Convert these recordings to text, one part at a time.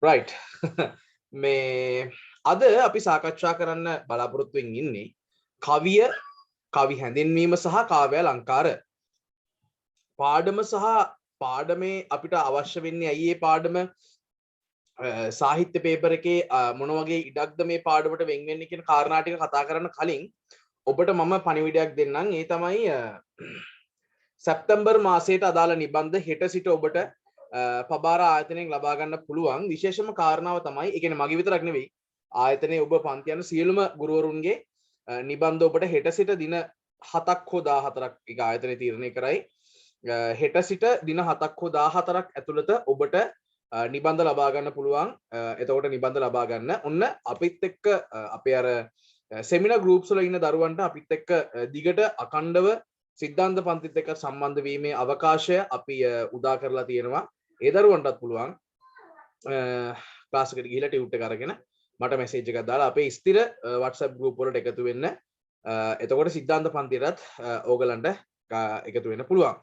right. මේ අද අපි සාකච්ඡා කරන්න බලාපොරොත්තු වෙමින් ඉන්නේ කවිය, කවි හැඳින්වීම සහ කාව්‍ය අලංකාර. පාඩම සහ පාඩමේ අපිට අවශ්‍ය වෙන්නේ ඇයි මේ පාඩම සාහිත්‍ය පේපර් එකේ මොන වගේ ඉඩක්ද මේ පාඩමට වෙන් වෙන්නේ කියන කාරණා ටික කතා කරන්න කලින් ඔබට මම පණිවිඩයක් දෙන්නම්. ඒ තමයි සැප්තැම්බර් මාසයට අදාළ නිබන්ධ හෙට සිට ඔබට පබාර ආයතනයෙන් ලබා ගන්න පුළුවන්. විශේෂම කාරණාව තමයි, ඒ කියන්නේ මගේ විතරක් නෙවෙයි, ආයතනයේ ඔබ පන්ති යන සියලුම ගුරුවරුන්ගේ නිබන්ධ ඔබට හෙට සිට දින 7ක් හෝ 14ක් එක ආයතනයේ තීරණය කරයි. හෙට සිට දින 7ක් හෝ 14ක් ඇතුළත ඔබට නිබන්ධ ලබා ගන්න පුළුවන්. එතකොට නිබන්ධ ලබා ගන්න ඔන්න අපිත් එක්ක අපේ අර සෙමිනාර් ගෲප්ස් වල ඉන්න දරුවන්ට අපිත් එක්ක දිගට අඛණ්ඩව සිද්ධාන්ත පන්තිත් එක්ක සම්බන්ධ වීමේ අවකාශය අපි උදා කරලා තියෙනවා. ඒ දරුවන්ටත් පුළුවන් ක්ලාස් එකට ගිහිල්ලා ටියුට් එක අරගෙන මට මැසේජ් එකක් දාලා අපේ ස්ථිර WhatsApp group වලට එකතු වෙන්න. එතකොට සිද්ධාන්ත පන්තියටත් ඕගලන්ට එකතු වෙන්න පුළුවන්.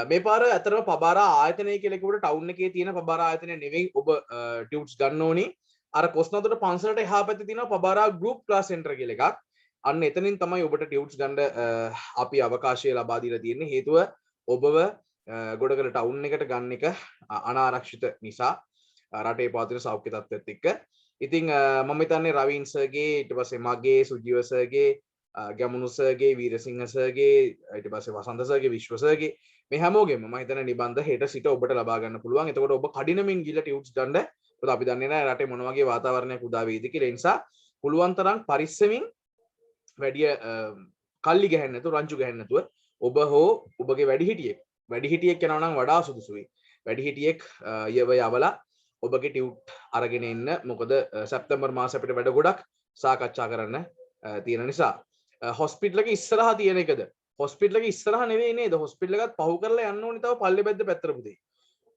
මේ පාර ඇතරම පබාරා ආයතනය කියලා කිව්වට ටවුන් එකේ තියෙන පබාරා ආයතනය නෙවෙයි ඔබ ටියුට්ස් ගන්න ඕනි. අර කොස්නතොට පන්සලට එහා පැත්තේ තියෙනවා පබාරා group class center කියලා එකක්. අන්න එතනින් තමයි ඔබට ටියුට්ස් ගන්න අපි අවකාශය ලබා දීලා තියෙන්නේ. හේතුව ඔබව ගොඩගල ටවුන් එකට ගන්න එක අනාරක්ෂිත නිසා රටේ පවතින සෞඛ්‍ය තත්ත්වයත් එක්ක. ඉතින් මම හිතන්නේ රවීන් සර්ගේ, ඊට පස්සේ මගේ, සුජීව සර්ගේ, ගැමුණු සර්ගේ, වීරසිංහ සර්ගේ, ඊට පස්සේ වසන්ත සර්ගේ, විශ්ව සර්ගේ මේ හැමෝගෙම මම හිතන්නේ නිබන්ධ හෙට සිට ඔබට ලබා ගන්න පුළුවන්. එතකොට ඔබ කඩිනමින් ගිහලා ටියුට්ස් ගන්න. මොකද අපි දන්නේ නැහැ රටේ මොන වගේ වාතාවරණයක් උදා වෙයිද කියලා. ඒ නිසා පුළුවන් තරම් පරිස්සමින් වැඩි කල්ලි ගහන්න නැතුව, රංචු ගහන්න නැතුව ඔබ හෝ ඔබගේ වැඩිහිටියෙක් යනවා නම් වඩා සුදුසුයි. වැඩිහිටියෙක් යවලා ඔබගේ ටියුට් අරගෙන එන්න. මොකද සැප්තැම්බර් මාසෙ අපිට වැඩ ගොඩක් සාකච්ඡා කරන්න තියෙන නිසා. හොස්පිටල් එකේ ඉස්සරහා තියෙන එකද? හොස්පිටල් එකේ ඉස්සරහා නෙවෙයි නේද? හොස්පිටල් එකත් පහු කරලා යන්න ඕනි තව පල්ලෙපැද්ද පැත්තට පුතේ.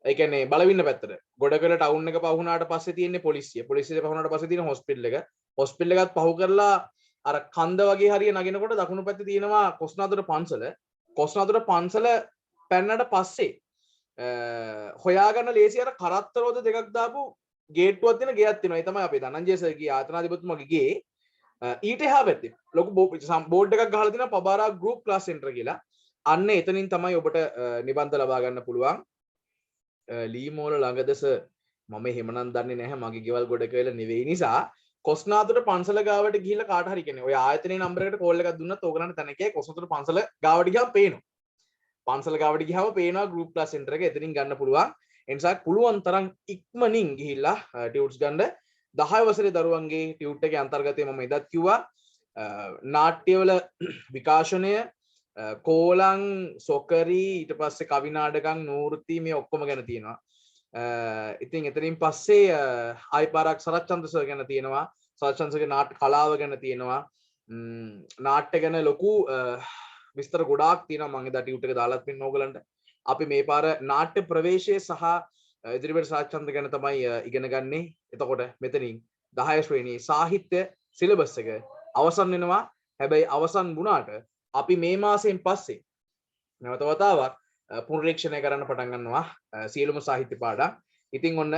ඒ කියන්නේ බලවින්න පැත්තට. ගොඩකල ටවුන් එක පහු වුණාට පස්සේ තියෙන්නේ පොලිසිය. පොලිසිය පහු වුණාට පස්සේ තියෙන හොස්පිටල් එක. හොස්පිටල් එකත් පහු කරලා අර කන්ද වගේ හරිය නගිනකොට දකුණු පැත්තේ තියෙනවා කොස්නාදොට පන්සල. කොස්නාදොට පන්සල පැන්නට පස්සේ හොයාගන්න ලේසි අර කරත්තරෝද දෙකක් දාපු ගේට්ටුවක් තියෙන ගෙයක් තියෙනවා. ඒ තමයි අපේ ධනංජය සර්ගේ ආයතනාධිපතිතුමාගේ ගේ. ඊට එහා පැත්තේ ලොකු බෝඩ් එකක් ගහලා තියෙනවා පබාරා group class center කියලා. අන්න එතනින් තමයි ඔබට නිබන්ධ ලබා ගන්න පුළුවන්. ලීමෝල ළඟදස මම එහෙමනම් දන්නේ නැහැ, මගේ ගෙවල් ගොඩ කියලා නෙවෙයි නිසා කොස්නාතුට පන්සල ගාවට ගිහිල්ලා කාට හරි කියන්නේ ඔය ආයතනයේ නම්බර් එකට කෝල් එකක් දුන්නත් ඕගලන්ට තැනකේ කොස්නාතුට පන්සල ගාවට ගියාම පේනවා. පන්සල ගාවට ගියාම පේනවා group class center එක. එතනින් ගන්න පුළුවන්. ඒ නිසා පුළුවන් තරම් ඉක්මනින් ගිහිල්ලා ටියුට්ස් ගන්න. 10 වසරේ දරුවන්ගේ ටියුට් එකේ අන්තර්ගතය මම එදත් කිව්වා. නාට්‍යවල විකාශනය, කෝලං, සොකරි, ඊට පස්සේ කවි නාටකම්, නූර්ති මේ ඔක්කොම ගැන තියෙනවා. ඉතින් එතනින් පස්සේ ආයි පාරක් සරච්චන්ද්‍ර සර් ගැන තියෙනවා. සරච්චන්ද්‍ර සර්ගේ නාට්‍ය කලාව ගැන තියෙනවා. නාට්‍ය ගැන ලොකු විස්තර ගොඩාක් තියෙනවා. මම එදා ටියුට් එක දාලාත් පින්න ඕගලන්ට. අපි මේ පාර නාට්‍ය ප්‍රවේශය සහ ඉදිරිපෙළ සරච්චන්ද්‍ර ගැන තමයි ඉගෙන ගන්නේ. එතකොට මෙතනින් 10 ශ්‍රේණියේ සාහිත්‍ය සිලබස් එක අවසන් වෙනවා. හැබැයි අවසන් වුණාට අපි මේ මාසෙන් පස්සේ නැවත වතාවක් පුනරීක්ෂණය කරන්න පටන් ගන්නවා සියලුම සාහිත්‍ය පාඩම්. ඉතින් ඔන්න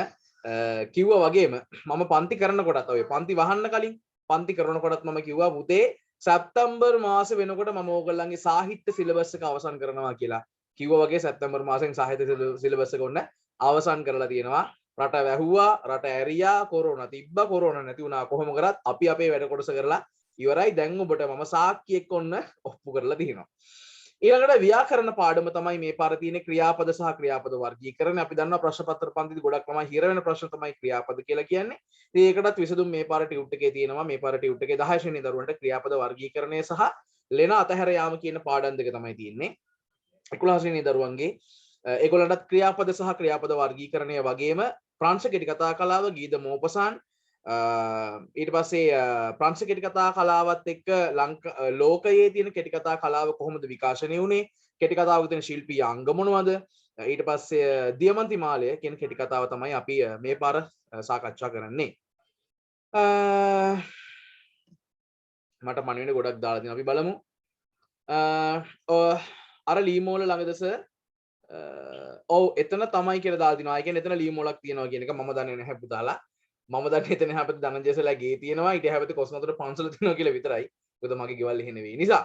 කිව්වා වගේම මම පන්ති කරනකොටත් ඔය පන්ති වහන්න කලින් පන්ති කරනකොටත් මම කිව්වා පුතේ සැප්තැම්බර් මාස වෙනකොට මම ඕගොල්ලන්ගේ සාහිත්‍ය සිලබස් එක අවසන් කරනවා කියලා. කිව්වා වගේ සැප්තැම්බර් මාසෙන් සාහිත්‍ය සිලබස් එක ඔන්න අවසන් කරලා තියෙනවා. රට වැහුවා, රට ඇරියා, කොරෝනා තිබ්බා, කොරෝනා නැති වුණා. කොහොම කරත් අපි අපේ වැඩ කොටස කරලා ඉවරයි. දැන් ඔබට මම සාක්කියෙක් ඔන්න ඔප්පු කරලා තියෙනවා. ඊළඟට ව්‍යාකරණ පාඩම තමයි මේ පාර තියෙන ක්‍රියාපද සහ ක්‍රියාපද වර්ගීකරණ. අපි දන්නවා ප්‍රශ්න පත්‍ර පන්තිදී ගොඩක් ළමයි හිර වෙන ප්‍රශ්න තමයි ක්‍රියාපද කියලා කියන්නේ. ඉතින් ඒකටත් විසඳුම් මේ පාර ටියුට් එකේ තියෙනවා. මේ පාර ටියුට් එකේ 10 ශ්‍රේණියේ දරුවන්ට ක්‍රියාපද වර්ගීකරණය සහ ලෙන අතහැර යාම කියන පාඩම් දෙක තමයි තියෙන්නේ. 11 ශ්‍රේණියේ දරුවන්ගේ ඒගොල්ලන්ටත් ක්‍රියාපද සහ ක්‍රියාපද වර්ගීකරණය වගේම ප්‍රංශ කෙටි කතා කලාව, ගීත මෝපසාන්, ඊට පස්සේ ප්‍රංශ කෙටි කතා කලාවත් එක්ක ලෝකයේ තියෙන කෙටි කතා කලාව කොහොමද විකාශනය වුණේ, කෙටි කතාවක තියෙන ශිල්පීය අංග මොනවද, ඊට පස්සේ දියමන්ති මාලය කියන කෙටි කතාව තමයි අපි මේ පාර සාකච්ඡා කරන්නේ. මට මනින්න ගොඩක් දාලා තියෙනවා. අපි බලමු. අර ලීමෝල ළඟදස ඔව් එතන තමයි කියලා දාලා දිනවා. ඒ කියන්නේ එතන ලියුමක් තියෙනවා කියන එක මම දන්නේ නැහැ පුතාලා. මම දන්නේ එතන එහා පැත්තේ ධනංජයසලා ගේ තියෙනවා. ඊට එහා පැත්තේ කොස්නතර පන්සල තියෙනවා කියලා විතරයි. මොකද මගේ ගෙවල් එහෙ නෙවෙයි. නිසා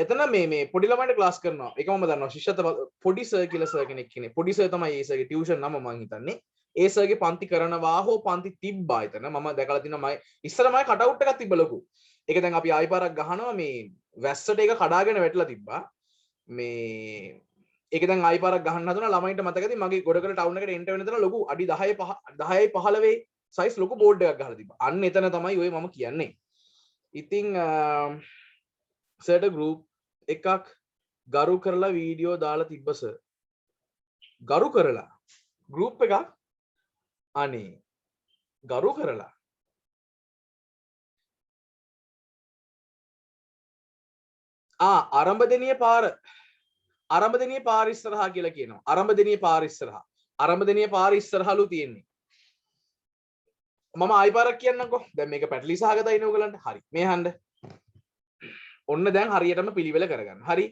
එතන මේ පොඩි ළමයින්ට ක්ලාස් කරනවා. ඒක මම දන්නවා. ශිෂ්‍යත්ව පොඩි සර් කියලා සර් කෙනෙක් ඉන්නේ. පොඩි සර් තමයි ඒ සර්ගේ ටියුෂන් නම මම හිතන්නේ. ඒ සර්ගේ පන්ති කරනවා හෝ පන්ති තිබ්බා එතන. මම දැකලා තිනවා මම ඉස්සර මම කටවුට් එකක් තිබ්බ ලොකු. ඒක දැන් අපි ආයි පාරක් ගහනවා මේ වැස්සට ඒක කඩාගෙන වැටලා තිබ්බා. මේ ඒක දැන් ආයි පාරක් ගහන්න හදනවා ළමයින්ට මතකද මගේ ගොඩකල ටවුන් එකට එන්ටර් වෙන තැන ලොකු අඩි 10යි 15 සයිස් ලොකු බෝඩ් එකක් ගහලා තිබ්බා. අන්න එතන තමයි ඔය මම කියන්නේ. ඉතින් සර්ට ගෲප් එකක් ගරු කරලා වීඩියෝ දාලා තිබ්බ සර්. ගරු කරලා ගෲප් එකක් අනේ ගරු කරලා ආරම්භදෙනිය පාර ඉස්සරහා කියලා කියනවා. ආරම්භදෙනිය පාර ඉස්සරහා. ආරම්භදෙනිය පාර ඉස්සරහලු තියෙන්නේ. මම ආයි පාරක් කියන්නම්කෝ. දැන් මේක පැටලි සහගතයිනේ ඔයගලන්ට. හරි. මේ හන්ද. ඔන්න දැන් හරියටම පිළිවෙල කරගන්න. හරි.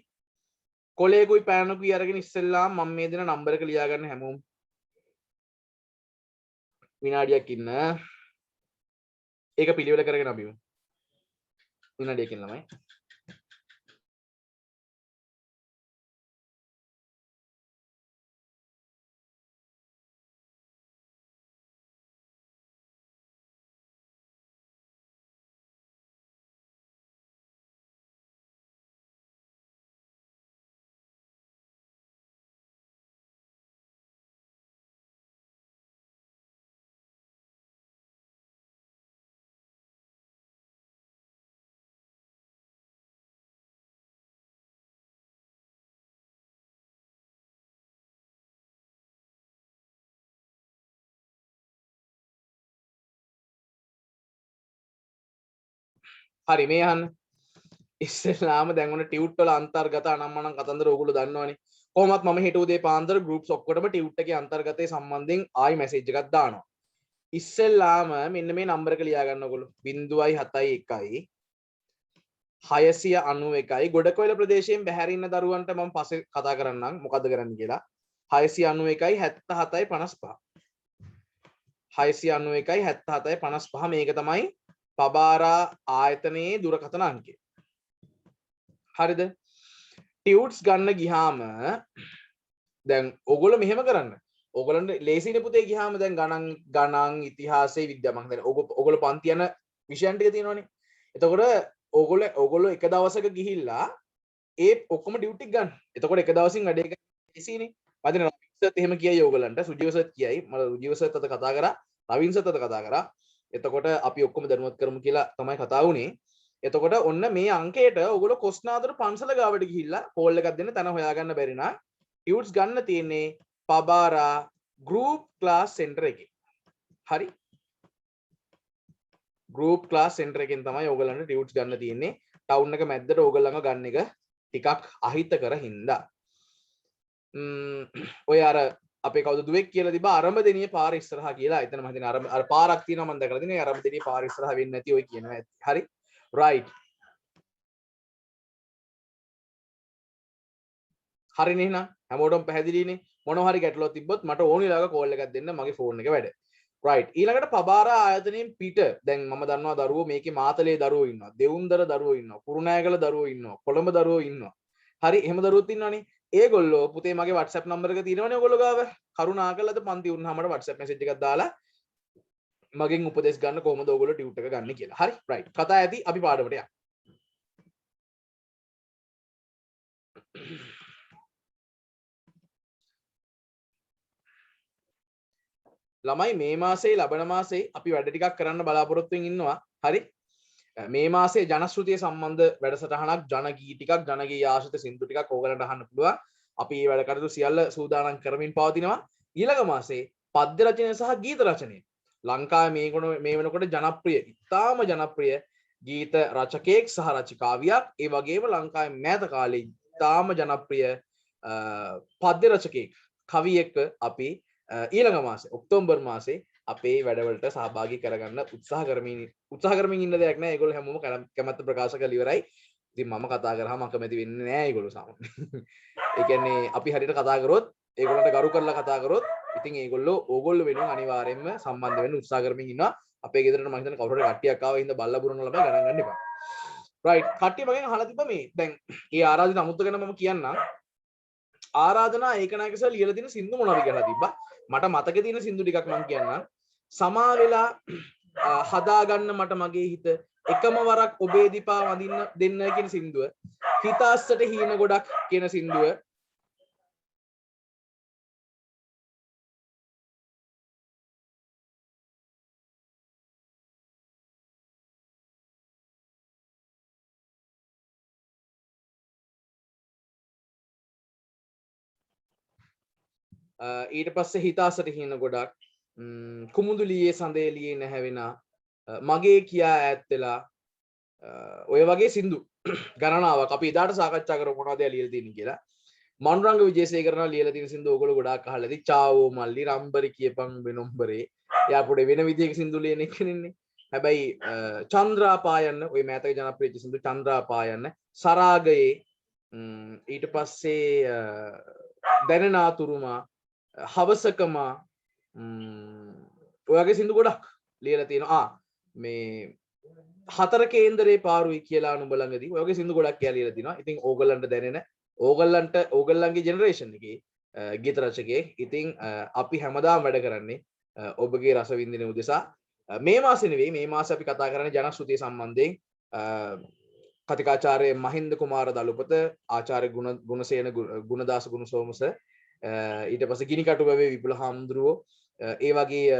කොලේකුයි පෑනකුයි අරගෙන ඉස්සෙල්ලාම මම මේ දෙන නම්බර එක ලියා ගන්න හැමෝම. විනාඩියක් ඉන්න. ඒක පිළිවෙල කරගෙන අපි විනාඩියක් ඉන්න ළමයි. හරි මේ අහන්න. ඉස්සෙල්ලාම දැන් ඔන්න ටියුට් වල අන්තර්ගත අනම්මනම් කතන්දර ඕගොල්ලෝ දන්නවනේ. කොහොමත් මම හෙට උදේ පාන්දර ගෲප්ස් ඔක්කොටම ටියුට් එකේ අන්තර්ගතයේ සම්බන්ධයෙන් ආයි මැසේජ් එකක් දානවා. ඉස්සෙල්ලාම මෙන්න මේ නම්බර එක ලියා ගන්න ඕගොල්ලෝ 0.71 691යි ගොඩකොයිල ප්‍රදේශයෙන් බැහැර ඉන්න දරුවන්ට මම පස්සේ කතා කරන්නම් මොකද්ද කරන්න කියලා. 691යි 77යි 55. 691යි 77යි 55 මේක තමයි පබාරා ආයතනයේ දුරකථන අංකය. හරිද? ටියුට්ස් ගන්න ගියාම දැන් ඕගොල්ලෝ මෙහෙම කරන්න. ඕගොල්ලන්ට ලේසිනේ පුතේ ගියාම දැන් ගණන් ඉතිහාසයේ විද්‍යාව මම හිතන්නේ ඕගොල්ලෝ පන්ති යන විෂයන් ටික තියෙනවනේ. එතකොට ඕගොල්ලෝ එක දවසක ගිහිල්ලා ඒ ඔක්කොම ඩියුටි ගන්න. එතකොට එක දවසින් වැඩේ කරන්න ලේසිනේ. මම දැන් රවින්සර්ත් එහෙම කියයි ඕගොල්ලන්ට සුජීව සර්ත් කියයි. මම සුජීව සර්ත් අත කතා කරා. රවින්සර්ත් අත කතා කරා. එතකොට අපි ඔක්කොම දැනුවත් කරමු කියලා තමයි කතා වුනේ. එතකොට ඔන්න මේ අංකයට ඔයගොල්ලෝ කොස්නාදර පන්සල ගාවට ගිහිල්ලා කෝල් එකක් දෙන්න තැන හොයාගන්න බැරි නම් ටියුට්ස් ගන්න තියෙන්නේ පබාරා ගෲප් ක්ලාස් සෙන්ටර් එකේ. හරි? ගෲප් ක්ලාස් සෙන්ටර් එකෙන් තමයි ඔයගොල්ලන්ට ටියුට්ස් ගන්න තියෙන්නේ. ටවුන් එක මැද්දට ඔයගොල්ලන්ව ගන්න එක ටිකක් අහිතකර හින්දා. ඔය අර අපේ කවුද දුවෙක් කියලා තිබා ආරම්භදෙනිය පාර ඉස්සරහා කියලා. එතන මම හිතන්නේ අර පාරක් තියෙනවා මම දැකලා තියෙනවා. ආරම්භදෙනිය පාර ඉස්සරහා වෙන්නේ නැති ඔය කියනවා. හරි? right. හරිනේ එහෙනම් හැමෝටම පැහැදිලිනේ. මොනවා හරි ගැටලුවක් තිබ්බොත් මට ඕනි ලාග කෝල් එකක් දෙන්න මගේ ෆෝන් එක වැඩ. right. ඊළඟට පබාරා ආයතනයෙන් පිට දැන් මම දන්නවා දරුවෝ මේකේ මාතලේ දරුවෝ ඉන්නවා. දෙවුන්දර දරුවෝ ඉන්නවා. කුරුණෑගල දරුවෝ ඉන්නවා. කොළඹ දරුවෝ ඉන්නවා. හරි එහෙම දරුවෝත් ඉන්නවනේ. ඒගොල්ලෝ පුතේ මගේ WhatsApp නම්බර එක තියෙනවනේ ඔයගොල්ලෝ ගාව. කරුණාකරලා පන්ති වුණාම මට WhatsApp message එකක් දාලා මගෙන් උපදෙස් ගන්න කොහොමද ඔයගොල්ලෝ ටියුට් එක ගන්න කියලා. හරි? right. කතා ඇති අපි පාඩමට යමු. ළමයි මේ මාසේ ලබන මාසේ අපි වැඩ ටිකක් කරන්න බලාපොරොත්තු වෙමින් ඉන්නවා. හරි? මේ මාසේ ජනශ්‍රුතිය සම්බන්ධ වැඩසටහනක් ජනගී ටිකක් ජනගී ආශ්‍රිත සින්දු ටිකක් ඕගලන්ට අහන්න පුළුවන්. අපි මේ වැඩ කටයුතු සියල්ල සූදානම් කරමින් පවතිනවා. ඊළඟ මාසේ පද්‍ය රචනය සහ ගීත රචනය. ලංකාවේ මේ වෙනකොට ජනප්‍රිය, ඉතාම ජනප්‍රිය ගීත රචකයෙක් සහ රචිකාවියක්, ඒ වගේම ලංකාවේ මෑත කාලේ ඉතාම ජනප්‍රිය පද්‍ය රචකයෙක්, කවියෙක් අපි ඊළඟ මාසේ ඔක්තෝබර් මාසේ අපේ වැඩවලට සහභාගී කරගන්න උත්සාහ කරමින් ඉන්න දෙයක් නෑ. ඒගොල්ලෝ හැමෝම කැමැත්ත ප්‍රකාශ කරලා ඉවරයි. ඉතින් මම කතා කරාම අකමැති වෙන්නේ නෑ ඒගොල්ලෝ සාමාන්‍යයෙන්. ඒ කියන්නේ අපි හරියට කතා කරොත් ඒගොල්ලන්ට ගරු කරලා කතා කරොත් ඉතින් ඕගොල්ලෝ වෙනුවෙන් අනිවාර්යයෙන්ම සම්බන්ධ වෙන්න උත්සාහ කරමින් ඉන්නවා. අපේ ගෙදරට මම හිතන්නේ කවුරු හරි කට්ටියක් ආවා හින්දා බල්ලා බුරන ළමයි ගණන් ගන්න එපා. රයිට් කට්ටිය මගෙන් අහලා තිබ්බා මේ දැන් ඒ ආරාධිත අමුත්ත ගැන මම කියන්නම්. ආරාධනා ඒකනායකසල් ලියලා තියෙන සින්දු මොනවද කියලා තිබ්බා. මට මතකේ තියෙන සින්දු ටිකක් මම කියන්නම්. සමා වෙලා හදාගන්න මට මගේ හිත එකම වරක් ඔබේ දිපා වඳින්න දෙන්න කියන සින්දුව. හිතාස්සට හීන ගොඩක් කියන සින්දුව. ඊට පස්සේ හිතාසට හීන ගොඩක් කුමුදුලියේ සඳේලියේ නැහැවෙනා මගේ කියා ඈත් වෙලා ඔය වගේ සින්දු ගණනාවක් අපි එදාට සාකච්ඡා කරමු මොනවද ලියලා තියෙන්නේ කියලා. මනුරංග විජේසේකරන ලියලා තියෙන සින්දු ඕගොල්ලෝ ගොඩාක් අහලා ඇති. චාවෝ මල්ලි රම්බරි කියපන් බෙනොම්බරේ. එයා පොඩේ වෙන විදිහක සින්දු ලියන එකනේ. හැබැයි චන්ද්‍රාපායන්න ඔය මෑතක ජනප්‍රිය සින්දු චන්ද්‍රාපායන්න සරාගයේ ඊට පස්සේ දැනනාතුරුමා හවසකමා ඔයගේ සින්දු ගොඩක් ලියලා තියෙනවා. මේ හතර කේන්දරේ පාරුයි කියලා නුඹ ළඟදී ඔයගේ සින්දු ගොඩක් ලියලා තිනවා. ඉතින් ඕගොල්ලන්ට දැනෙන ඕගොල්ලන්ගේ ජෙනරේෂන් එකේ ගීත රචකයෙක්. ඉතින් අපි හැමදාම වැඩ කරන්නේ ඔබගේ රස වින්දින උදෙසා. මේ මාසේ නෙවෙයි මේ මාසේ අපි කතා කරන්නේ ජනශ්‍රුතිය සම්බන්ධයෙන්. කතිකාචාර්ය මහින්ද කුමාර දලුපත, ආචාර්ය ගුණසේන ගුණදාස ගුණසෝමස, ඊට පස්සේ ගිනිකටු බවේ විපුල හාමුදුරුවෝ, ඒ වගේ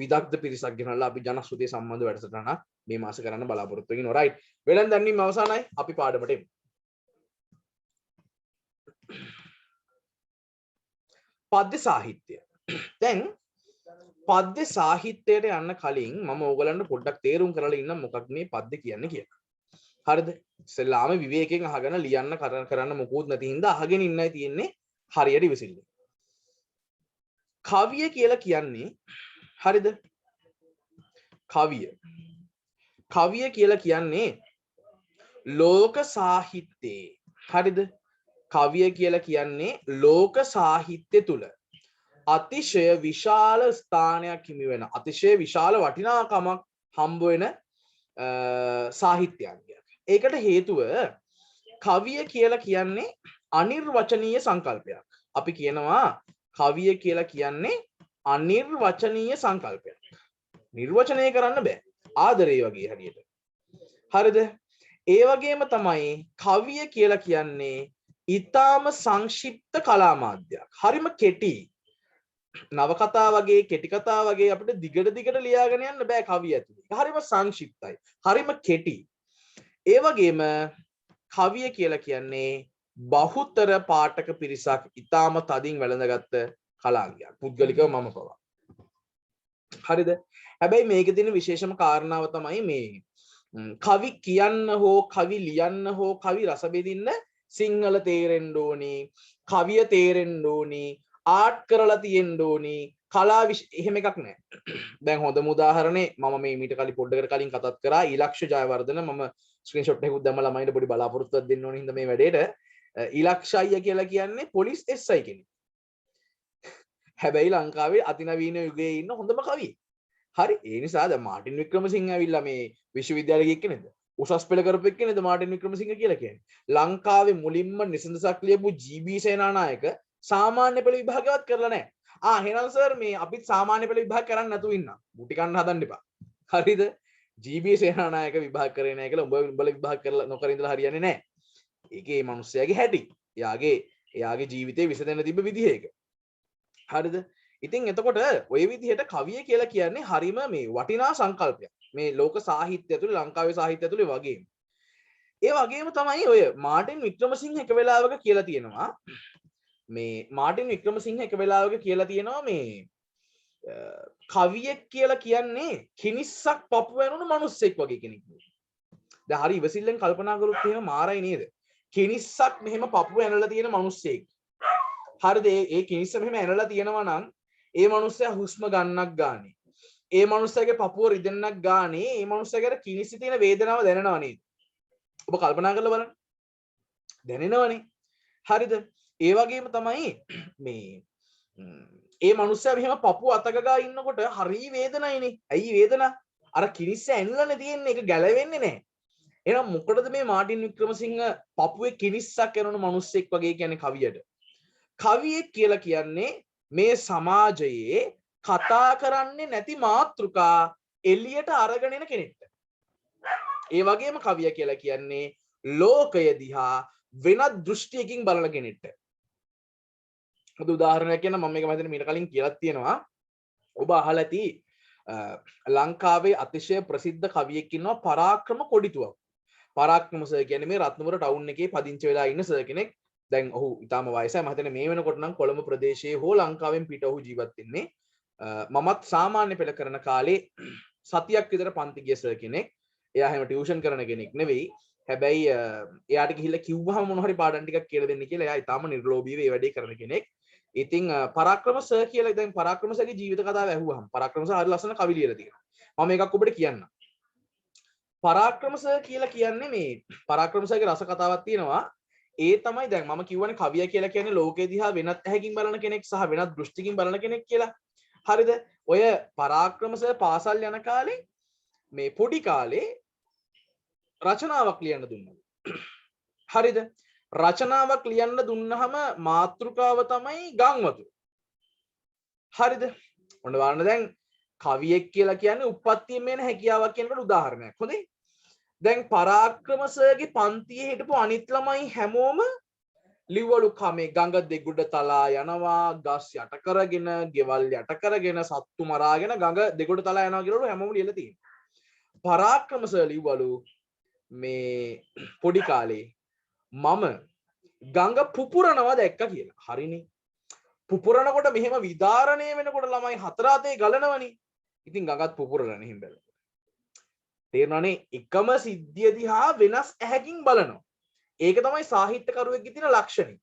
විදග්ධ පිරිසක් ගෙනල්ලා අපි ජනශ්‍රුතිය සම්බන්ධ වැඩසටහනක් මේ මාසේ කරන්න බලාපොරොත්තු වෙනවා. රයිට්. වෙලෙන් දැන්වීම අවසానයි. අපි පාඩමට එමු. පද්‍ය සාහිත්‍ය. දැන් පද්‍ය සාහිත්‍යයට යන්න කලින් මම ඕගලන්ට පොඩ්ඩක් තේරුම් කරලා ඉන්නම් මොකක්ද මේ පද්‍ය කියන්නේ කියලා. හරිද? ඉස්සෙල්ලාම විවේකයෙන් අහගෙන ලියන්න කරන්න මොකුත් නැති හින්දා අහගෙන ඉන්නයි තියෙන්නේ හරියට ඉවසිල්ල. කවිය කියලා කියන්නේ හරිද? කවිය කියලා කියන්නේ ලෝක සාහිත්‍යයේ හරිද? කවිය කියලා කියන්නේ ලෝක සාහිත්‍ය තුල අතිශය විශාල ස්ථානයක් හිමි වෙන අතිශය විශාල වටිනාකමක් හම්බ වෙන සාහිත්‍යයක්. ඒකට හේතුව කවිය කියලා කියන්නේ අනිර්වචනීය සංකල්පයක්. අපි කියනවා කවිය කියලා කියන්නේ අනිර්වචනීය සංකල්පයක්. නිර්වචනය කරන්න බෑ. ආදරේ වගේ හරියට. හරිද? ඒ වගේම තමයි කවිය කියලා කියන්නේ ඊටාම සංක්ෂිප්ත කලා මාධ්‍යයක්. හරිම කෙටි. නවකතා වගේ කෙටි කතා වගේ අපිට දිගට ලියාගෙන යන්න බෑ කවිය ඇතුලේ. හරිම සංක්ෂිප්තයි. හරිම කෙටි. ඒ වගේම කවිය කියලා කියන්නේ බහුතර පාඨක පිරිසක් ඊටාම තදින් වැළඳගත්ත කලාංගයක්. පුද්ගලිකව මම පවා. හරිද? හැබැයි මේකේ තියෙන විශේෂම කාරණාව තමයි මේ කවි කියන්න හෝ කවි ලියන්න හෝ කවි රස බෙදින්න සිංහල තේරෙන්න ඕනි, කවිය තේරෙන්න ඕනි, ආර්ට් කරලා තියෙන්න ඕනි, කලා එහෙම එකක් නැහැ. දැන් හොඳම උදාහරණේ මම මේ මීට කලින් පොඩ්ඩකට කලින් කතාත් කරා ඊලක්ෂ ජයවර්ධන මම ස්ක්‍රීන්ෂොට් එකකුත් දැම්ම ළමයින්ට පොඩි බලාපොරොත්තුවක් දෙන්න ඕන හින්දා මේ වැඩේට. ඊලක්ෂ අයියා කියලා කියන්නේ පොලිස් SI කෙනෙක්. හැබැයි ලංකාවේ අතිනවීන යුගයේ ඉන්න හොඳම කවියෙක්. හරි ඒ නිසා දැන් මාටින් වික්‍රමසිංහ ඇවිල්ලා මේ විශ්වවිද්‍යාලෙ ගිය කෙනෙක්ද? උසස් පෙළ කරපු එක්කෙනෙක්ද මාටින් වික්‍රමසිංහ කියලා කියන්නේ? ලංකාවේ මුලින්ම නිසඳසක් ලියපු GB සේනානායක සාමාන්‍ය පෙළ විභාගයවත් කරලා නැහැ. එහෙනම් සර් මේ අපිත් සාමාන්‍ය පෙළ විභාග කරන්න නැතුව ඉන්නවා. මුටි කන්න හදන්න එපා. හරිද? GB සේනානායක විභාග කරේ නැහැ කියලා උඹලා විභාග කරලා නොකර ඉඳලා හරියන්නේ නැහැ. ඒකේ මේ මිනිස්සයාගේ හැටි. එයාගේ ජීවිතේ විසඳෙන්න තිබ්බ විදිහ ඒක. හරිද? ඉතින් එතකොට ඔය විදිහට කවිය කියලා කියන්නේ හරිම මේ වටිනා සංකල්පයක්. මේ ලෝක සාහිත්‍යය තුළ ලංකාවේ සාහිත්‍යය තුළ වගේම. ඒ වගේම තමයි ඔය මාටින් වික්‍රමසිංහ එක වෙලාවක කියලා තියෙනවා මේ මාටින් වික්‍රමසිංහ එක වෙලාවක කියලා තියෙනවා මේ කවියෙක් කියලා කියන්නේ කිනිස්සක් පපු වෙනුණු මිනිස්සෙක් වගේ කෙනෙක්. දැන් හරි ඉවසිල්ලෙන් කල්පනා කරොත් එහෙම මාරයි නේද? කිනිස්සක් මෙහෙම පපුව ඇනලා තියෙන මිනිස්සෙක්. හරිද? ඒ කිනිස්ස මෙහෙම ඇනලා තියෙනවා නම් ඒ මනුස්සයා හුස්ම ගන්නක් ගානේ. ඒ මනුස්සයාගේ පපුව රිදෙන්නක් ගානේ. ඒ මනුස්සයාගේ කිනිස්සි තියෙන වේදනාව දැනෙනව නේද? ඔබ කල්පනා කරලා බලන්න. දැනෙනවනේ. හරිද? ඒ වගේම තමයි මේ ඒ මනුස්සයා මෙහෙම පපුව අතගගා ඉන්නකොට හරි වේදනයිනේ. ඇයි වේදනාව? අර කිනිස්ස ඇනලානේ තියෙන්නේ. ඒක ගැලවෙන්නේ නැහැ. එහෙනම් මොකටද මේ මාටින් වික්‍රමසිංහ පපුවේ කිනිස්සක් කරන මිනිස්සෙක් වගේ කියන්නේ කවියට? කවියෙක් කියලා කියන්නේ මේ සමාජයේ කතා කරන්නේ නැති මාතෘකා එළියට අරගෙන එන කෙනෙක්ට. ඒ වගේම කවිය කියලා කියන්නේ ලෝකය දිහා වෙනත් දෘෂ්ටියකින් බලන කෙනෙක්ට. මොකද උදාහරණයක් කියන්න මම මේක මම මීට කලින් කියලා තියෙනවා. ඔබ අහලා ඇති ලංකාවේ අතිශය ප්‍රසිද්ධ කවියෙක් ඉන්නවා පරාක්‍රම කොඩිතුවක්. පරාක්‍රම සර් කියන්නේ මේ රත්නපුර ටවුන් එකේ පදිංචි වෙලා ඉන්න සර් කෙනෙක්. දැන් ඔහු ඊටාම වයසයි. මම හිතන්නේ මේ වෙනකොට නම් කොළඹ ප්‍රදේශයේ හෝ ලංකාවෙන් පිට ඔහු ජීවත් වෙන්නේ. මමත් සාමාන්‍ය පෙළ කරන කාලේ සතියක් විතර පන්ති ගිය සර් කෙනෙක්. එයා හැම ටියුෂන් කරන කෙනෙක් නෙවෙයි. හැබැයි එයාට ගිහිල්ලා කිව්වහම මොන හරි පාඩම් ටිකක් කියලා දෙන්න කියලා එයා ඊටාම නිර්ලෝභීව ඒ වැඩේ කරන කෙනෙක්. ඉතින් පරාක්‍රම සර් කියලා දැන් පරාක්‍රම සර්ගේ ජීවිත කතාව ඇහුවහම පරාක්‍රම සර් හරි ලස්සන කවි ලියලා තියෙනවා. මම එකක් ඔබට කියන්නම්. පරාක්‍රම සර් කියලා කියන්නේ මේ පරාක්‍රම සර්ගේ රස කතාවක් තියෙනවා. ඒ තමයි දැන් මම කියවනේ කවිය කියලා කියන්නේ ලෝකෙ දිහා වෙනත් ඇහැකින් බලන කෙනෙක් සහ වෙනත් දෘෂ්ටිකින් බලන කෙනෙක් කියලා. හරිද? ඔය පරාක්‍රම සර් පාසල් යන කාලේ මේ පොඩි කාලේ රචනාවක් ලියන්න දුන්නා. හරිද? රචනාවක් ලියන්න දුන්නහම මාතෘකාව තමයි ගංවතුර. හරිද? ඔන්න බලන්න දැන් කවියෙක් කියලා කියන්නේ උප්පත්තියෙන් මේන හැකියාවක් කියනකට උදාහරණයක්. හොඳයි? දැන් පරාක්‍රම සර්ගේ පන්තියේ හිටපු අනිත් ළමයි හැමෝම ලිව්වලු කමේ ගඟ දෙගුඩ තලා යනවා, ගස් යට කරගෙන, ගෙවල් යට කරගෙන, සත්තු මරාගෙන ගඟ දෙගුඩ තලා යනවා කියලා හැමෝම ලියලා තියෙනවා. පරාක්‍රම සර් ලිව්වලු මේ පොඩි කාලේ මම ගඟ පුපුරනවා දැක්ක කියලා. හරිනේ. පුපුරනකොට මෙහෙම විදාරණය වෙනකොට ළමයි හතර අතේ ගලනවනේ. ඉතින් ගඟත් පුපුරලා එහෙම බැලුවා. තේරෙනවනේ එකම සිද්ධිය දිහා වෙනස් ඇහැකින් බලනවා. ඒක තමයි සාහිත්‍යකරුවෙක්ගේ තියෙන ලක්ෂණය.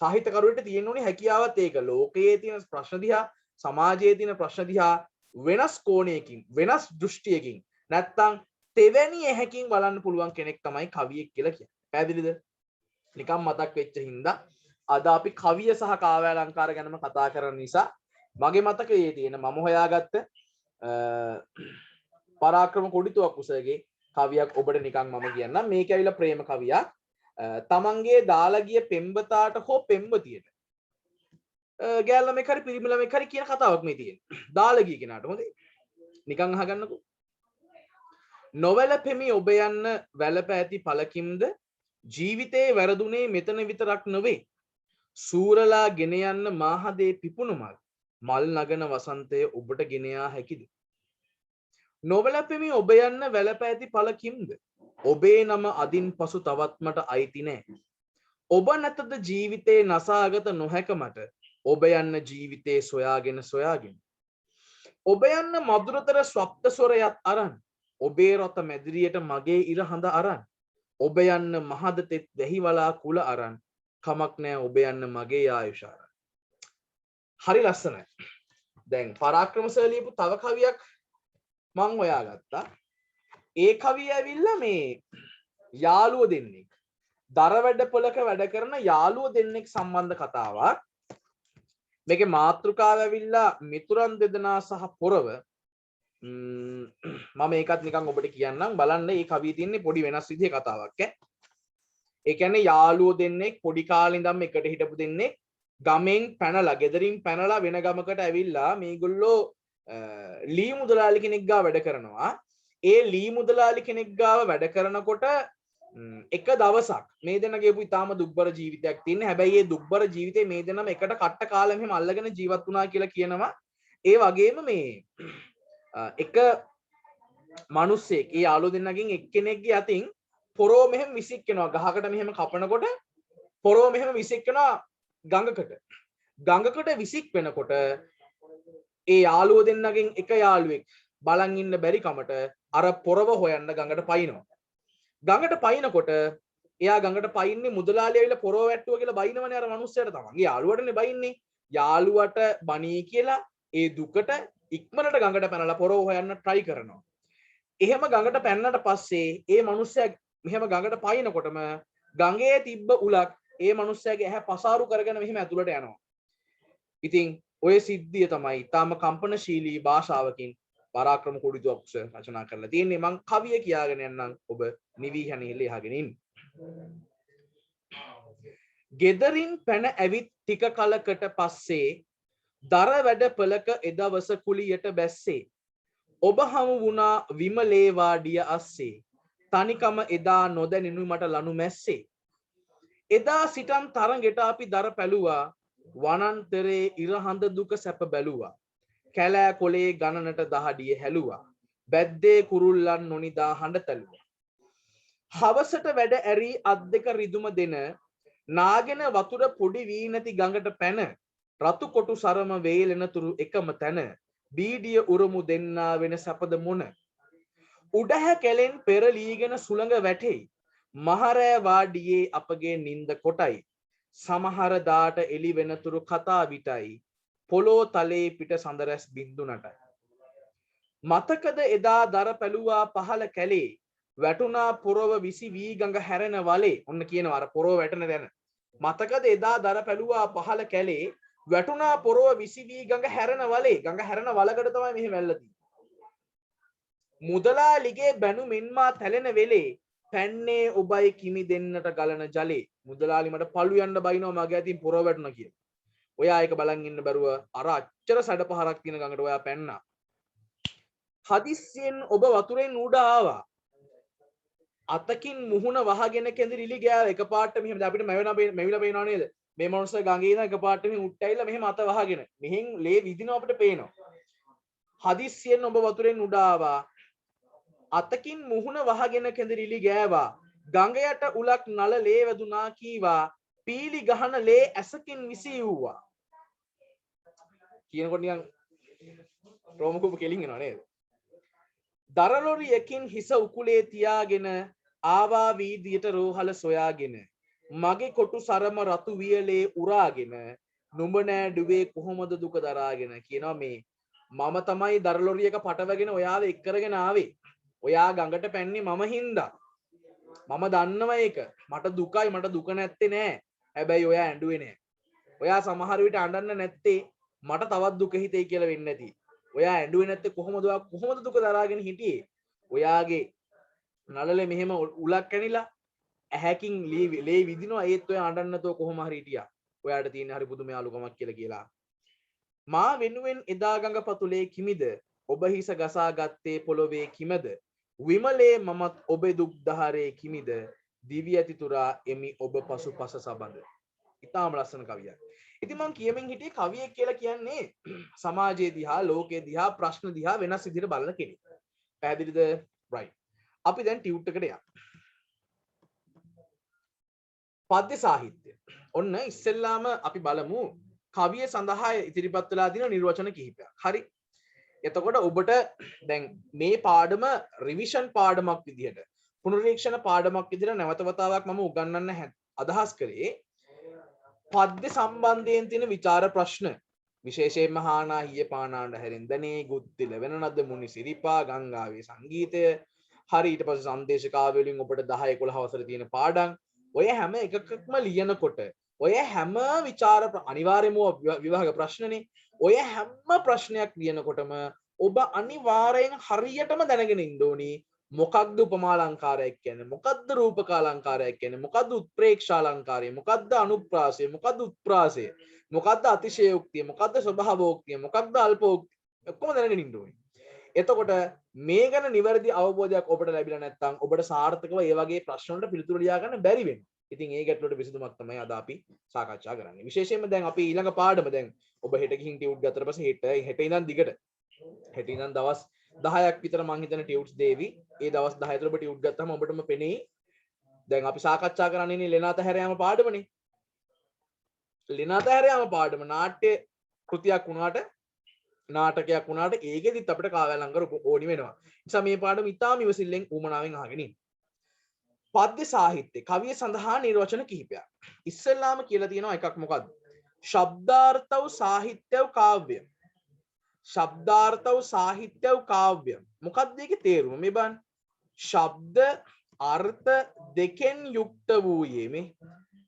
සාහිත්‍යකරුවෙට තියෙන ඕනේ හැකියාවත් ඒක. ලෝකයේ තියෙන ප්‍රශ්න දිහා, සමාජයේ තියෙන ප්‍රශ්න දිහා වෙනස් කෝණයකින්, වෙනස් දෘෂ්ටියකින් නැත්තම් තෙවැනි ඇහැකින් බලන්න පුළුවන් කෙනෙක් තමයි කවියෙක් කියලා කියන්නේ. පැහැදිලිද? නිකම් මතක් වෙච්ච හින්දා අද අපි කවිය සහ කාව්‍ය අලංකාර ගැනම කතා කරන නිසා මගේ මතකයේ තියෙන මම හොයාගත්ත පරාක්‍රම කොඩිතුවක් උසගේ කවියක් ඔබට නිකන් මම කියන්නම්. මේක ඇවිල්ලා ප්‍රේම කවියක්. තමන්ගේ දාලා ගිය පෙම්වතාට හෝ පෙම්වතියට ගෑල්ලා මේක හරි පිරිමිලා මේක හරි කියන කතාවක් මේ තියෙන්නේ. දාලා ගිය කෙනාට හොඳේ. නිකන් අහගන්නකෝ. නොවැළපෙමි ඔබ යන්න වැළප ඇති පළකින්ද ජීවිතේ වැරදුනේ මෙතන විතරක් නොවේ. සූරලා ගෙන යන්න මාහදේ පිපුණු මල් නගන වසන්තය ඔබට ගෙන යා හැකිද? නොවැළපෙමි ඔබ යන්න වැළප ඇති පළකින්ද ඔබේ නම අදින් පසු තවත් මට අයිති නෑ. ඔබ නැතද ජීවිතේ නසාගත නොහැක මට ඔබ යන්න ජීවිතේ සොයාගෙන සොයාගෙන. ඔබ යන්න මధుරතර ස්වප්ත ස්වරයත් අරන් ඔබේ රත මැදිරියට මගේ ඉර හඳ අරන් ඔබ යන්න මහද තෙත් වැහිවලා කුල අරන් කමක් නෑ ඔබ යන්න මගේ ආයුෂ අරන්. හරි ලස්සනයි. දැන් පරාක්‍රම සර් ලියපු තව කවියක් මම හොයාගත්තා. ඒ කවිය ඇවිල්ලා මේ යාළුවෝ දෙන්නෙක් දර වැඩපොලක වැඩ කරන යාළුවෝ දෙන්නෙක් සම්බන්ධ කතාවක්. මේකේ මාතෘකාව ඇවිල්ලා මිතුරන් දෙදෙනා සහ පොරව. මම ඒකත් නිකන් ඔබට කියන්නම් බලන්න. මේ කවියේ තියෙන්නේ පොඩි වෙනස් විදිහේ කතාවක් ඈ. ඒ කියන්නේ යාළුවෝ දෙන්නෙක් පොඩි කාලේ ඉඳන් එකට හිටපු දෙන්නෙක් ගමෙන් පැනලා ගෙදරින් පැනලා වෙන ගමකට ඇවිල්ලා මේගොල්ලෝ ලී මුදලාලි කෙනෙක් ගාව වැඩ කරනවා. ඒ ලී මුදලාලි කෙනෙක් ගාව වැඩ කරනකොට එක දවසක් මේ දෙන්න ගෙපු ඉතාම දුක්බර ජීවිතයක් තියෙන. හැබැයි මේ දුක්බර ජීවිතේ මේ දෙන්නම එකට කට්ට කාලෙම එහෙම අල්ලගෙන ජීවත් වුණා කියලා කියනවා. ඒ වගේම මේ එක මිනිස්සෙක් ඒ යාළුවෝ දෙන්නගෙන් එක්කෙනෙක්ගේ අතින් පොරෝ මෙහෙම විසික්කනවා. ගහකට මෙහෙම කපනකොට පොරෝ මෙහෙම විසික්කනවා ගඟකට. ගඟකට විසික් වෙනකොට ඒ යාළුවෝ දෙන්නගෙන් එක යාළුවෙක් බලන් ඉන්න බැරි කමට අර පොරව හොයන්න ගඟට පයින්නවා. ගඟට පයින්නකොට එයා ගඟට පයින්නේ මුදලාලිය ඇවිල්ලා පොරව වැට්ටුවා කියලා බයිනවනේ අර මිනිස්සයාට තමයි. යාළුවටනේ බයින්නේ. යාළුවට බණී කියලා ඒ දුකට ඉක්මනට ගඟට පැනලා පොරව හොයන්න try කරනවා. එහෙම ගඟට පැන්නට පස්සේ ඒ මිනිස්සයා මෙහෙම ගඟට පයින්නකොටම ගඟේ තිබ්බ උලක් ඒ මනුස්සයාගේ ඇහැ පසාරු කරගෙන මෙහෙම ඇතුළට යනවා. ඉතින් ඔය සිද්ධිය තමයි ඊටාම කම්පනශීලී භාෂාවකින් පරාක්‍රම කුඩිතුවක්ස රචනා කරලා තියෙන්නේ. මං කවිය කියාගෙන යන්නම් ඔබ නිවිහණිල්ල යහගෙන ඉන්න. ගෙදරින් පැන ඇවිත් ටික කලකට පස්සේ දර වැඩ පළක එදවස කුලියට බැස්සේ ඔබ හමු වුණා විමලේ වාඩිය අස්සේ තනිකම එදා නොදැනිනු මට ලනු මැස්සේ එදා සිටන් තරගෙට අපි දර පැලුවා වනන්තරේ ඉරහඳ දුක සැප බැලුවා කැලෑ කොලේ ගණනට දහඩිය හැලුවා බැද්දේ කුරුල්ලන් නොනිදා හඬ තැලුවා හවසට වැඩ ඇරී අත් දෙක රිදුම දෙන නාගෙන වතුර පොඩි වී නැති ගඟට පැන රතු කොටු සරම වේලෙනතුරු එකම තැන බීඩිය උරුමු දෙන්නා වෙන සැපද මොන උඩහැ කැලෙන් පෙරලීගෙන සුළඟ වැටෙයි මහරෑ වාඩියේ අපගේ නින්ද කොටයි සමහර දාට එලි වෙනතුරු කතා විටයි පොලෝ තලේ පිට සඳරැස් බින්දු නටයි මතකද එදා දර පැලුවා පහළ කැලේ වැටුණා පොරව විසි වී ගඟ හැරෙන වලේ ඔන්න කියනවා අර පොරව වැටෙන දැන මතකද එදා දර පැලුවා පහළ කැලේ වැටුණා පොරව විසි වී ගඟ හැරෙන වලේ ගඟ හැරෙන වලකට තමයි මෙහෙම වැල්ල තියෙන්නේ මුදලාලිගේ බැනු මෙන්මා තැලෙන වෙලේ පැන්නේ ඔබයි කිමි දෙන්නට ගලන ජලේ මුදලාලි මට පළු යන්න බයිනවා මගේ අතින් පොරව වැටුණා කියලා ඔයා ඒක බලන් ඉන්න බැරුව අර අච්චර සැඩ පහරක් තියෙන ගඟට ඔයා පැන්නා හදිස්සියෙන් ඔබ වතුරෙන් උඩ ආවා අතකින් මුහුණ වහගෙන කෙඳිරිලි ගෑව එකපාරට මෙහෙම අපිට මැවිලා පේනව නේද මේ මනුස්සයා ගඟේ ඉඳන් එකපාරට මෙහෙම උට්ට ඇවිල්ලා මෙහෙම අත වහගෙන මෙහෙන් ලේ විදිනවා අපිට පේනවා හදිස්සියෙන් ඔබ වතුරෙන් උඩ ආවා අතකින් මුහුණ වහගෙන කෙඳිරිලි ගෑවා ගඟ යට උලක් නල ලේ වැදුනා කීවා පීලි ගහන ලේ ඇසකින් විසියුවා කියනකොට නිකන් රෝමකූප කෙලින් එනවා නේද දරලොරියකින් හිස උකුලේ තියාගෙන ආවා වීදියට රෝහල සොයාගෙන මගේ කොටු සරම රතු වියලේ උරාගෙන නුඹ නෑ ඩුවේ කොහොමද දුක දරාගෙන කියනවා මේ මම තමයි දරලොරියක පටවගෙන ඔයාව එක් කරගෙන ආවේ ඔයා ගඟට පැන්නේ මම හින්දා මම දන්නවා ඒක මට දුකයි මට දුක නැත්තේ නෑ හැබැයි ඔයා ඇඬුවේ නෑ ඔයා සමහර විට අඬන්න නැත්තේ මට තවත් දුක හිතේ කියලා වෙන්නේ නැති ඔයා ඇඬුවේ නැත්තේ කොහොමද දුක දරාගෙන හිටියේ ඔයාගේ නළලේ මෙහෙම උලක් කැනිලා ඇහැකින් ලේ විදිනවා ඒත් ඔයා අඬන්න නැතෝ කොහොම හරි හිටියා ඔයාට තියෙන හරි පුදුම යාළුකමක් කියලා මා වෙනුවෙන් එදා ගඟ පතුලේ කිමිද ඔබ හිස ගසා ගත්තේ පොළොවේ කිමද විමලේ මමත් ඔබේ දුක් දහරේ කිමිද දිවි ඇති තුරා එමි ඔබ පසුපස සබඳ ඉතාම ලස්සන කවියක් ඉතින් මම කියමින් හිටියේ කවියෙක් කියලා කියන්නේ සමාජයේ දිහා ලෝකයේ දිහා ප්‍රශ්න දිහා වෙනස් විදිහට බලන කෙනෙක් පැහැදිලිද right අපි දැන් ටියුට් එකට යමු පද්‍ය සාහිත්‍ය ඔන්න ඉස්සෙල්ලාම අපි බලමු කවිය සඳහා ඉදිරිපත් වෙලා තියෙන නිර්වචන කිහිපයක් හරි එතකොට ඔබට දැන් මේ පාඩම රිවිෂන් පාඩමක් විදිහට පුනරීක්ෂණ පාඩමක් විදිහට නැවත වතාවක් මම උගන්වන්න අදහස් කරේ පද්‍ය සම්බන්ධයෙන් තියෙන විචාර ප්‍රශ්න විශේෂයෙන්ම හානා හිය පානාණ්ඩ හැරෙන්දනේ ගුත්තිල වෙනනද මුනි සිරිපා ගංගාවේ සංගීතය හරි ඊට පස්සේ සංදේශ කාව්‍ය වලින් ඔබට 10 11 අවසර තියෙන පාඩම් ඔය හැම එකකම ලියනකොට ඔය හැම විචාර අනිවාර්යම විභාග ප්‍රශ්නනේ ඔය හැම ප්‍රශ්නයක් ලියනකොටම ඔබ අනිවාර්යෙන් හරියටම දැනගෙන ඉන්න ඕනි මොකක්ද උපමාලංකාරයක් කියන්නේ මොකක්ද රූපකාලංකාරයක් කියන්නේ මොකක්ද උත්ප්‍රේක්ෂාලංකාරය මොකක්ද අනුප්‍රාසය මොකක්ද උත්ප්‍රාසය මොකක්ද අතිශයෝක්තිය මොකක්ද ස්වභාවෝක්තිය මොකක්ද අල්පෝක්තිය ඔක්කොම දැනගෙන ඉන්න ඕනි එතකොට මේ ගැන නිවැරදි අවබෝධයක් ඔබට ලැබිලා නැත්නම් ඔබට සාර්ථකව ඒ වගේ ප්‍රශ්න වලට පිළිතුරු ලියා ගන්න බැරි වෙනවා. ඉතින් ඒ ගැටලුවට විසඳුමක් තමයි අද අපි සාකච්ඡා කරන්නේ. විශේෂයෙන්ම දැන් අපි ඊළඟ පාඩම දැන් ඔබ හෙට ගිහින් ටියුට් ගත්තට පස්සේ හෙට ඉඳන් දිගට හෙට ඉඳන් දවස් 10ක් විතර මං හිතන ටියුට්ස් දේවි. ඒ දවස් 10 තුළ ඔබ ටියුට් ගත්තාම ඔබටම පෙනෙයි. දැන් අපි සාකච්ඡා කරන්නේ ලෙනාත හැරයාම පාඩමනේ. ලෙනාත හැරයාම පාඩම නාට්‍ය කෘතියක් වුණාට නාටකයක් වුණාට ඒකෙදිත් අපිට කාව්‍යාලංකාර ඕනි වෙනවා. නිසා මේ පාඩම ඉතාම ඉවසිල්ලෙන් උමනාවෙන් අහගෙන ඉන්න. පද්‍ය සාහිත්‍ය කවිය සඳහා නිර්වචන කිහිපයක්. ඉස්සෙල්ලාම කියලා තියෙනවා එකක් මොකද්ද? ශබ්දාර්ථව සාහිත්‍යව කාව්‍ය. ශබ්දාර්ථව සාහිත්‍යව කාව්‍ය. මොකක්ද ඒකේ තේරුම? මේ බලන්න. ශබ්ද අර්ථ දෙකෙන් යුක්ත වූයේ මේ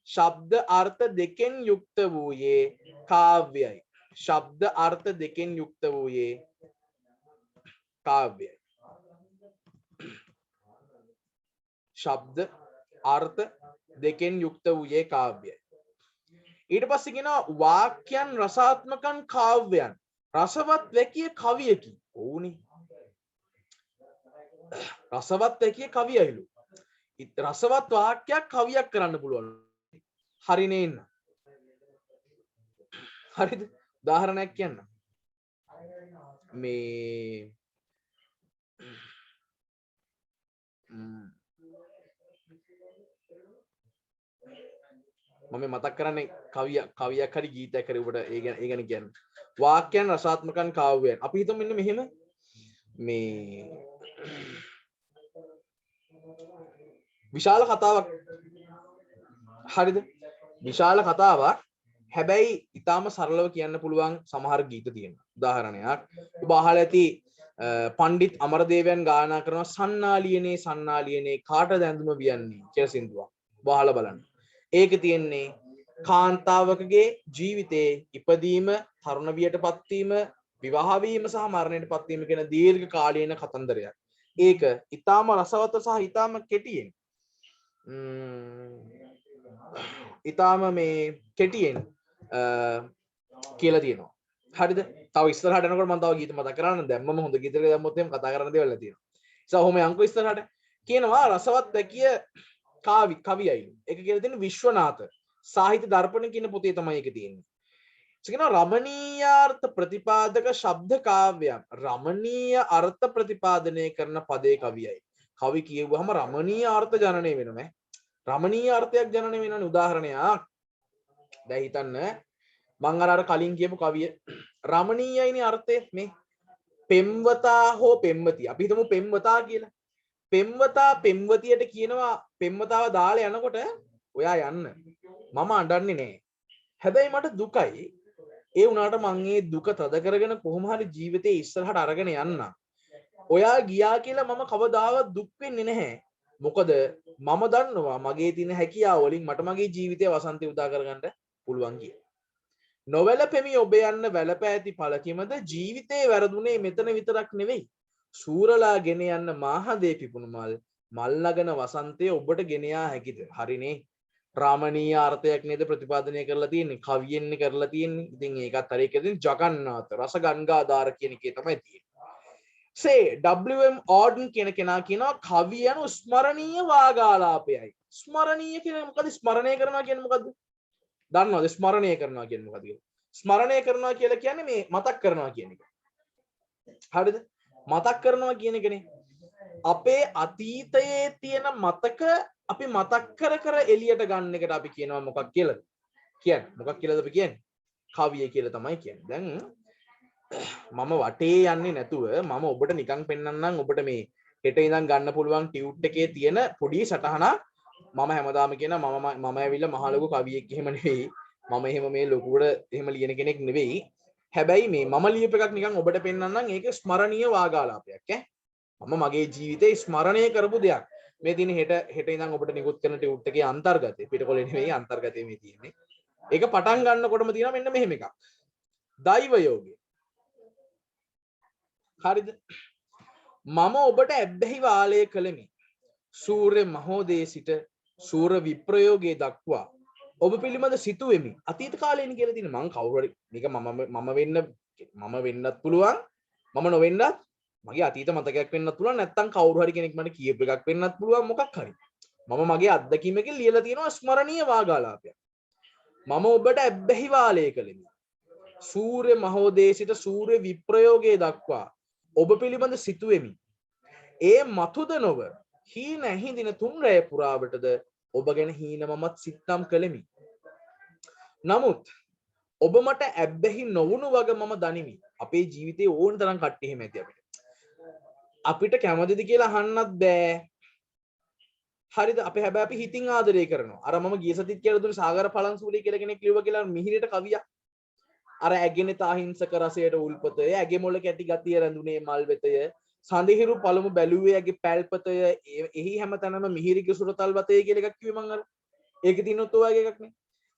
ශබ්ද අර්ථ දෙකෙන් යුක්ත වූයේ කාව්‍යයි. ශබ්ද අර්ථ දෙකෙන් යුක්ත වූයේ කාව්‍යයි. ශබ්ද අර්ථ දෙකෙන් යුක්ත වූයේ කාව්‍යයි. ඊට පස්සේ කියනවා වාක්‍යයන් රසාත්මකන් කාව්‍යයන් රසවත් වැකිය කවියකි. ඕනි. රසවත් වැකිය කවියයිලු. රසවත් වාක්‍යයක් කවියක් කරන්න පුළුවන්. හරිනේ ඉන්න. හරිද? උදාහරණයක් කියන්න. මේ මම මතක් කරන්නේ කවියක් හරි ගීතයක් හරි ඔබට ඒ ගැන කියන්න. වාක්‍යයන් රසාත්මකන් කාව්‍යයන්. අපි හිතමු මෙන්න මෙහෙම මේ විශාල කතාවක්. හරිද? විශාල කතාවක්. හැබැයි ඊටාම සරලව කියන්න පුළුවන් සමහර ගීත තියෙනවා. උදාහරණයක් ඔබ අහලා ඇති පණ්ඩිත් අමරදේවයන් ගායනා කරන සන්නාලියනේ සන්නාලියනේ කාටද ඇඳුම වියන්නේ කියලා සින්දුවක්. ඔබ අහලා බලන්න. ඒක තියෙන්නේ කාන්තාවකගේ ජීවිතේ ඉපදීම, තරුණ වියටපත් වීම, විවාහ වීම සහ මරණයටපත් වීම කියන දීර්ඝ කාලීන කතන්දරයක්. ඒක ඊටාම රසවත් සහ ඊටාම කෙටියෙන් ඊටාම මේ කෙටියෙන් කියලා තියෙනවා. හරිද? තව ඉස්සරහට යනකොට මම තව ගීත මතක් කරගන්න. දැම්මම හොඳ ගීතයක් දැම්මොත් එහෙම කතා කරන්න දේවල් තියෙනවා. ඉතින් ඔහොම යන්කෝ ඉස්සරහට කියනවා රසවත් වැකිය කවියයි. ඒක කියලා තියෙන විශ්වනාථ සාහිත්‍ය දර්පණ කියන පොතේ තමයි ඒක තියෙන්නේ. ඒක කියනවා රමණීයාර්ථ ප්‍රතිපාදක ශබ්ද කාව්‍යයන්. රමණීය අර්ථ ප්‍රතිපාදනය කරන පදේ කවියයි. කවි කියවුවහම රමණීය අර්ථ ජනනය වෙනවා. රමණීය අර්ථයක් ජනනය වෙනවනේ. උදාහරණයක් දැන් හිතන්න මං අර කලින් කියපු කවිය රමණීයයිනේ අර්ථය මේ පෙම්වතා හෝ පෙම්වතිය. අපි හිතමු පෙම්වතා කියලා. පෙම්වතා පෙම්වතියට කියනවා පෙම්වතාව දාලා යනකොට ඔයා යන්න. මම අඬන්නේ නෑ. හැබැයි මට දුකයි. ඒ වුණාට මං ඒ දුක තද කරගෙන කොහොම හරි ජීවිතේ ඉස්සරහට අරගෙන යන්න. ඔයා ගියා කියලා මම කවදාවත් දුක් වෙන්නේ නැහැ. මොකද මම දන්නවා මගේ තියෙන හැකියාව වලින් මට මගේ ජීවිතේ වසන්තය උදා කරගන්න පුළුවන් කියලා. නොවැළපෙමි ඔබ යන්න වැළප ඇති පළකිමද ජීවිතේ වැරදුනේ මෙතන විතරක් නෙවෙයි. සූරලා ගෙන යන්න මාහදේ පිපුණු මල් නගන වසන්තය ඔබට ගෙන යා හැකිද? හරිනේ. රාමණීය අර්ථයක් නේද ප්‍රතිපාදනය කරලා තියෙන්නේ. කවියෙන්නේ කරලා තියෙන්නේ. ඉතින් ඒකත් හරි එකකින් ජගන්නාථ රස ගංගාධාර කියන එකේ තමයි තියෙන්නේ. say WM Auden කියන කෙනා කියනවා කවිය යනු ස්මරණීය වාගාලාපයයි. ස්මරණීය කියන්නේ මොකද? ස්මරණය කරනවා කියන්නේ මොකද්ද? දන්නවද? ස්මරණය කරනවා කියන්නේ මොකද්ද කියලා? ස්මරණය කරනවා කියලා කියන්නේ මේ මතක් කරනවා කියන එක. හරිද? මතක් කරනවා කියන එකනේ. අපේ අතීතයේ තියෙන මතක අපි මතක් කර කර එළියට ගන්න එකට අපි කියනවා මොකක් කියලාද? කියන්නේ මොකක් කියලාද අපි කියන්නේ? කවිය කියලා තමයි කියන්නේ. දැන් මම වටේ යන්නේ නැතුව මම ඔබට නිකන් පෙන්නන්නම් ඔබට මේ හෙට ඉඳන් ගන්න පුළුවන් ටියුට් එකේ තියෙන පොඩි සටහනක්. මම හැමදාම කියන මම ඇවිල්ලා මහ ලොකු කවියෙක් එහෙම නෙවෙයි. මම එහෙම මේ ලොකුවට එහෙම ලියන කෙනෙක් නෙවෙයි. හැබැයි මේ මම ලියප එකක් නිකන් ඔබට පෙන්නන්නම් ඒක ස්මරණීය වාගාලාපයක් ඈ. මම මගේ ජීවිතේ ස්මරණය කරපු දෙයක්. මේ තියෙන හෙට ඉඳන් ඔබට නිකුත් කරන ටියුට් එකේ අන්තර්ගතය පිටකොලේ නෙවෙයි අන්තර්ගතය මේ තියෙන්නේ. ඒක පටන් ගන්නකොටම තියෙනවා මෙන්න මෙහෙම එකක්. දෛව යෝගය. හරිද? මම ඔබට ඇබ්බැහි වාලය කළෙමි. සූර්ය මහෝදයේ සිට සූර්ය විප්‍රයෝගයේ දක්වා ඔබ පිළිබඳ සිතුවෙමි. අතීත කාලේනේ කියලා තියෙන මං කවුරු හරි මේක මම වෙන්නත් පුළුවන්. මම නොවෙන්නත් මගේ අතීත මතකයක් වෙන්නත් පුළුවන්. නැත්තම් කවුරු හරි කෙනෙක් මට කියපු එකක් වෙන්නත් පුළුවන් මොකක් හරි. මම මගේ අත්දැකීමකින් ලියලා තියෙනවා ස්මරණීය වාගාලාපයක්. මම ඔබට ඇබ්බැහි වාලය කළෙමි. සූර්ය මහෝදයේ සිට සූර්ය විප්‍රයෝගයේ දක්වා ඔබ පිළිබඳ සිතුවෙමි. ඒ මතුද නොව හීන ඇහිඳින තුන් රැය පුරාවටද ඔබ ගැන හීන මමත් සිත්නම් කළෙමි. නමුත් ඔබ මට ඇබ්බැහි නොවුණු වග මම දනිමි. අපේ ජීවිතේ ඕන තරම් කට්ටිය එහෙම ඇති අපිට කැමතිද කියලා අහන්නත් බෑ. හරිද? අපි හැබැයි අපි හිතින් ආදරය කරනවා. අර මම ගිය සතිත් කියලා දුන්නේ සාගර පළන්සූරිය කියලා කෙනෙක් ලියුවා කියලා මිහිරට කවියක්. අර ඇගෙන තාහිංසක රසයට උල්පතය ඇගේ මොළ කැටි ගතිය රැඳුනේ මල් වෙතය සඳහිරු පළමු බැලුවේගේ පැල්පතය එහි හැමතැනම මිහිරි කිසුරතල් වතේ කියලා එකක් කිව්වේ මං අර. ඒකේ තියෙනත් ඔය වගේ එකක් නේ.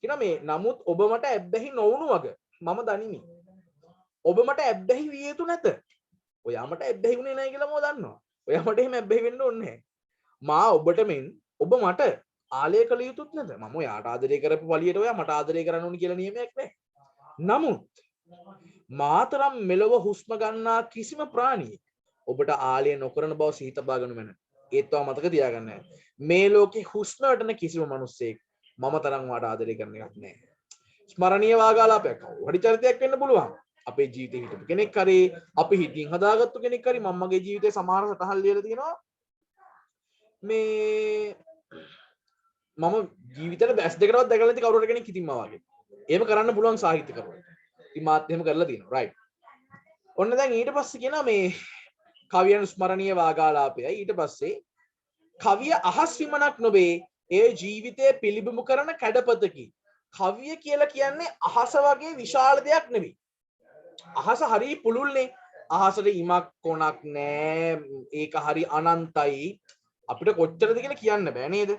කියනවා මේ නමුත් ඔබ මට ඇබ්බැහි නොවුණු වග මම දනිමි. ඔබ මට ඇබ්බැහි විය යුතු නැත. ඔයා මට ඇබ්බැහි වුණේ නැහැ කියලා මම දන්නවා. ඔයා මට එහෙම ඇබ්බැහි වෙන්න ඕනේ නැහැ. මා ඔබට මෙන් ඔබ මට ආලය කළ යුතුත් නැත. මම ඔයාට ආදරය කරපු වලියට ඔයා මට ආදරය කරන්න ඕනි කියලා නියමයක් නැහැ. නමුත් මාතරම් මෙලොව හුස්ම ගන්නා කිසිම ප්‍රාණියෙක් ඔබට ආලය නොකරන බව සිහි තබා ගනු මැන. ඒත් ඔයා මතක තියාගන්න. මේ ලෝකේ හුස්ම වටන කිසිම මිනිස්සෙක් මම තරම් වාට ආදරය කරන එකක් නැහැ. ස්මරණීය වාගාලාපයක්. වඩි චරිතයක් වෙන්න පුළුවන්. අපේ ජීවිතේ හිටපු කෙනෙක් හරි අපි හිතින් හදාගත්තු කෙනෙක් හරි මම මගේ ජීවිතේ සමහර සටහන් ලියලා තියෙනවා. මේ මම ජීවිතේ බැස් දෙකටවත් දැකලා නැති කවුරු කෙනෙක් හිතින්ම වගේ. එහෙම කරන්න පුළුවන් සාහිත්‍යකරුවෙක්. ඉතින් මාත් එහෙම කරලා තියෙනවා. රයිට්. ඔන්න දැන් ඊට පස්සේ කියනවා මේ කවියන් ස්මරණීය වාගාලාපයයි ඊට පස්සේ කවිය අහස් විමනක් නොවේ ඒ ජීවිතයේ පිළිබිඹු කරන කැඩපතකි. කවිය කියලා කියන්නේ අහස වගේ විශාල දෙයක් නෙවෙයි. අහස හරි පුළුල්නේ. අහසට ඉමක් කොනක් නෑ. ඒක හරි අනන්තයි. අපිට කොච්චරද කියලා කියන්න බෑ නේද?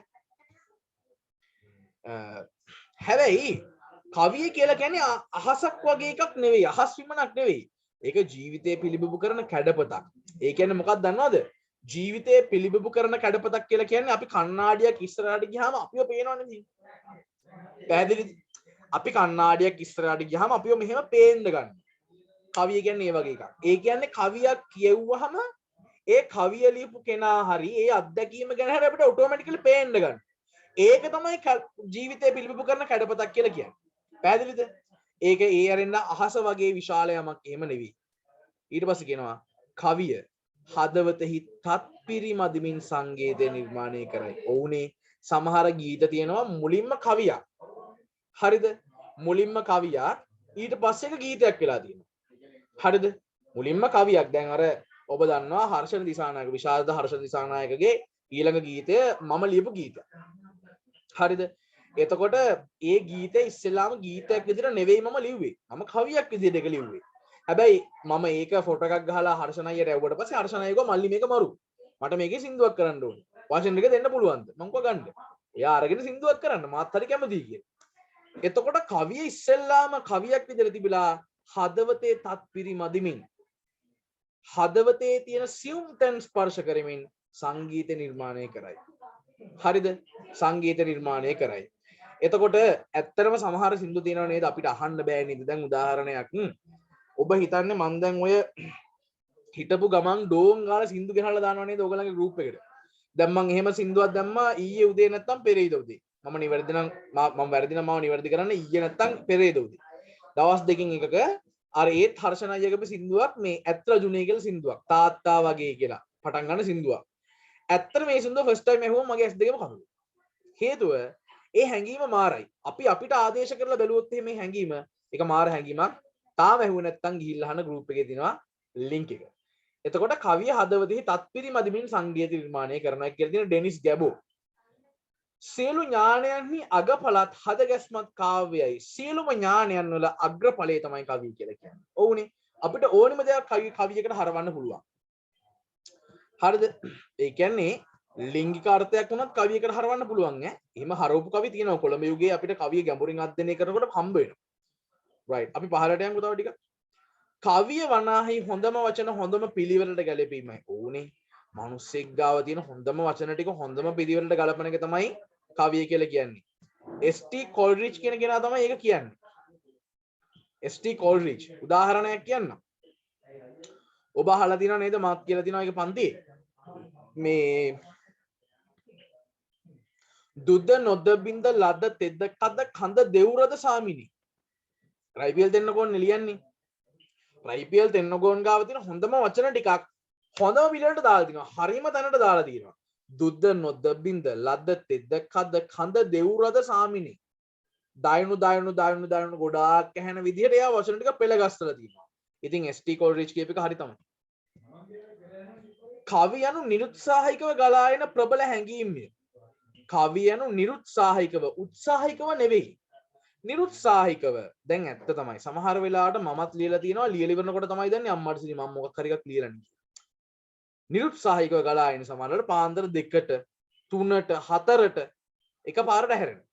හැබැයි කවිය කියලා කියන්නේ අහසක් වගේ එකක් නෙවෙයි. අහස් විමනක් නෙවෙයි. ඒක ජීවිතයේ පිළිබිඹු කරන කැඩපතක්. ඒ කියන්නේ මොකක්ද දන්නවද? ජීවිතයේ පිළිබිඹු කරන කැඩපතක් කියලා කියන්නේ අපි කණ්ණාඩියක් ඉස්සරහට ගියාම අපිව පේනවනේ මේ. පැහැදිලිද? අපි කණ්ණාඩියක් ඉස්සරහට ගියාම අපිව මෙහෙම පේන්න ගන්න. කවිය කියන්නේ ඒ වගේ එකක්. ඒ කියන්නේ කවියක් කියවුවහම ඒ කවිය ලියපු කෙනා හරි ඒ අත්දැකීම ගැන හරි අපිට ඔටෝමැටිකලි පේන්න ගන්න. ඒක තමයි ජීවිතයේ පිළිබිඹු කරන කැඩපතක් කියලා කියන්නේ. පැහැදිලිද? ඒක ඒ අරින්න අහස වගේ විශාල යමක් එහෙම නෙවෙයි. ඊට පස්සේ කියනවා කවිය හදවතෙහි තත්පිරිමදිමින් සංගීතය නිර්මාණය කරයි. ඔවුනේ සමහර ගීත තියෙනවා මුලින්ම කවියක්. හරිද? මුලින්ම කවියක් ඊට පස්සේ ඒක ගීතයක් වෙලා තියෙනවා. හරිද? මුලින්ම කවියක්. දැන් අර ඔබ දන්නවා හර්ෂණ දිසානායක විශාරද හර්ෂණ දිසානායකගේ ඊළඟ ගීතය මම ලියපු ගීතය. හරිද? එතකොට ඒ ගීතේ ඉස්සෙල්ලාම ගීතයක් විදිහට නෙවෙයි මම ලිව්වේ. මම කවියක් විදිහට ඒක ලිව්වේ. හැබැයි මම ඒක ෆොටෝ එකක් ගහලා හර්ෂණ අයියට ඇව්වට පස්සේ හර්ෂණ අයියෝ මල්ලි මේක මරු. මට මේකේ සින්දුවක් කරන්න ඕනේ. වචන ටික දෙන්න පුළුවන්ද? මම කව ගන්න. එයා අරගෙන සින්දුවක් කරන්න මාත් හරි කැමතියි කියලා. එතකොට කවිය ඉස්සෙල්ලාම කවියක් විදිහට තිබිලා හදවතේ තත්පිරි මදිමින් හදවතේ තියෙන සියුම් තැන් ස්පර්ශ කරමින් සංගීත නිර්මාණය කරයි. හරිද? සංගීත නිර්මාණය කරයි. එතකොට ඇත්තටම සමහර සින්දු තියෙනව නේද අපිට අහන්න බෑ නේද? දැන් උදාහරණයක් ඔබ හිතන්නේ මම දැන් ඔය හිටපු ගමන් ඩෝන් ගාලා සින්දු ගෙනල්ලා දානවා නේද ඔයගලගේ ගෲප් එකට. දැන් මම එහෙම සින්දුවක් දැම්මා ඊයේ උදේ නැත්තම් පෙරේද උදේ. මම නිවැරදි නම් මම වැරදි නම් මාව නිවැරදි කරන්න ඊයේ නැත්තම් පෙරේද උදේ. දවස් දෙකකින් එකක අර ඒත් හර්ෂණ අයියගේ සින්දුවක් මේ ඇත්ත රජුනේ කියලා සින්දුවක්. තාත්තා වගේ කියලා පටන් ගන්න සින්දුවක්. ඇත්තට මේ සින්දුව ෆස්ට් ටයිම් ඇහුවම මගේ ඇස් දෙකම කහුණා. හේතුව ඒ හැංගීම මාරයි. අපි අපිට ආදේශ කරලා බැලුවොත් මේ හැංගීම ඒක මාර හැංගීමක්. තාම ඇහුවේ නැත්තම් ගිහිල්ලා අහන ගෲප් එකේ තියෙනවා ලින්ක් එක. එතකොට කවිය හදවතෙහි තත්පිරි මදිමින් සංගීත නිර්මාණය කරනවා කියලා තියෙන ඩෙනිස් ගැබෝ. සියලු ඥානයන්හි අගඵලත් හදගැස්මත් කාව්‍යයි. සියලුම ඥානයන් වල අග්‍රඵලය තමයි කවිය කියලා කියන්නේ. ඔව්නේ. අපිට ඕනෙම දෙයක් කවියකට හරවන්න පුළුවන්. හරිද? ඒ කියන්නේ ලිංගික අර්ථයක් වුණත් කවියකට හරවන්න පුළුවන් ඈ. එහෙම හරවපු කවි තියෙනවා. කොළඹ යුගයේ අපිට කවිය ගැඹුරින් අධ්‍යයනය කරනකොට හම්බ වෙනවා. right. අපි පහලට යමු තව ටිකක්. කවිය වනාහි හොඳම වචන හොඳම පිළිවෙලට ගැලපීමයි. ඕනේ. මිනිස්සෙක් ගාව තියෙන හොඳම වචන ටික හොඳම පිළිවෙලට ගලපන එක තමයි කවිය කියලා කියන්නේ. එස්.ටී. කොල්රිච් කියන කෙනා තමයි ඒක කියන්නේ. එස්.ටී. කොල්රිච් උදාහරණයක් කියන්නම්. ඔබ අහලා තියෙනව නේද මාත් කියලා තියෙනවා ඒක පන්තියේ. මේ දුද්ද නොදබින්ද ලද්ද තෙද්ද කද කඳ දෙව්රද සාමිනි. රයිපීඑල් දෙන්නකෝන් ලියන්නේ. රයිපීඑල් දෙන්නකෝන් ගාව තියෙන හොඳම වචන ටිකක් හොඳම පිළිවෙලට දාලා තිනවා. හරිම තැනට දාලා තියෙනවා. දුද්ද නොදබින්ද ලද්ද තෙද්ද කද කඳ දෙව්රද සාමිනි. දයනු ගොඩාක් ඇහෙන විදිහට එයා වචන ටික පෙළ ගස්සලා තියෙනවා. ඉතින් එස්.ටී. කොල්රිච් කියප එක හරි තමයි. කවි යනු නිරුත්සාහිකව ගලා එන ප්‍රබල හැඟීම්ය. කවි යනු නිරුත්සාහිකව උත්සාහිකව නෙවෙයි. නිරුත්සාහිකව. දැන් ඇත්ත තමයි. සමහර වෙලාවට මමත් ලියලා තියෙනවා ලියලා ඉවරනකොට තමයි දන්නේ අම්මට සිනි මම මොකක් හරි එකක් ලියලා නේ. නිරුත්සාහිකව ගලා එන සමහරවල් පාන්දර 2ට 3ට 4ට එකපාරට හැරෙනවා.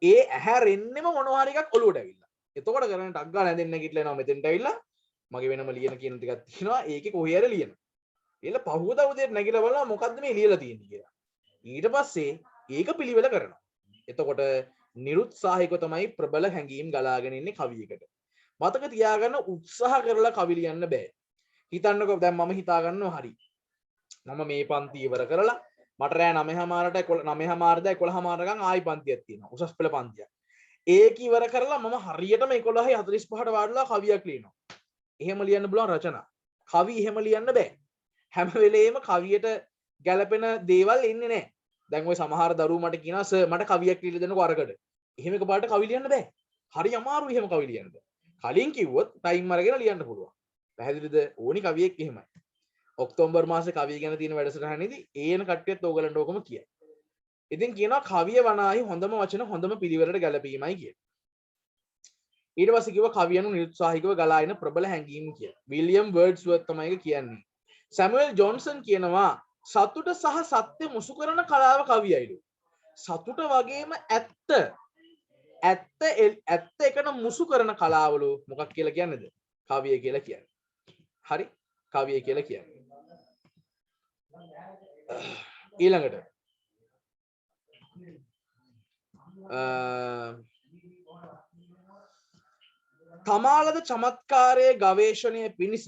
ඒ ඇහැරෙන්නෙම මොනවා හරි එකක් ඔලුවට ඇවිල්ලා. එතකොට කරන්නේ ටක් ගාලා ඇඳෙන්න නැගිටලා එනවා මෙතෙන්ට ඇවිල්ලා මගේ වෙනම ලියන කියන ටිකක් තියෙනවා. ඒකේ කොහේ හරි ලියනවා. ඊළ පහුවදා උදේට නැගිටලා බලනවා මොකද්ද මේ ලියලා තියෙන්නේ කියලා. ඊට පස්සේ ඒක පිළිවෙල කරනවා. එතකොට නිරුත්සාහිකව තමයි ප්‍රබල හැඟීම් ගලාගෙන ඉන්නේ කවියකට. මතක තියාගන්න උත්සාහ කරලා කවි ලියන්න බෑ. හිතන්නකෝ දැන් මම හිතා ගන්නවා හරි. මම මේ පන්ති ඉවර කරලා මට රෑ 9:00ට 9:00ද 11:00 ආයි පන්තියක් තියෙනවා. උසස් පෙළ පන්තියක්. ඒක ඉවර කරලා මම හරියටම 11:45ට වාඩිලා කවියක් ලියනවා. එහෙම ලියන්න පුළුවන් රචනා. කවි එහෙම ලියන්න බෑ. හැම වෙලේම කවියට ගැළපෙන දේවල් එන්නේ නැහැ. දැන් ওই සමහර දරුවෝ මට කියනවා සර් මට කවියක් ලියලා දෙන්නකෝ අරකට. එහෙම එකපාරට කවි ලියන්න බෑ. හරි අමාරුයි එහෙම කවි ලියන්න. කලින් කිව්වොත් ටයිම් අරගෙන ලියන්න පුළුවන්. පැහැදිලිද? ඕනි කවියෙක් එහෙමයි. ඔක්තෝබර් මාසේ කවිය ගැන තියෙන වැඩසටහනේදී ඒන කට්ටියත් ඕගලන්ට ඕකම කියයි. ඉතින් කියනවා කවිය වනාහි හොඳම වචන හොඳම පිළිවෙලට ගැලපීමයි කියලා. ඊට පස්සේ කිව්වා කවියනු නිරුත්සාහිකව ගලා එන ප්‍රබල හැඟීම් කියලා. විලියම් වර්ඩ්ස්වර්ත් තමයි ඒක කියන්නේ. සැමුවෙල් ජොන්සන් කියනවා සතුට සහ සත්‍ය මුසු කරන කලාව කවියයිලු. සතුට වගේම ඇත්ත එකන මුසු කරන කලාවලු මොකක් කියලා කියන්නේද? කවිය කියලා කියන්නේ. හරි? කවිය කියලා කියන්නේ. ඊළඟට තමාලද චමත්කාරයේ ගවේෂණය පිණිස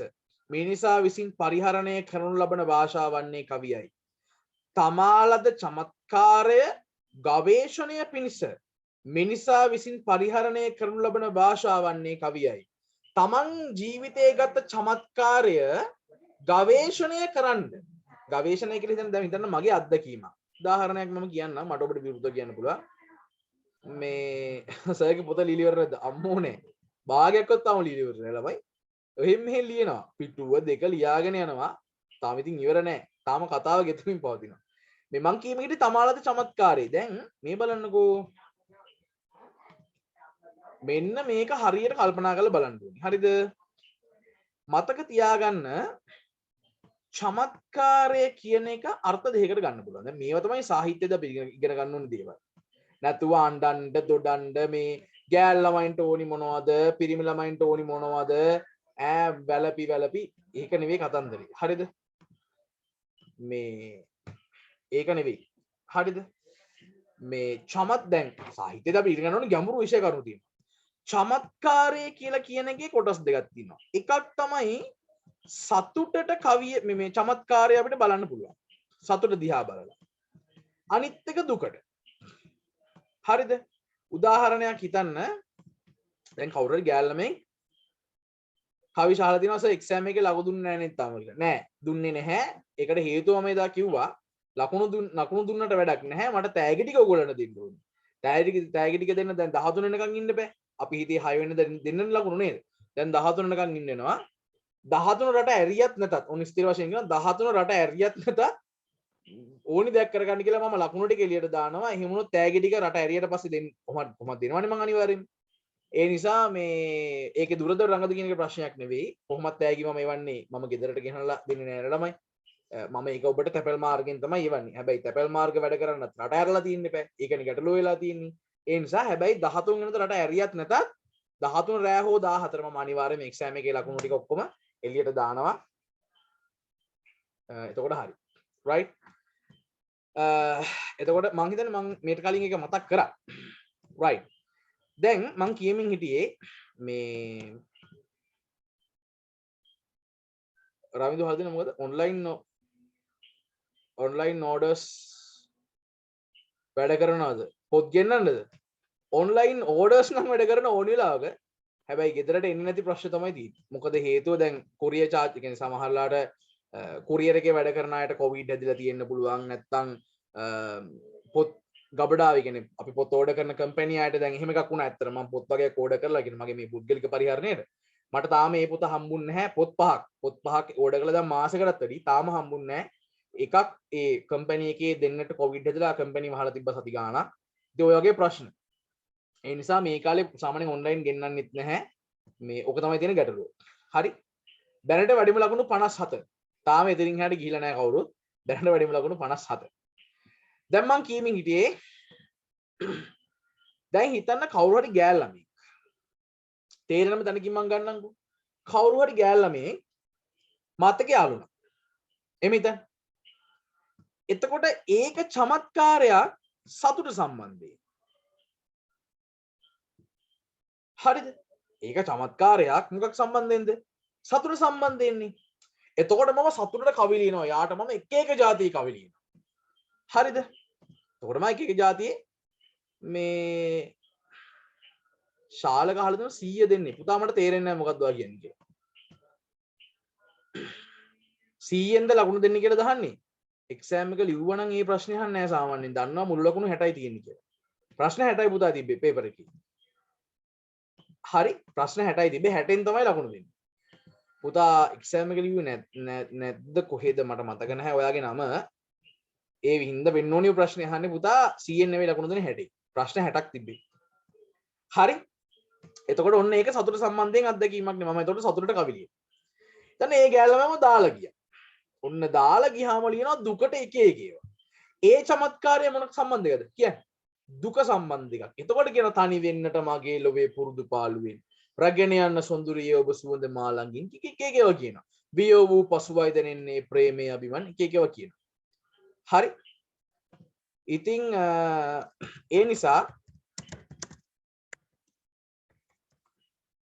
මිනිසා විසින් පරිහරණය කරනු ලබන භාෂාව වන්නේ කවියයි. තමාලද චමත්කාරය ගවේෂණය පිණිස මිනිසා විසින් පරිහරණය කරනු ලබන භාෂාව වන්නේ කවියයි. තමන් ජීවිතයේ ගත චමත්කාරය ගවේෂණය කරන්න. ගවේෂණය කියලා දැන් හිතන්න මගේ අත්දැකීම. උදාහරණයක් මම කියන්නම් මට ඔබට විරුද්ධව කියන්න පුළුවන්. මේ සර්ගේ පොත ලියලා ඉවර නැද්ද? අම්මෝනේ. භාගයක්වත් තාම ලියලා ඉවර නෑ ළමයි. එහෙම මෙහෙ ලියනවා. පිටුව දෙක ලියාගෙන යනවා. තාම ඉතින් ඉවර නෑ. තාම කතාව ගෙතුමින් පවතිනවා. මේ මං කියීම හිටි තමාලද චමත්කාරය. දැන් මේ බලන්නකෝ. මෙන්න මේක හරියට කල්පනා කරලා බලන්න ඕනේ. හරිද? මතක තියාගන්න චමත්කාරය කියන එක අර්ථ දෙකකට ගන්න පුළුවන්. දැන් මේවා තමයි සාහිත්‍යයේද අපි ඉගෙන ගන්න ඕනේ දේවල්. නැතුව අඬන්න දොඩන්න මේ ගෑල් ළමයින්ට ඕනි මොනවද? පිරිමි ළමයින්ට ඕනි මොනවද? වැලපි ඒක නෙවෙයි කතන්දරේ. හරිද? මේ ඒක නෙවෙයි. හරිද? මේ චමත් දැන් සාහිත්‍යයේද අපි ඉගෙන ගන්න ඕනේ ගැඹුරු විෂය කරුණු තියෙනවා. චමත්කාරය කියලා කියන එකේ කොටස් දෙකක් තියෙනවා. එකක් තමයි සතුටට කවිය මේ චමත්කාරය අපිට බලන්න පුළුවන්. සතුට දිහා බලලා. අනිත් එක දුකට. හරිද? උදාහරණයක් හිතන්න. දැන් කවුරු හරි ගෑල් ළමෙක් කවි ශාලා දිනවස එක්සෑම් එකේ ලකුණු දුන්නේ නැහැ නේද තාම කියලා. නෑ දුන්නේ නැහැ. ඒකට හේතුව මම එදා කිව්වා ලකුණු දුන්නට වැඩක් නැහැ. මට තෑගි ටික ඔයගොල්ලන්ට දෙන්න ඕනේ. තෑගි ටික දෙන්න දැන් 13 වෙනකන් ඉන්න බෑ. අපි හිතේ 6 වෙනිදා දෙන්නන ලකුණු නේද? දැන් 13 වෙනකන් ඉන්න වෙනවා. 13 රට ඇරියත් නැතත් ඕනි ස්ථිර වශයෙන් කියනවා 13 රට ඇරියත් නැතත් ඕනි දෙයක් කරගන්න කියලා මම ලකුණු ටික එළියට දානවා. එහෙම වුණොත් තෑගි ටික රට ඇරියට පස්සේ දෙන්න කොහොමද දෙනවනේ මං අනිවාර්යෙන්. ඒ නිසා මේ ඒකේ දුරදර රඟද කියන එක ප්‍රශ්නයක් නෙවෙයි. කොහොමත් තෑගි මම එවන්නේ මම ගෙදරට ගෙනල්ලා දෙන්නේ නෑ ළමයි. මම ඒක ඔබට තැපැල් මාර්ගෙන් තමයි එවන්නේ. හැබැයි තැපැල් මාර්ග වැඩ කරන්නත් රට ඇරලා තියෙන්න එපා. ඒකනේ ගැටලුව වෙලා තියෙන්නේ. ඒ නිසා හැබැයි 13 වෙනිදා රට ඇරියත් නැතත් 13 රෑ හෝ 14 මම අනිවාර්යයෙන්ම එක්සෑම් එකේ ලකුණු ටික ඔක්කොම එළියට දානවා. එතකොට හරි. right? එතකොට මං හිතන්නේ මං මේට කලින් එක මතක් කරා. right. දැන් මං කියමින් හිටියේ මේ රවිදු හරිද මොකද ඔන්ලයින් ඕඩර්ස් වැඩ කරනවද? පොත් ගෙන්නන්නද? ඔන්ලයින් ඕඩර්ස් නම් වැඩ කරන ඕන වෙලාවක හැබැයි ගෙදරට එන්නේ නැති ප්‍රශ්න තමයි තියෙන්නේ. මොකද හේතුව දැන් කොරියර් චාර්ජ් කියන්නේ සමහරලාට කොරියර් එකේ වැඩ කරන අයට කොවිඩ් හැදිලා තියෙන්න පුළුවන්. නැත්නම් පොත් ගබඩාවේ කියන්නේ අපි පොත් ඕඩර් කරන කම්පැනි අයට දැන් එහෙම එකක් වුණා. ඇත්තට මම පොත් වගේක් ඕඩර් කරලා කියන මගේ මේ පුද්ගලික පරිහරණයට මට තාම මේ පොත හම්බුන්නේ නැහැ. පොත් පහක් ඕඩර් කළා දැන් මාසෙකටත් වැඩි තාම හම්බුන්නේ නැහැ. එකක් ඒ කම්පැනි එකේ දෙන්නට කොවිඩ් හැදලා කම්පැනි වහලා තිබ්බ සති ගාණක්. ඉතින් ඔය වගේ ප්‍රශ්න. ඒ නිසා මේ කාලේ සාමාන්‍යයෙන් ඔන්ලයින් ගෙන්නන්නෙත් නැහැ. මේ ඔක තමයි තියෙන ගැටලුව. හරි. දැනට වැඩිම ලකුණු 57. තාම එතනින් එහාට ගිහිල්ලා නැහැ කවුරුත්. දැනට වැඩිම ලකුණු 57. දැන් මං කියමින් හිටියේ දැන් හිතන්න කවුරු හරි ගෑල් ළමෙක්. තේරෙනම තැනකින් මං ගන්නම්කෝ. කවුරු හරි ගෑල් ළමෙක් මතකේ ආලුණා. එමිට එතකොට ඒක චමත්කාරයක් සතුට සම්බන්ධයෙන්. හරිද? ඒක චමත්කාරයක් මොකක් සම්බන්ධයෙන්ද? සතුට සම්බන්ධයෙන්නේ. එතකොට මම සතුටට කවි ලියනවා. යාට මම එක එක જાතිය කවි ලියනවා. හරිද? එතකොට මම එක එක જાතියේ මේ ශාලක අහලා දෙන 100 දෙන්නේ. පුතා මට තේරෙන්නේ නැහැ මොකක්ද ඔයා කියන්නේ කියලා. 100ෙන්ද ලකුණු දෙන්නේ කියලා දහන්නේ. එක්සෑම් එක ලිව්වා නම් ඒ ප්‍රශ්නේ අහන්නේ නැහැ සාමාන්‍යයෙන්. දන්නවා මුළු ලකුණු 60යි තියෙන්නේ කියලා. ප්‍රශ්න 60යි පුතා තිබ්බේ පේපර් එකේ. හරි ප්‍රශ්න 60යි තිබ්බේ 60ෙන් තමයි ලකුණු දෙන්නේ. පුතා එක්සෑම් එක ලිව්වේ නැද්ද කොහෙද මට මතක නැහැ ඔයාගේ නම. ඒ වින්ද වෙන්න ඕනේ ප්‍රශ්නේ අහන්නේ පුතා 100ෙන් නෙවෙයි ලකුණු දෙන්නේ 60යි. ප්‍රශ්න 60ක් තිබ්බේ. හරි. එතකොට ඔන්න ඒක සතුට සම්බන්ධයෙන් අත්දැකීමක් නේ. මම එතකොට සතුටට කවි ලියනවා. දැන් ඒ ගෑල්ලමම දාලා ගියා. ඔන්න දාලා ගියාම ලියනවා දුකට එක එක ඒවා. ඒ චමත්කාරය මොන සම්බන්ධයකද කියන්නේ? දුක සම්බන්ධ එකක්. එතකොට කියන තනි වෙන්නට මගේ ලොවේ පුරුදු පාළුවෙන් රැගෙන යන සොඳුරිය ඔබ සුවඳ මා ළඟින් එක එක ඒවා කියනවා. වියෝ වූ පසුවයි දැනෙන්නේ ප්‍රේමයේ අභිමන් එක එක ඒවා කියනවා. හරි. ඉතින් ඒ නිසා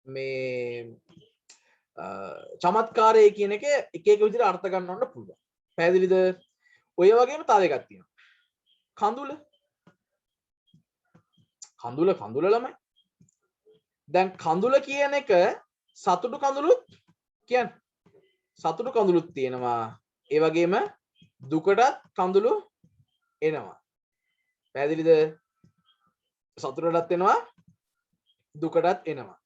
මේ චමත්කාරය කියන එක එක එක විදිහට අර්ථ ගන්නවන්න පුළුවන්. පැහැදිලිද? ඔය වගේම තව එකක් තියෙනවා. කඳුල. කඳුල ළමයි. දැන් කඳුල කියන එක සතුටු කඳුලුත් කියන්නේ. සතුටු කඳුලුත් තියෙනවා. ඒ වගේම දුකටත් කඳුළු එනවා. පැහැදිලිද? සතුටටත් එනවා දුකටත් එනවා.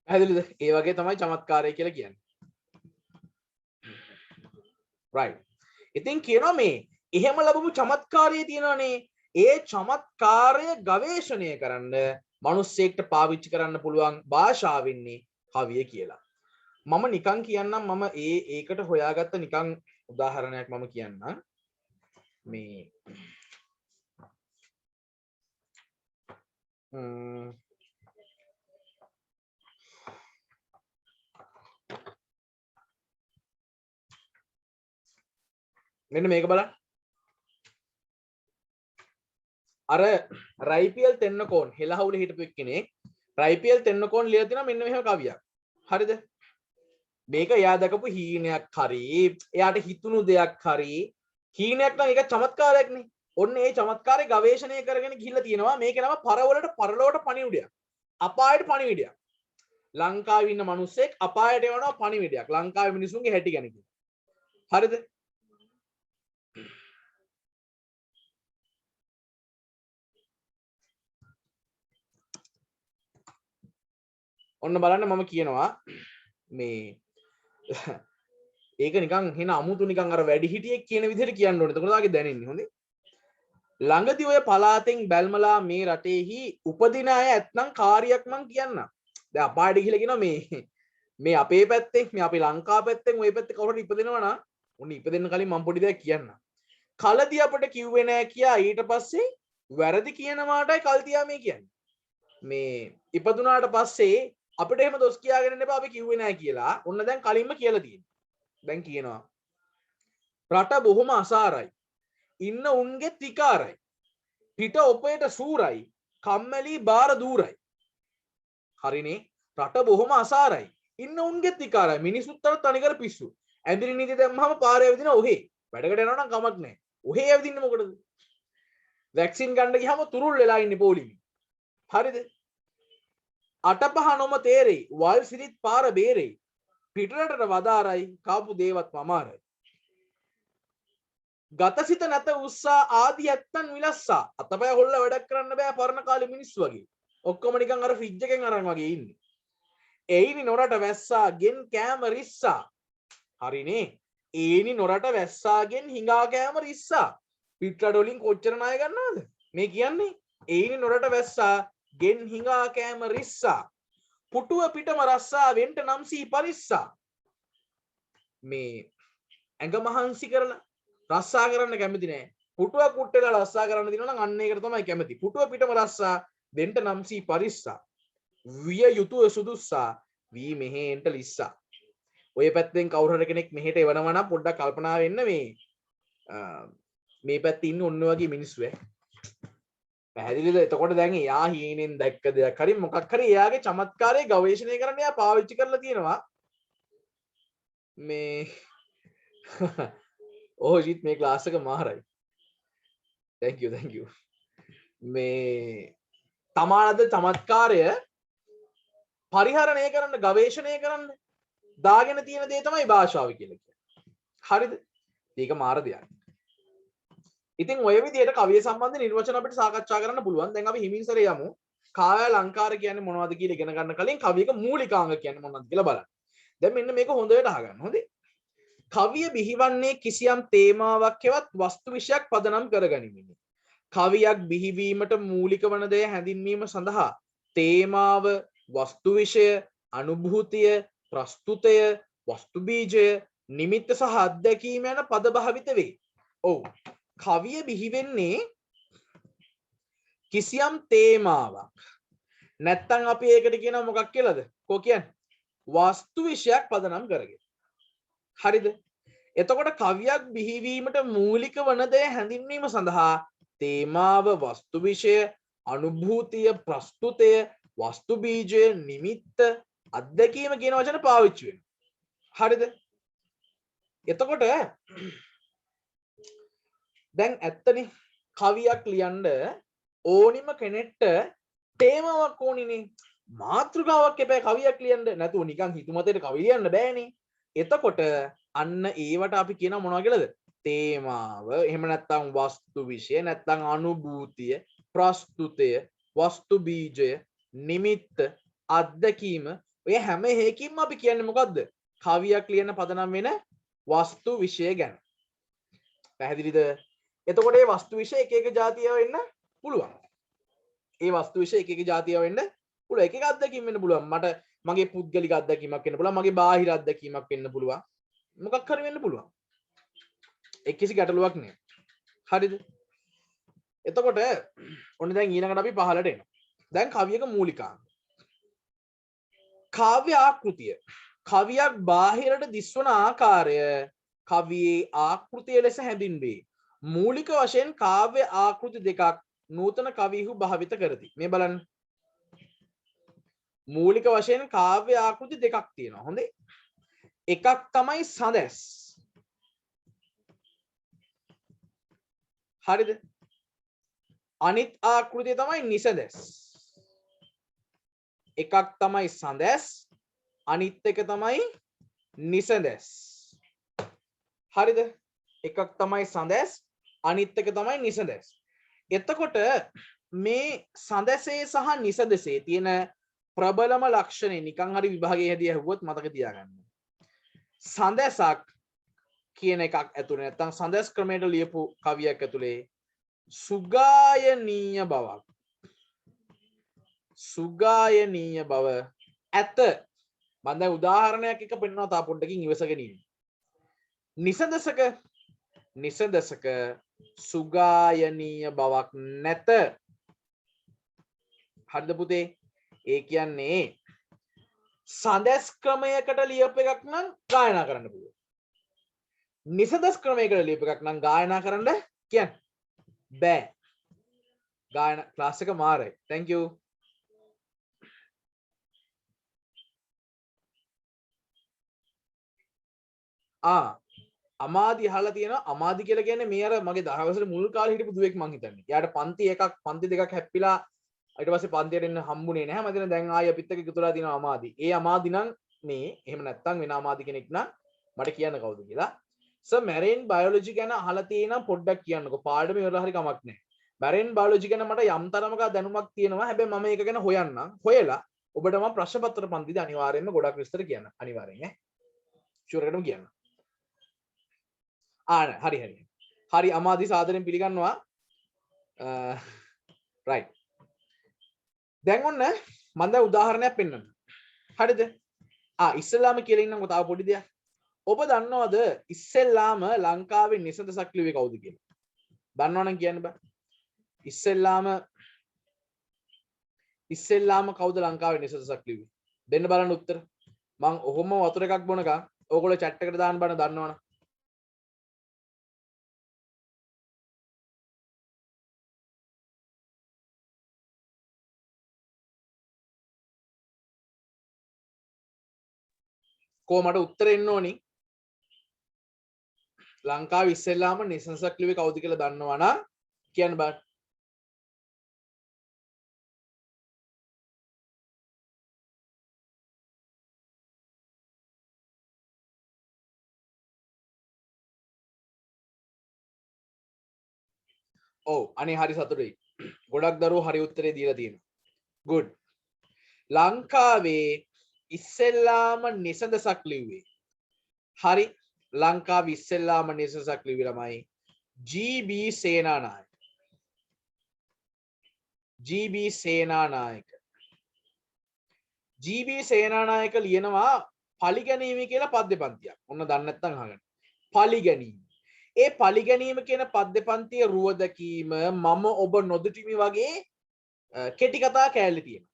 පැහැදිලිද? ඒ වගේ තමයි චමත්කාරය කියලා කියන්නේ. right. ඉතින් කියනවා මේ එහෙම ලැබපු චමත්කාරය තියෙනවානේ. ඒ චමත්කාරය ගවේෂණය කරන්න මිනිස්සෙක්ට පාවිච්චි කරන්න පුළුවන් භාෂාවෙන්නේ කවිය කියලා. මම නිකන් කියන්නම් මම ඒකට හොයාගත්ත නිකන් උදාහරණයක් මම කියන්නම්. මේ මෙන්න මේක බලන්න. අර රයිපියල් තෙන්නකෝන් හෙලහවුල හිටපු එක්කෙනෙක් රයිපියල් තෙන්නකෝන් ලියලා තිනවා මෙන්න මෙහෙම කවියක්. හරිද? මේක එයා දකපු හීනයක් හරි එයාට හිතුණු දෙයක් හරි හීනයක් නම් ඒක චමත්කාරයක් නේ. ඔන්න ඒ චමත්කාරය ගවේෂණය කරගෙන ගිහිල්ලා තියෙනවා. මේකේ නම පරලොවට පණිවිඩයක්. අපායට පණිවිඩයක්. ලංකාවේ ඉන්න මිනිස්සෙක් අපායට යවනවා පණිවිඩයක්. ලංකාවේ මිනිසුන්ගේ හැටි ගැන කියලා. හරිද? ඔන්න බලන්න මම කියනවා මේ ඒක නිකන් හින අමුතු නිකන් අර වැඩි හිටියෙක් කියන විදිහට කියන්න ඕනේ. එතකොට තාගේ දැනෙන්නේ හොඳේ. ළඟදී ඔය පලාතෙන් බැල්මලා මේ රටේහි උපදින අය ඇත්නම් කාර්යයක් මං කියන්නම්. දැන් අපායට ගිහිල්ලා කියනවා මේ අපේ පැත්තෙන් මේ අපේ ලංකාව පැත්තෙන් ওই පැත්තේ කවුරු හරි ඉපදෙනවා නම් ඔන්න ඉපදෙන්න කලින් මම පොඩි දෙයක් කියන්නම්. කලදී අපිට කිව්වේ නෑ කියා ඊට පස්සේ වැරදි කියනවාටයි කල්තියා මේ කියන්නේ. මේ ඉපදුනාට පස්සේ අපිට එහෙම දොස් කියාගෙන ඉන්න එපා අපි කිව්වේ නෑ කියලා. ඔන්න දැන් කලින්ම කියලා තියෙනවා. දැන් කියනවා රට බොහොම අසාරයි. ඉන්න උන්ගේ තිකාරයි. පිට ඔපේට සූරයි. කම්මැලි බාර දූරයි. හරිනේ. රට බොහොම අසාරයි. ඉන්න උන්ගේ තිකාරයි. මිනිසුත් අර තනිකර පිස්සු. ඇඳිරි නීති දැම්මම පාරේ ඇවිදින ඔහේ. වැඩකට යනවා නම් කමක් නැහැ. ඔහේ ඇවිදින්නේ මොකටද? වැක්සින් ගන්න ගියාම තුරුල් වෙලා ඉන්නේ පොලිමේ. හරිද? අටපහ නොම තේරෙයි. වල් සිරිත් පාර බේරෙයි. පිටරටට වදාරයි කාපු දේවත් මමාරයි. ගතසිත නැත උස්සා ආදි ඇත්තන් විලස්සා. අතපය හොල්ල වැඩක් කරන්න බෑ පරණ කාලේ මිනිස්සු වගේ. ඔක්කොම නිකන් අර ෆ්‍රිජ් එකෙන් අරන් වගේ ඉන්නේ. එයිනි නොරට වැස්සාගෙන් කෑම රිස්සා. හරිනේ. ඒනි නොරට වැස්සාගෙන් හිඟා කෑම රිස්සා. පිටරට වලින් කොච්චර ණය ගන්නවද? මේ කියන්නේ ඒනි නොරට වැස්සාගෙන් හිඟා කෑම රිස්සා. පුටුව පිටම රස්සා වෙන්ට නම් සී පරිස්සා. මේ ඇඟ මහන්සි කරලා රස්සා කරන්න කැමති නෑ. පුටුව කුට්ටේලා රස්සා කරන්න දිනනවා නම් අන්න ඒකට තමයි කැමති. පුටුව පිටම රස්සා වෙන්ට නම් සී පරිස්සා. විය යුතුය සුදුස්සා වී මෙහෙන්ට ලිස්සා. ඔය පැත්තෙන් කවුරු හරි කෙනෙක් මෙහෙට එවනවා නම් පොඩ්ඩක් කල්පනා වෙන්න මේ පැත්තේ ඉන්න ඔන්න වගේ මිනිස්සු පැහැදිලිද? එතකොට දැන් එයා හීනෙන් දැක්ක දෙයක් හරි මොකක් හරි එයාගේ චමත්කාරයේ ගවේෂණය කරන්න එයා පාවිච්චි කරලා තියෙනවා. මේ ඕජිත් මේ ක්ලාස් එක මාරයි. thank you. මේ තමානද චමත්කාරය පරිහරණය කරන්න ගවේෂණය කරන්න දාගෙන තියෙන දේ තමයි භාෂාව කියලා කියන්නේ. හරිද? ඒක මාර දෙයක්. ඉතින් ඔය විදිහට කවිය සම්බන්ධ නිර්වචන අපිට සාකච්ඡා කරන්න පුළුවන්. දැන් අපි හිමින්සරේ යමු. කාය අලංකාර කියන්නේ මොනවද කියලා ඉගෙන ගන්න කලින් කවියක මූලිකාංග කියන්නේ මොනවද කියලා බලන්න. දැන් මෙන්න මේක හොඳට අහගන්න. හොඳේ. කවිය බිහිවන්නේ කිසියම් තේමාවක් හෙවත් වස්තු විෂයක් පදනම් කරගනිමිනි. කවියක් බිහිවීමට මූලික වන දේ හැඳින්වීම සඳහා තේමාව, වස්තු විෂය, අනුභූතිය, ප්‍රස්තුතය, වස්තු බීජය, නිමිත්ත සහ අත්දැකීම යන පද භාවිත වේ. ඔව්. කවිය බිහි වෙන්නේ කිසියම් තේමාවක්. නැත්තම් අපි ඒකට කියනවා මොකක් කියලාද? කො කියන්නේ? වස්තු විෂයක් පදනම් කරගෙන. හරිද? එතකොට කවියක් බිහිවීමට මූලික වන දේ හැඳින්වීම සඳහා තේමාව, වස්තු විෂය, අනුභූතිය, ප්‍රස්තුතය, වස්තු බීජය, නිමිත්ත, අත්දැකීම කියන වචන පාවිච්චි වෙනවා. හරිද? එතකොට දැන් ඇත්තනේ කවියක් ලියන්න ඕනිම කෙනෙක්ට තේමාවක් ඕනිනේ. මාතෘකාවක් එපා කවියක් ලියන්න. නැතුව නිකන් හිතුමතේට කවි ලියන්න බෑනේ. එතකොට අන්න ඒවට අපි කියනවා මොනවා කියලාද? තේමාව, එහෙම නැත්නම් වස්තු විෂය, නැත්නම් අනුභූතිය, ප්‍රස්තුතය, වස්තු බීජය, නිමිත්ත, අත්දැකීම. ඔය හැම එකකින්ම අපි කියන්නේ මොකද්ද? කවියක් ලියන්න පදනම් වෙන වස්තු විෂය ගැන. පැහැදිලිද? එතකොට මේ වස්තු විෂය එක එක જાතිය වෙන්න පුළුවන්. ඒ වස්තු විෂය එක එක જાතිය වෙන්න පුළුවන්. එක එක අත්දැකීම් වෙන්න පුළුවන්. මට මගේ පුද්ගලික අත්දැකීමක් වෙන්න පුළුවන්. මගේ බාහිර අත්දැකීමක් වෙන්න පුළුවන්. මොකක් හරි වෙන්න පුළුවන්. ඒ කිසි ගැටලුවක් නෑ. හරිද? එතකොට ඔන්න දැන් ඊළඟට අපි පහලට එනවා. දැන් කවියක මූලිකාංග. කාව්‍ය ආකෘතිය. කවියක් බාහිරට දිස්වන ආකාරය කවියේ ආකෘතිය ලෙස හැඳින්වේ. මූලික වශයෙන් කාව්‍ය ආකෘති දෙකක් නූතන කවිහු භාවිත කරති. මේ බලන්න. මූලික වශයෙන් කාව්‍ය ආකෘති දෙකක් තියෙනවා. හොඳේ. එකක් තමයි සඳැස්. හරිද? අනිත් ආකෘතිය තමයි නිසඳැස්. එකක් තමයි සඳැස්, අනිත් එක තමයි නිසඳැස්. හරිද? එකක් තමයි සඳැස්, අනිත් එක තමයි නිසඳැස්. එතකොට මේ සඳැසේ සහ නිසඳසේ තියෙන ප්‍රබලම ලක්ෂණය නිකන් හරි විභාගයේ හැදී ඇහුවොත් මතක තියාගන්න. සඳැසක් කියන එකක් ඇතුලේ නැත්නම් සඳැස් ක්‍රමයට ලියපු කවියක් ඇතුලේ සුගායනීය බවක්, සුගායනීය බව ඇත. මම දැන් උදාහරණයක් එක පෙන්නනවා. තා පොඩ්ඩකින් ඉවසගෙන ඉන්න. නිසඳසක සුගායනීය බවක් නැත. හරිද පුතේ? ඒ කියන්නේ සඳැස් ක්‍රමයකට ලියපු එකක් නම් ගායනා කරන්න පුළුවන්. නිසඳස් ක්‍රමයකට ලියපු එකක් නම් ගායනා කරන්න කියන්නේ බෑ. ගායනා ක්ලාස් එක මාරයි. thank you. අමාදි අහලා තියෙනවා. අමාදි කියලා කියන්නේ මේ අර මගේ 10 වසරේ මුල් කාලේ හිටපු දුවෙක් මං හිතන්නේ. එයාට පන්ති දෙකක් හැප්පිලා ඊට පස්සේ පන්තියට එන්න හම්බුනේ නැහැ. මම දැන් ආයෙ අපිත් එක්ක එකතුලා තියෙනවා අමාදි. ඒ අමාදි නම් මේ එහෙම නැත්තම් වෙන අමාදි කෙනෙක් නම් මට කියන්න කවුද කියලා. සර් මැරයින් බයොලොජි ගැන අහලා තියෙනවා පොඩ්ඩක් කියන්නකෝ. පාඩමේ ඉවරලා හරි කමක් නැහැ. මැරයින් බයොලොජි ගැන මට යම් තරමක දැනුමක් තියෙනවා. හැබැයි මම ඒක ගැන හොයන්නම්. හොයලා ඔබට මම ප්‍රශ්න පත්‍ර පන්තිදී අනිවාර්යයෙන්ම ගොඩක් විස්තර කියන්න. අනිවාර්යෙන් ඈ. ෂුවර් එකටම කියන්න. හරි අමාදි සාදරයෙන් පිළිගන්නවා. රයිට්. දැන් ඔන්න මම දැන් උදාහරණයක් පෙන්නන්න. හරිද? ඉස්සෙල්ලාම කියලා ඉන්නකො තව පොඩි දෙයක්. ඔබ දන්නවද ඉස්සෙල්ලාම ලංකාවේ නිසඳසක් ලිව්වේ කවුද කියලා? දන්නවනම් කියන්න බෑ. ඉස්සෙල්ලාම කවුද ලංකාවේ නිසඳසක් ලිව්වේ? දෙන්න බලන්න උත්තර. මං ඔහොම වතුර එකක් බොනකම් ඕගොල්ලෝ chat එකට දාන්න බෑ දන්නවනම්. කොහමද උත්තර එන්න ඕනි? ලංකාවේ ඉස්සෙල්ලාම නිසඳසක් ලිව්වේ කවුද කියලා දන්නවනම් කියන්න බෑ. ඔව් අනේ හරි සතුටුයි. ගොඩක් දරුවෝ හරි උත්තරේ දීලා තියෙනවා. good. ලංකාවේ ඉස්සෙල්ලාම නිසඳසක් ලිව්වේ. හරි. ලංකාවේ ඉස්සෙල්ලාම නිසඳසක් ලිව්වේ ළමයි GB Senanayake. GB Senanayake. GB Senanayake ලියනවා පලිගැනීම කියලා පද්‍ය පන්තියක්. ඔන්න දන්නේ නැත්නම් අහගන්න. පලිගැනීම. ඒ පලිගැනීම කියන පද්‍ය පන්තිය රුව දැකීම මම ඔබ නොදුටිමි වගේ කෙටි කතා කෑල්ල තියෙනවා.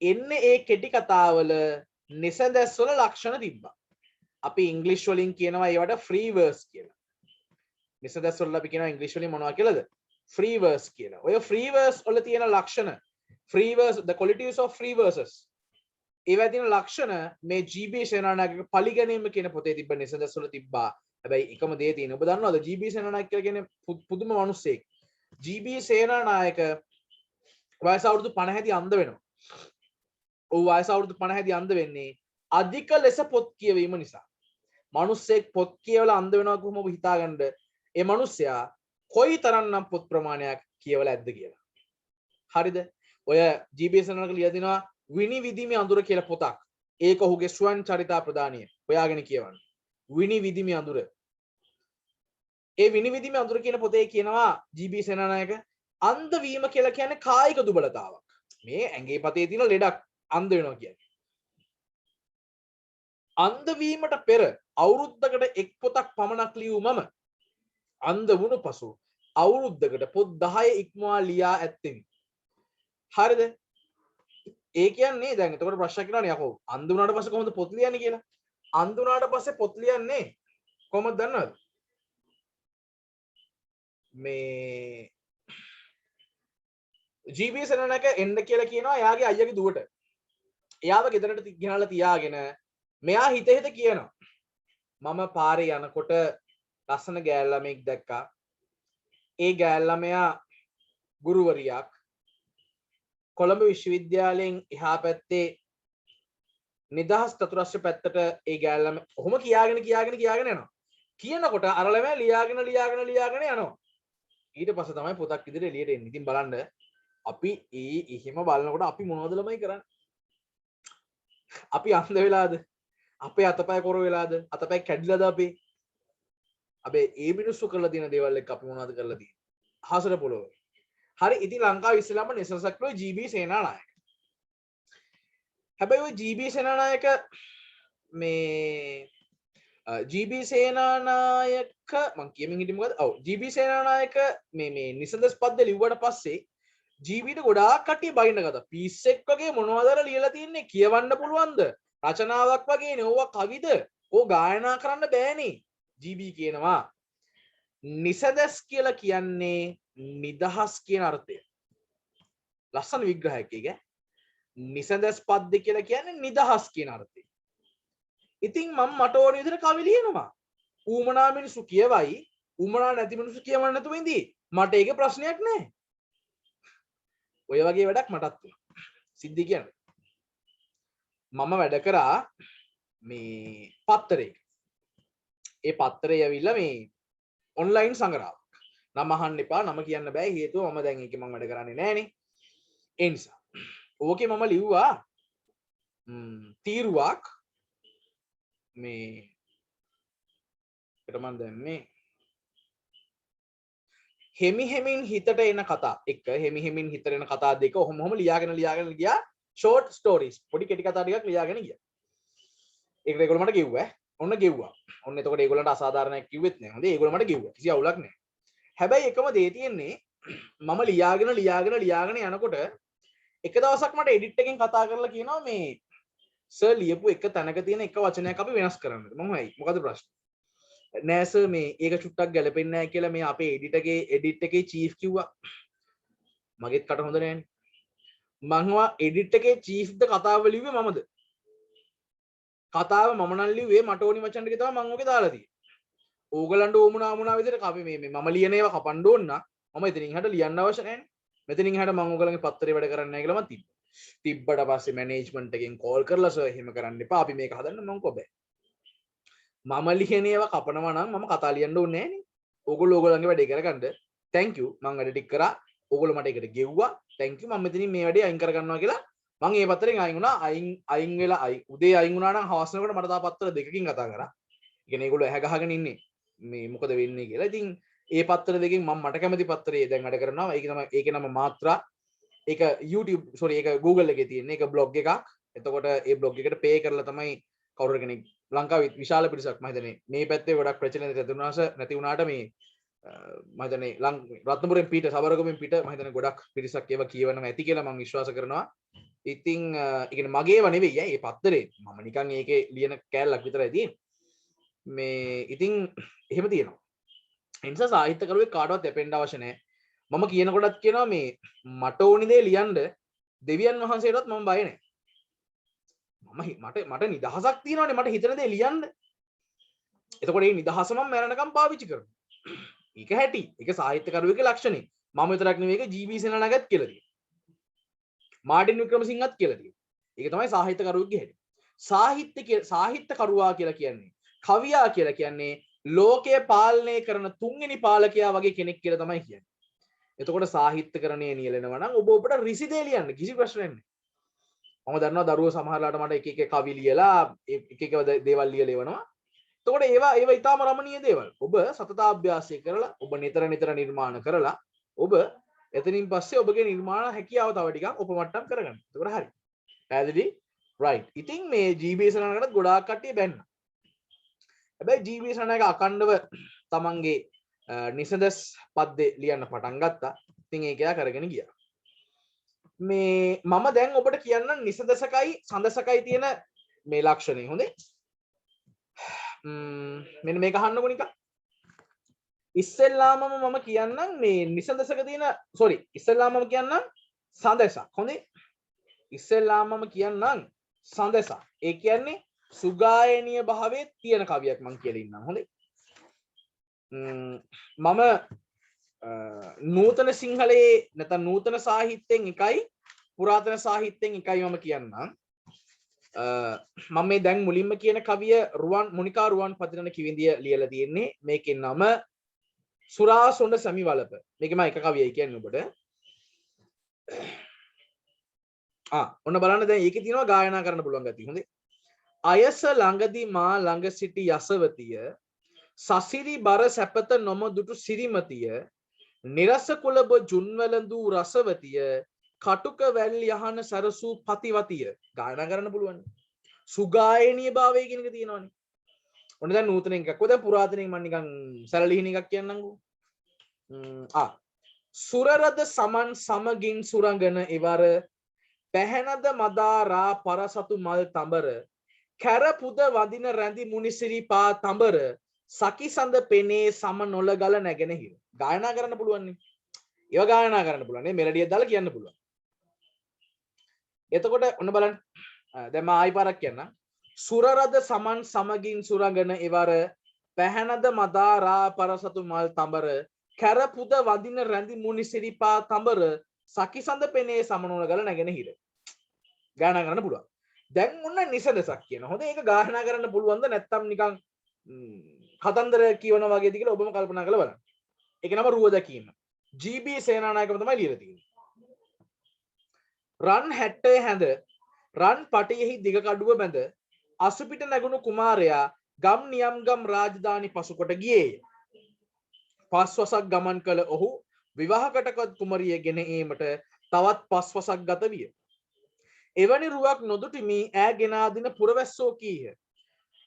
එන්නේ ඒ කෙටි කතාවල නිසඳස් වල ලක්ෂණ තිබ්බා. අපි ඉංග්‍රීසි වලින් කියනවා ඒවට ෆ්‍රී වර්ස් කියලා. නිසඳස් වල අපි කියනවා ඉංග්‍රීසි වලින් මොනවා කියලාද? ෆ්‍රී වර්ස් කියලා. ඔය ෆ්‍රී වර්ස් වල තියෙන ලක්ෂණ free worse the qualities of free verses. ඒවා තියෙන ලක්ෂණ මේ GB සේනානායක පලිගැනීම කියන පොතේ තිබ්බ නිසඳස් වල තිබ්බා. හැබැයි එකම දේ තියෙන. ඔබ දන්නවද GB සේනානායක කියලා කියන්නේ පුදුම මිනිස්සෙක්. GB සේනානායක වයස අවුරුදු 50 දී අන්ධ වෙනවා. ඔව් වයස අවුරුදු 50 දී අන්ධ වෙන්නේ අධික ලෙස පොත් කියවීම නිසා. මිනිස්සෙක් පොත් කියවලා අන්ධ වෙනවා කොහොම ඔබ හිතාගන්නද? ඒ මිනිස්සයා කොයි තරම්නම් පොත් ප්‍රමාණයක් කියවලා ඇද්ද කියලා. හරිද? ඔය GB සේනානායක ලියලා දිනවා විනිවිදිමි අඳුර කියලා පොතක්. ඒක ඔහුගේ ස්වයං චරිතා ප්‍රදානිය. හොයාගෙන කියවන්න. විනිවිදිමි අඳුර. ඒ විනිවිදිමි අඳුර කියන පොතේ කියනවා GB සේනානායක අන්ධ වීම කියලා කියන්නේ කායික දුබලතාවක්. මේ ඇඟේ පතේ තියෙන ලෙඩක් අන්ධ වෙනවා කියන්නේ. අන්ධ වීමට පෙර අවුරුද්දකට එක් පොතක් පමණක් ලියූ මම අන්ධ වුණු පසු අවුරුද්දකට පොත් 10 ඉක්මවා ලියා ඇත්තෙමි. හරිද? ඒ කියන්නේ දැන් එතකොට ප්‍රශ්නයක් එනවනේ යකෝ අන්ධ වුණාට පස්සේ කොහොමද පොත් ලියන්නේ කියලා. අන්ධ වුණාට පස්සේ පොත් ලියන්නේ කොහොමද දන්නවද? මේ GB සේනානායක එන්න කියලා කියනවා එයාගේ අයියාගේ දුවට. එයාව ගෙදරට ගෙනල්ලා තියාගෙන මෙයා හිත හිත කියනවා මම පාරේ යනකොට ලස්සන ගෑල් ළමෙක් දැක්කා. ඒ ගෑල් ළමයා ගුරුවරියක් කොළඹ විශ්වවිද්‍යාලයෙන් එහා පැත්තේ නිදහස් චතුරස්‍ර පැත්තට ඒ ගෑල් ළමයා ඔහොම කියාගෙන යනවා. කියනකොට අර ළමයා ලියාගෙන යනවා. ඊට පස්සේ තමයි පොතක් ඉදිරියට එළියට එන්නේ. ඉතින් බලන්න අපි එහෙම බලනකොට අපි මොනවද ළමයි කරන්නේ? අපි අන්ධ වෙලාද? අපේ අතපය කොර වෙලාද? අතපය කැඩිලාද අපේ? අපේ ඒ මිනිස්සු කරලා තියෙන දේවල් එක්ක අපි මොනවද කරලා තියෙන්නේ? අහසට පොළොව. හරි ඉතින් ලංකාවේ ඉස්සෙල්ලාම නිසසක් ලෝ GB සේනානායක. හැබැයි ඔය GB සේනානායක මේ GB සේනානායක මං කියමින් හිටියේ මොකද? ඔව් GB සේනානායක මේ නිසඳස් පද්ද ලිව්වට පස්සේ GBට ගොඩාක් කට්ටිය බයින්න ගත්තා. පීස්සෙක් වගේ මොනවද අර ලියලා තින්නේ? කියවන්න පුළුවන්ද? රචනාවක් වගේ නෙවුවා කවිද? ඕ ගායනා කරන්න බෑනේ. GB කියනවා නිසඳස් කියලා කියන්නේ නිදහස් කියන අර්ථය. ලස්සන විග්‍රහයක් ඒක. නිසඳස් පද්ද කියලා කියන්නේ නිදහස් කියන අර්ථය. ඉතින් මට ඕන විදිහට කවි ලියනවා. ඌමනා මිනිස්සු කියවයි, ඌමනා නැති මිනිස්සු කියවන්න නැතුව ඉඳී. මට ඒකේ ප්‍රශ්නයක් නැහැ. ඔය වගේ වැඩක් මටත් වුණා. සිද්ධි කියන්නේ. මම වැඩ කරා මේ පත්තරයක. ඒ පත්තරය ඇවිල්ලා මේ ඔන්ලයින් සංග්‍රහයක්. නම අහන්න එපා. නම කියන්න බෑ. හේතුව මම දැන් ඒකේ මම වැඩ කරන්නේ නෑනේ. ඒ නිසා. ඕකේ මම ලිව්වා තීරුවක් මේ මම දැම්මේ හෙමි හෙමින් හිතට එන කතා එක හෙමි හෙමින් හිතට එන කතා දෙක ඔහොම ලියාගෙන ගියා short stories පොඩි කෙටි කතා ටිකක් ලියාගෙන ගියා. ඒක ඒගොල්ලෝ මට කිව්වා. ඔන්න ගෙව්වා. ඔන්න එතකොට ඒගොල්ලන්ට අසාධාරණයක් කිව්වෙත් නෑ. හොඳේ ඒගොල්ලෝ මට කිව්වා. කිසි අවුලක් නෑ. හැබැයි එකම දේ තියෙන්නේ මම ලියාගෙන යනකොට එක දවසක් මට එඩිට් එකෙන් කතා කරලා කියනවා මේ සර් ලියපු එක තැනක තියෙන එක වචනයක් අපි වෙනස් කරන්නද. මම හයි මොකද ප්‍රශ්නේ? නෑ සර් මේ ඒක චුට්ටක් ගැලපෙන්නේ නෑ කියලා මේ අපේ එඩිට් එකේ චීෆ් කිව්වා. මගෙත් කට හොඳ නෑනේ. මං එඩිට් එකේ චීෆ්ද කතාව ලිව්වේ මමද? කතාව මම නම් ලිව්වේ මට ඕනි වචන ටික තමයි මම ඔකේ දාලා තියෙන්නේ. ඕගලන්ට ඕමුණා විදිහට අපි මේ මම ලියන ඒවා කපන්න ඕන නම් මම එතනින් එහාට ලියන්න අවශ්‍ය නැහැනේ. මෙතනින් එහාට මම ඕගලන්ගේ පත්තරේ වැඩ කරන්නේ නැහැ කියලා මම තිබ්බා. තිබ්බට පස්සේ මැනේජ්මන්ට් එකෙන් කෝල් කරලා සර් එහෙම කරන්න එපා. අපි මේක හදන්න මම කො බෑ. මම ලියන ඒවා කපනවා නම් මම කතා ලියන්න ඕනේ නැහැනේ. ඕගොල්ලෝ ඕගලන්ගේ වැඩේ කරගන්න. thank you. මම වැඩ ටික කරා. ඕගොල්ලෝ මට ඒකට ගෙව්වා. thank you. මම මෙතනින් මේ වැඩේ අයින් කරගන්නවා කියලා මම ඒ පත්තරෙන් අයින් වුණා. අයින් වෙලා උදේ අයින් වුණා නම් හවස වෙනකොට මට තා පත්තර දෙකකින් කතා කරා. ඒ කියන්නේ ඒගොල්ලෝ ඇහ ගහගෙන ඉන්නේ. මේ මොකද වෙන්නේ කියලා. ඉතින් ඒ පත්තර දෙකෙන් මම මට කැමති පත්තරේ දැන් වැඩ කරනවා. ඒක තමයි ඒකේ නම මාත්‍රා. ඒක YouTube ඒක Google එකේ තියෙන. ඒක blog එකක්. එතකොට ඒ blog එකට pay කරලා තමයි කවුරු කෙනෙක් ලංකාවේ විශාල පිරිසක් මම හිතන්නේ මේ පැත්තේ ගොඩක් ප්‍රචලිත නැති වුණාට මේ මම හිතන්නේ රත්නපුරෙන් පිට සබරගමුවෙන් පිට මම හිතන්නේ ගොඩක් පිරිසක් ඒවා කියවනවා ඇති කියලා මම විශ්වාස කරනවා. ඉතින් ඒ කියන්නේ මගේව නෙවෙයි මේ පත්තරේ මම නිකන් ඒකේ ලියන කෑල්ලක් විතරයි තියෙන්නේ. මේ ඉතින් එහෙම තියෙනවා. ඒ නිසා සාහිත්‍යකරුවෙක් කාටවත් යැපෙන්න අවශ්‍ය නැහැ. මම කියනකොටත් කියනවා මේ මට ඕනි දේ ලියන්න දෙවියන් වහන්සේටවත් මම බය නැහැ. මට නිදහසක් තියෙනවානේ මට හිතන දේ ලියන්න. එතකොට මේ නිදහස මම මරණකම් පාවිච්චි කරනවා. ඒක හැටි. ඒක සාහිත්‍යකරුවෙකුගේ ලක්ෂණේ. මම විතරක් නෙවෙයි ඒක ජී.බී. සේනානායකත් කියලා තියෙනවා. මාර්ටින් වික්‍රමසිංහත් කියලා තියෙනවා. ඒක තමයි සාහිත්‍යකරුවෙකුගේ හැටි. සාහිත්‍යකරුවා කියලා කියන්නේ කවියා කියලා කියන්නේ ලෝකය පාලනය කරන තුන්වෙනි පාලකයා වගේ කෙනෙක් කියලා තමයි කියන්නේ. එතකොට සාහිත්‍යකරණය නියැලෙනවා නම් ඔබට රිසි දේ ලියන්න කිසි ප්‍රශ්නයක් නැහැ. මම දන්නවා දරුවෝ සමහරලාට මට එක එක කවි ලියලා එක එක දේවල් ලියලා එවනවා. එතකොට ඒවා ඊටාම රමණීය දේවල්. ඔබ සතතාභ්‍යාසය කරලා ඔබ නිතර නිර්මාණ කරලා ඔබ එතනින් පස්සේ ඔබගේ නිර්මාණ හැකියාව තව ටිකක් උපමට්ටම් කරගන්න. එතකොට හරි. පැහැදිලි? right. ඉතින් මේ ජී.බී. සේනානායකට ගොඩාක් කට්ටිය බැන්න. හැබැයි ජී.බී. සේනානායක අකණ්ඩව තමන්ගේ නිසදස් පද්දේ ලියන්න පටන් ගත්තා. ඉතින් ඒක එයා කරගෙන ගියා. මේ මම දැන් ඔබට කියන්න නිසදසකයි සඳසකයි තියෙන මේ ලක්ෂණේ හොඳේ. මෙන්න මේක අහන්නකො නිකන්. ඉස්සෙල්ලාමම මම කියන්නම් මේ නිසදසක තියෙන ඉස්සෙල්ලාමම කියන්නම් සඳසක්. හොඳේ. ඉස්සෙල්ලාමම කියන්නම් සඳසක්. ඒ කියන්නේ සුගායනීය භාවයේ තියෙන කවියක් මම කියලා ඉන්නම්. හොඳේ. මම නූතන සිංහලයේ නැත්නම් නූතන සාහිත්‍යයෙන් එකයි පුරාතන සාහිත්‍යයෙන් එකයි මම කියන්නම්. මම මේ දැන් මුලින්ම කියන කවිය මොනිකා රුවන් පතිරණ කිවිඳිය ලියලා තියෙන්නේ. මේකේ නම සුරා සොඬ සැමිවලප. මේකම එක කවියයි කියන්නේ ඔබට. ඔන්න බලන්න දැන් ඒකේ තියෙනවා ගායනා කරන්න පුළුවන් ගැතිය. හොඳේ. අයස ළඟදී මා ළඟ සිටි යසවතිය සසිරි බර සැපත නොම දුටු සිරිමතිය නිරස කුලබ ජුන්වලඳු රසවතිය කටුක වැල් යහන සරසූ පතිවතිය. ගායනා කරන්න පුළුවන්. සුගායනීය භාවය කියන එක තියෙනවානේ. ඔන්න දැන් නූතන එකක්. ඔය දැන් පුරාතනෙන් මම නිකන් සරලිහිණ එකක් කියන්නම්කෝ. සුරරද සමන් සමගින් සුරංගන ඉවර පැහැනද මදාරා පරසතු මල් තඹර කැර පුද වදින රැඳි මුනිසිරි පා තඹර සකි සඳ පෙනේ සම නොල ගල නැගෙන හිර. ගායනා කරන්න පුළුවන් නේ. ඒවා ගායනා කරන්න පුළුවන් නේ. මෙලඩියක් දාලා කියන්න පුළුවන්. එතකොට ඔන්න බලන්න. දැන් මම ආයි පාරක් කියන්නම්. සුරරද සමන් සමගින් සුරංගන ඉවර පැහැනද මදාරා පරසතු මල් තඹර කැර පුද වදින රැඳි මුනිසිරි පා තඹර සකි සඳ පෙනේ සම නොල ගල නැගෙන හිර. ගායනා කරන්න පුළුවන්. දැන් ඔන්න නිසදසක් කියන. හොඳ ඒක ගායනා කරන්න පුළුවන්ද නැත්නම් නිකන් කතන්දර කියවන වගේද කියලා ඔබම කල්පනා කරලා බලන්න. ඒක නම රුව දැකීම. ජී.බී. සේනානායකම තමයි ලියලා තියෙන්නේ. රන් 60 හැඳ රන් පටියෙහි දිග කඩුව බැඳ අසුපිට නැගුණු කුමාරයා ගම් නියම් ගම් රාජධානි පසුකොට ගියේය. පස්වසක් ගමන් කළ ඔහු විවාහකටකත් කුමරිය ගෙන ඒමට තවත් පස්වසක් ගත විය. එවැනි රුවක් නොදුටිමි ඈ ගෙනා දින පුරවැස්සෝ කීහ.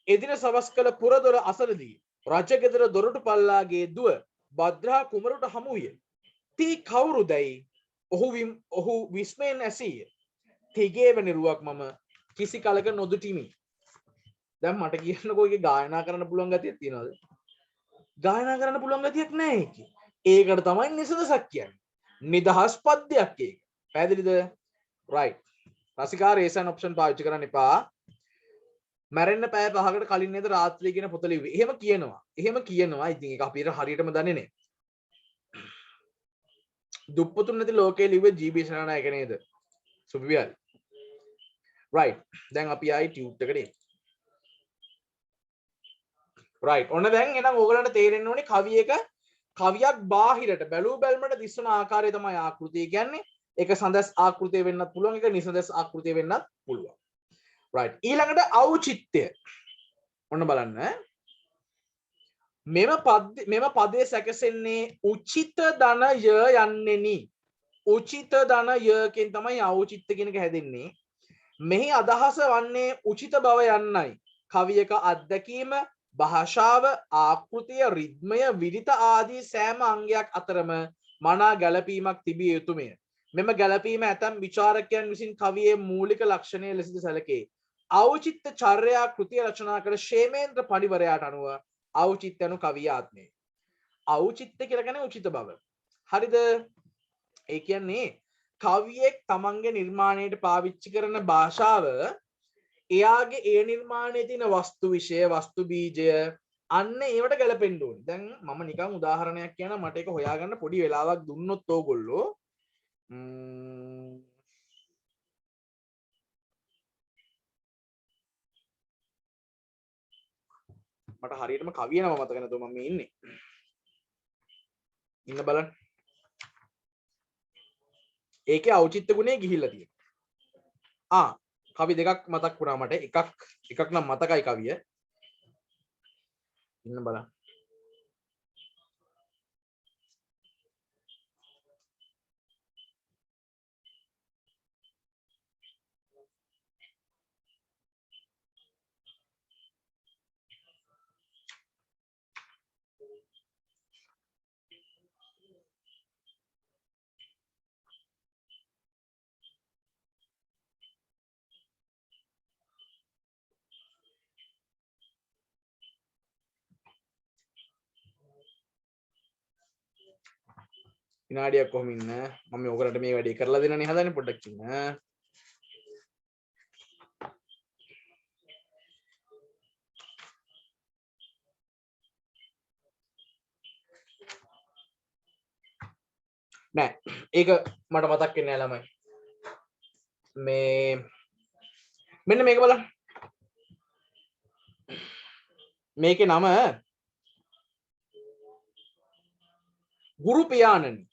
එදින සවස් කළ පුරදොර අසරදී රජගෙදර දොරටු පල්ලාගේ දුව භද්‍රා කුමරුට හමු විය. තී කවුරුදැයි ඔහු විස්මයෙන් ඇසීය. තිගේ වැනි රුවක් මම කිසි කලක නොදුටිමි. දැන් මට කියන්නකෝ ඒකේ ගායනා කරන්න පුළුවන් ගතියක් තියනවද? ගායනා කරන්න පුළුවන් ගතියක් නැහැ ඒකේ. ඒකට තමයි නිසඳසක් කියන්නේ. නිදහස් පද්‍යයක් ඒක. පැහැදිලිද? right. රසිකා රේසන් ඔප්ෂන් පාවිච්චි කරන්න එපා. මැරෙන්න පැය 5කට කලින් නේද රාත්‍රියේ කියන පොත ලිව්වේ. එහෙම කියනවා. ඉතින් ඒක අපිට හරියටම දන්නේ නැහැ. දුප්පතුන් නැති ලෝකයේ ලිව්වේ ජී.බී. සේනානායක නේද? සුපිරියල්. right. දැන් අපි ආයි ටියුට් එකට එමු. right. ඔන්න දැන් එනම් ඕගලන්ට තේරෙන්න ඕනේ කවියක් බාහිරට බැලූ බැල්මට දිස්වන ආකාරය තමයි ආකෘතිය කියන්නේ. ඒක සඳස් ආකෘතිය වෙන්නත් පුළුවන්, ඒක නිසඳස් ආකෘතිය වෙන්නත් පුළුවන්. right. ඊළඟට ඖචිත්‍ය. ඔන්න බලන්න. මෙම පදයේ සැකසෙන්නේ උචිත ධනය යන්නෙනි. උචිත ධනය කියන තමයි ඖචිත්‍ය කියන එක හැදෙන්නේ. මෙහි අදහස වන්නේ උචිත බව යන්නයි. කවියක අත්දැකීම, භාෂාව, ආකෘතිය, රිද්මය, විරිත ආදී සෑම අංගයක් අතරම මනා ගැළපීමක් තිබිය යුතුමය. මෙම ගැළපීම ඇතම් විචාරකයන් විසින් කවියේ මූලික ලක්ෂණය ලෙසද සැලකේ. ඖචිත්‍ය චර්යා කෘතිය රචනා කළ ශේමේන්ද්‍ර පඬිවරයාට අනුව ඖචිත්‍ය යනු කවිය ආත්මය. ඖචිත්‍ය කියලා කියන්නේ උචිත බව. හරිද? ඒ කියන්නේ කවියෙක් තමන්ගේ නිර්මාණයට පාවිච්චි කරන භාෂාව එයාගේ ඒ නිර්මාණයේ තියෙන වස්තු විෂය, වස්තු බීජය අන්න ඒවට ගැලපෙන්න ඕනේ. දැන් මම නිකන් උදාහරණයක් කියනවා, මට ඒක හොයාගන්න පොඩි වෙලාවක් දුන්නොත් ඕගොල්ලෝ මට හරියටම කවිය නම මතක නැතුව මම මේ ඉන්නේ. ඉන්න බලන්න. ඒකේ ඖචිත්‍ය ගුණය ගිහිල්ලා තියෙනවා. කවි දෙකක් මතක් වුණා මට. එකක් නම් මතකයි කවිය. ඉන්න බලන්න. විනාඩියක් කොහොම ඉන්න මම ඔයගලට මේ වැඩේ කරලා දෙන්නනේ හදන්නේ පොඩ්ඩක් ඉන්න නෑ ඒක මට මතක් වෙන්නේ නෑ ළමයි මේ මෙන්න මේක බලන්න මේකේ නම ගුරු පියාණනි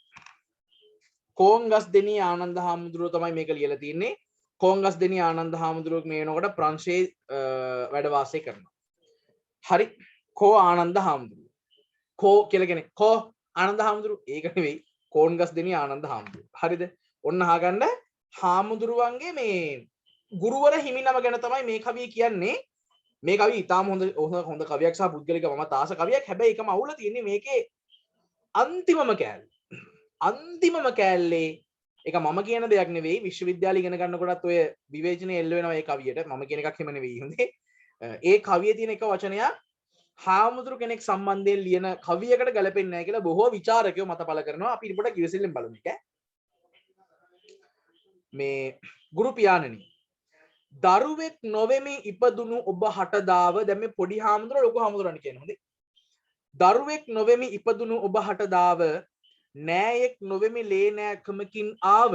කොංගස්දෙනී ආනන්ද හාමුදුරුවෝ තමයි මේක ලියලා තින්නේ කොංගස්දෙනී ආනන්ද හාමුදුරුවෝ මේ වෙනකොට ප්‍රංශයේ වැඩ වාසය කරනවා හරි කෝ ආනන්ද හාමුදුරුවෝ කෝ කියලා කියන්නේ කෝ ආනන්ද හාමුදුරුවෝ ඒක නෙවෙයි කොංගස්දෙනී ආනන්ද හාමුදුරුවෝ හරිද ඔන්න අහගන්න හාමුදුරුවන්ගේ මේ ගුරුවර හිමිනම ගැන තමයි මේ කවිය කියන්නේ මේ කවිය ඉතාම හොඳ කවියක් සහ පුද්ගලික මම තාස කවියක් හැබැයි එකම අවුල තියෙන්නේ මේකේ අන්තිමම කෑල්ලේ ඒක මම කියන දෙයක් නෙවෙයි විශ්වවිද්‍යාලේ ඉගෙන ගන්නකොටත් ඔය විවේචනය එල්ල වෙනවා ඒ කවියට මම කියන එකක් හිම නෙවෙයි හොඳේ ඒ කවියේ තියෙන එක වචනයක් හාමුදුරු කෙනෙක් සම්බන්ධයෙන් ලියන කවියකට ගැලපෙන්නේ නැහැ කියලා බොහෝ විචාරකයෝ මත පළ කරනවා අපි පොඩ්ඩක් ඉවසිල්ලෙන් බලමු එක මේ ගුරු පියාණනි දරුවෙක් නොවෙමි ඉපදුණු ඔබ හටදාව දැන් මේ පොඩි හාමුදුරුවෝ ලොකු හාමුදුරුවන්ට කියන හොඳේ දරුවෙක් නොවෙමි ඉපදුණු ඔබ හටදාව නෑයෙක් නොවෙමි ලේ නෑකමකින් ආව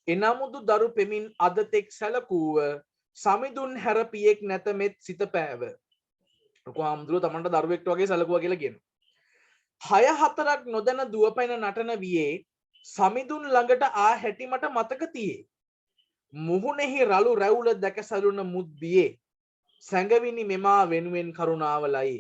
එනමුදු දරු පෙමින් අදතෙක් සැලකූව සමිඳුන් හැරපියෙක් නැත මෙත් සිත පෑව ලොකු හාමුදුරුවෝ තමන්ට දරුවෙක්ට වගේ සැලකුවා කියලා කියනවා 6-4ක් නොදැන දුවපැන නටන වියේ සමිඳුන් ළඟට ආ හැටි මට මතක තියේ මුහුණෙහි රළු රැවුල දැක සැලුන මුද්දියේ සැඟවිනි මෙමා වෙනුවෙන් කරුණාවලයි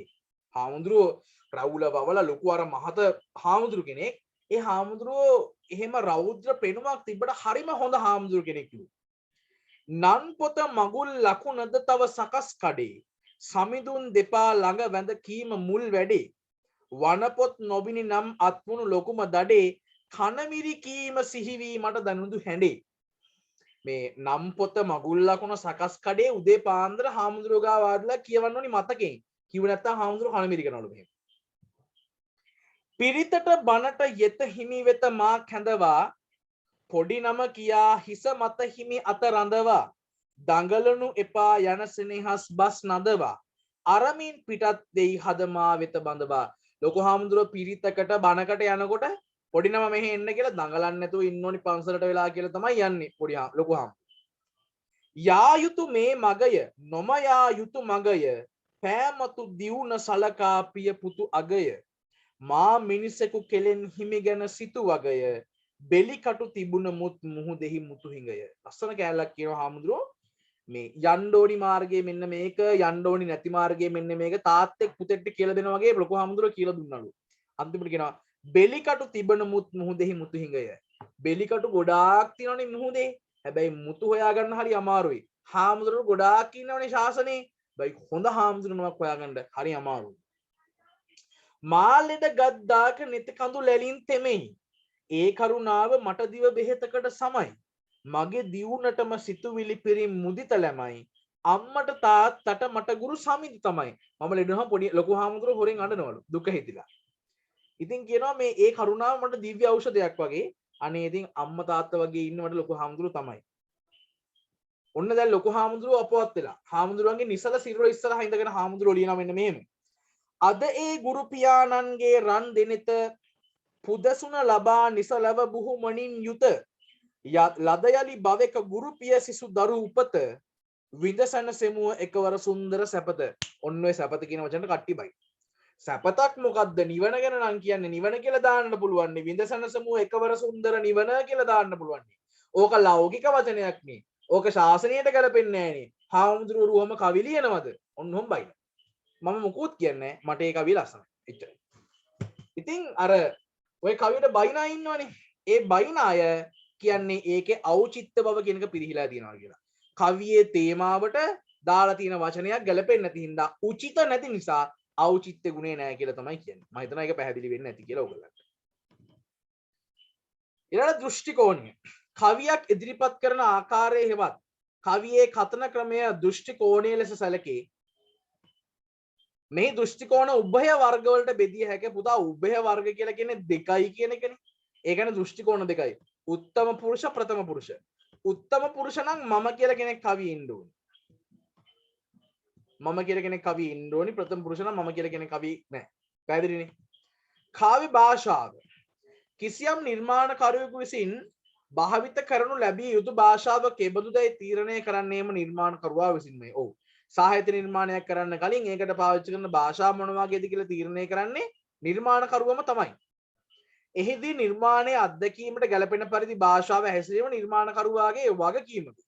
හාමුදුරුවෝ රවුල වවල ලොකු අර මහත හාමුදුරු කෙනෙක් ඒ හාමුදුරුවෝ එහෙම රෞද්‍ර පෙනුමක් තිබ්බට හරිම හොඳ හාමුදුරු කෙනෙක්ලු නන් පොත මගුල් ලකුණද තව සකස් කඩේ සමිඳුන් දෙපා ළඟ වැඳ කීම මුල් වැඩේ වනපොත් නොබිනි නම් අත්මුණු ලොකුම දඩේ කනමිරි කීම සිහිවී මට දනුදු හැඬේ මේ නම් පොත මගුල් ලකුණ සකස් කඩේ උදේ පාන්දර හාමුදුරුවෝ ගාව වාඩිලා කියවන්න ඕනි මතකෙන් කිව්ව නැත්තම් හාමුදුරුවෝ කනමිරි කරනවලු මෙහෙම පිරිතට බනට යෙත හිමි වෙත මා කැඳවා පොඩි නම කියා හිස මත හිමි අත රඳවා දඟලනු එපා යන සෙනෙහස් බස් නදවා අරමින් පිටත් දෙයි හදමා වෙත බඳවා ලොකු හාමුදුරුවෝ පිරිතකට බනකට යනකොට පොඩි නම මෙහෙ එන්න කියලා දඟලන්න නැතුව ඉන්න ඕනි පන්සලට වෙලා කියලා තමයි යන්නේ පොඩි ලොකු හාමුදුරුවෝ යා යුතු මේ මගය නොම යා යුතු මගය පෑමතු දියුණ සලකා පිය පුතු අගය මා මිනිසෙකු කෙලෙන් හිමි ගැන සිතු වගය බෙලිකටු තිබුණ මුත් මුහුදෙහි මුතු හිඟය ලස්සන කෑල්ලක් කියනවා හාමුදුරුවෝ මේ යන්න ඕනි මාර්ගයේ මෙන්න මේක යන්න ඕනි නැති මාර්ගයේ මෙන්න මේක තාත්තෙක් පුතෙක්ට කියලා දෙනවා වගේ ලොකු හාමුදුරුවෝ කියලා දුන්නලු අන්තිමට කියනවා බෙලිකටු තිබෙන මුත් මුහුදෙහි මුතු හිඟය බෙලිකටු ගොඩාක් තියෙනවනේ මුහුදේ හැබැයි මුතු හොයාගන්න හරි අමාරුයි හාමුදුරුවෝ ගොඩාක් ඉන්නවනේ ශාසනේ බයි හොඳ හාමුදුරුවෝ හොයාගන්න හරි අමාරුයි මාලෙඩ ගද්දාක නෙත කඳු ලැලින් තෙමෙයි ඒ කරුණාව මට දිව බෙහෙතකට සමයි මගේ දියුණටම සිතුවිලි පිරිම් මුදිත ලැමයි අම්මට තාත්තට මට ගුරු සමිති තමයි මම ලෙඩුනහම පොඩි ලොකු හාමුදුරුවෝ හොරෙන් අඬනවලු දුක හිතිලා ඉතින් කියනවා මේ ඒ කරුණාව මට දිව්‍ය ඖෂධයක් වගේ අනේ ඉතින් අම්මා තාත්තා වගේ ඉන්න මට ලොකු හාමුදුරුවෝ තමයි ඔන්න දැන් ලොකු හාමුදුරුවෝ අපවත් වෙලා හාමුදුරුවන්ගේ නිසල සිරුර ඉස්සරහා ඉඳගෙන හාමුදුරුවෝ ලියනවා මෙන්න මෙහෙම අද ඒ ගුරු පියාණන්ගේ රන් දෙනෙත පුදසුන ලබා නිසලව බුහුමනින් යුත ලද යලි භවෙක ගුරු පිය සිසු දරු උපත විඳසන සෙමුව එකවර සුන්දර සැපත ඔන්න ඔය සැපත කියන වචනට කට්ටි බයි සැපතක් මොකද්ද නිවන ගැන නම් කියන්නේ නිවන කියලා දාන්න පුළුවන් නේ විඳසන සෙමුව එකවර සුන්දර නිවන කියලා දාන්න පුළුවන් නේ ඕක ලෞකික වචනයක් නේ ඕක ශාසනයට ගැලපෙන්නේ නැහැ නේ හාමුදුරුවෝ රුවම කවි ලියනවද ඔන්න හොම් බයි මම මොකුත් කියන්නේ මට ඒ කවිය ලස්සනයි එච්චරයි ඉතින් අර ඔය කවියට බයින අය ඉන්නවනේ ඒ බයින අය කියන්නේ ඒකේ ඖචිත්‍ය බව කියන එක පිරිහිලා තියෙනවා කියලා කවියේ තේමාවට දාලා තියෙන වචනයක් ගැලපෙන්නේ නැති හින්දා උචිත නැති නිසා ඖචිත්‍ය ගුණේ නැහැ කියලා තමයි කියන්නේ මම හිතනවා ඒක පැහැදිලි වෙන්නේ නැති කියලා ඔයගොල්ලන්ට ඊළඟ දෘෂ්ටි කෝණය කවියක් ඉදිරිපත් කරන ආකාරයේ හෙවත් කවියේ කතන ක්‍රමය දෘෂ්ටි කෝණය ලෙස සැලකේ මේ දෘෂ්ටි කෝණ උභය වර්ග වලට බෙදිය හැකියි පුතා උභය වර්ග කියලා කියන්නේ දෙකයි කියන එකනේ ඒ කියන්නේ දෘෂ්ටි කෝණ දෙකයි උත්තම පුරුෂ ප්‍රථම පුරුෂ උත්තම පුරුෂ නම් මම කියලා කෙනෙක් කවියේ ඉන්න ඕනේ මම කියලා කෙනෙක් කවියේ ඉන්න ඕනේ ප්‍රථම පුරුෂ නම් මම කියලා කෙනෙක් කවියේ නැහැ පැහැදිලිනේ කාව්‍ය භාෂාව කිසියම් නිර්මාණකරුවෙකු විසින් භාවිත කරනු ලැබිය යුතු භාෂාව කෙබඳුදයි තීරණය කරන්නේම නිර්මාණකරුවා විසින්මයි ඔව් සාහිත්‍ය නිර්මාණයක් කරන්න කලින් ඒකට පාවිච්චි කරන භාෂාව මොන වගේද කියලා තීරණය කරන්නේ නිර්මාණකරුවම තමයි. එහිදී නිර්මාණයේ අත්දැකීමට ගැලපෙන පරිදි භාෂාව හැසිරීම නිර්මාණකරුවාගේ වගකීමකි.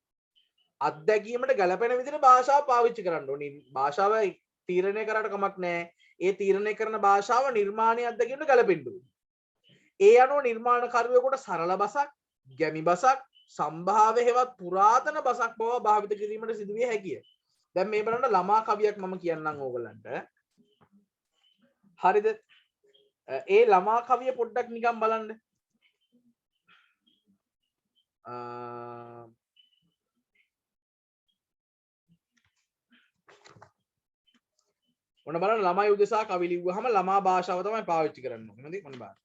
අත්දැකීමට ගැලපෙන විදිහට භාෂාව පාවිච්චි කරන්න ඕනේ. භාෂාව තීරණය කරාට කමක් නැහැ. ඒ තීරණය කරන භාෂාව නිර්මාණයේ අත්දැකීමට ගැලපෙන්න ඕනේ. ඒ අනුව නිර්මාණකරුවෙකුට සරල බසක්, ගැමි බසක්, සම්භාව්‍ය හෙවත් පුරාතන බසක් බව භාවිත කිරීමට සිදුවිය හැකිය. දැන් මේ බලන්න ළමා කවියක් මම කියන්නම් ඕගලන්ට. හරිද? ඒ ළමා කවිය පොඩ්ඩක් නිකන් බලන්න. ඔන්න බලන්න ළමයි උදෙසා කවි ලිව්වහම ළමා භාෂාව තමයි පාවිච්චි කරන්න ඕනේ. හරිද? මොන බාර.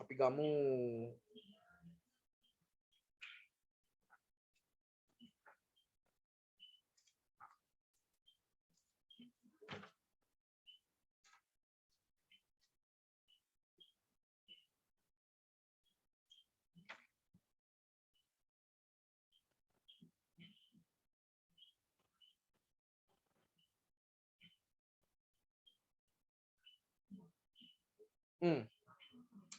අපි ගමු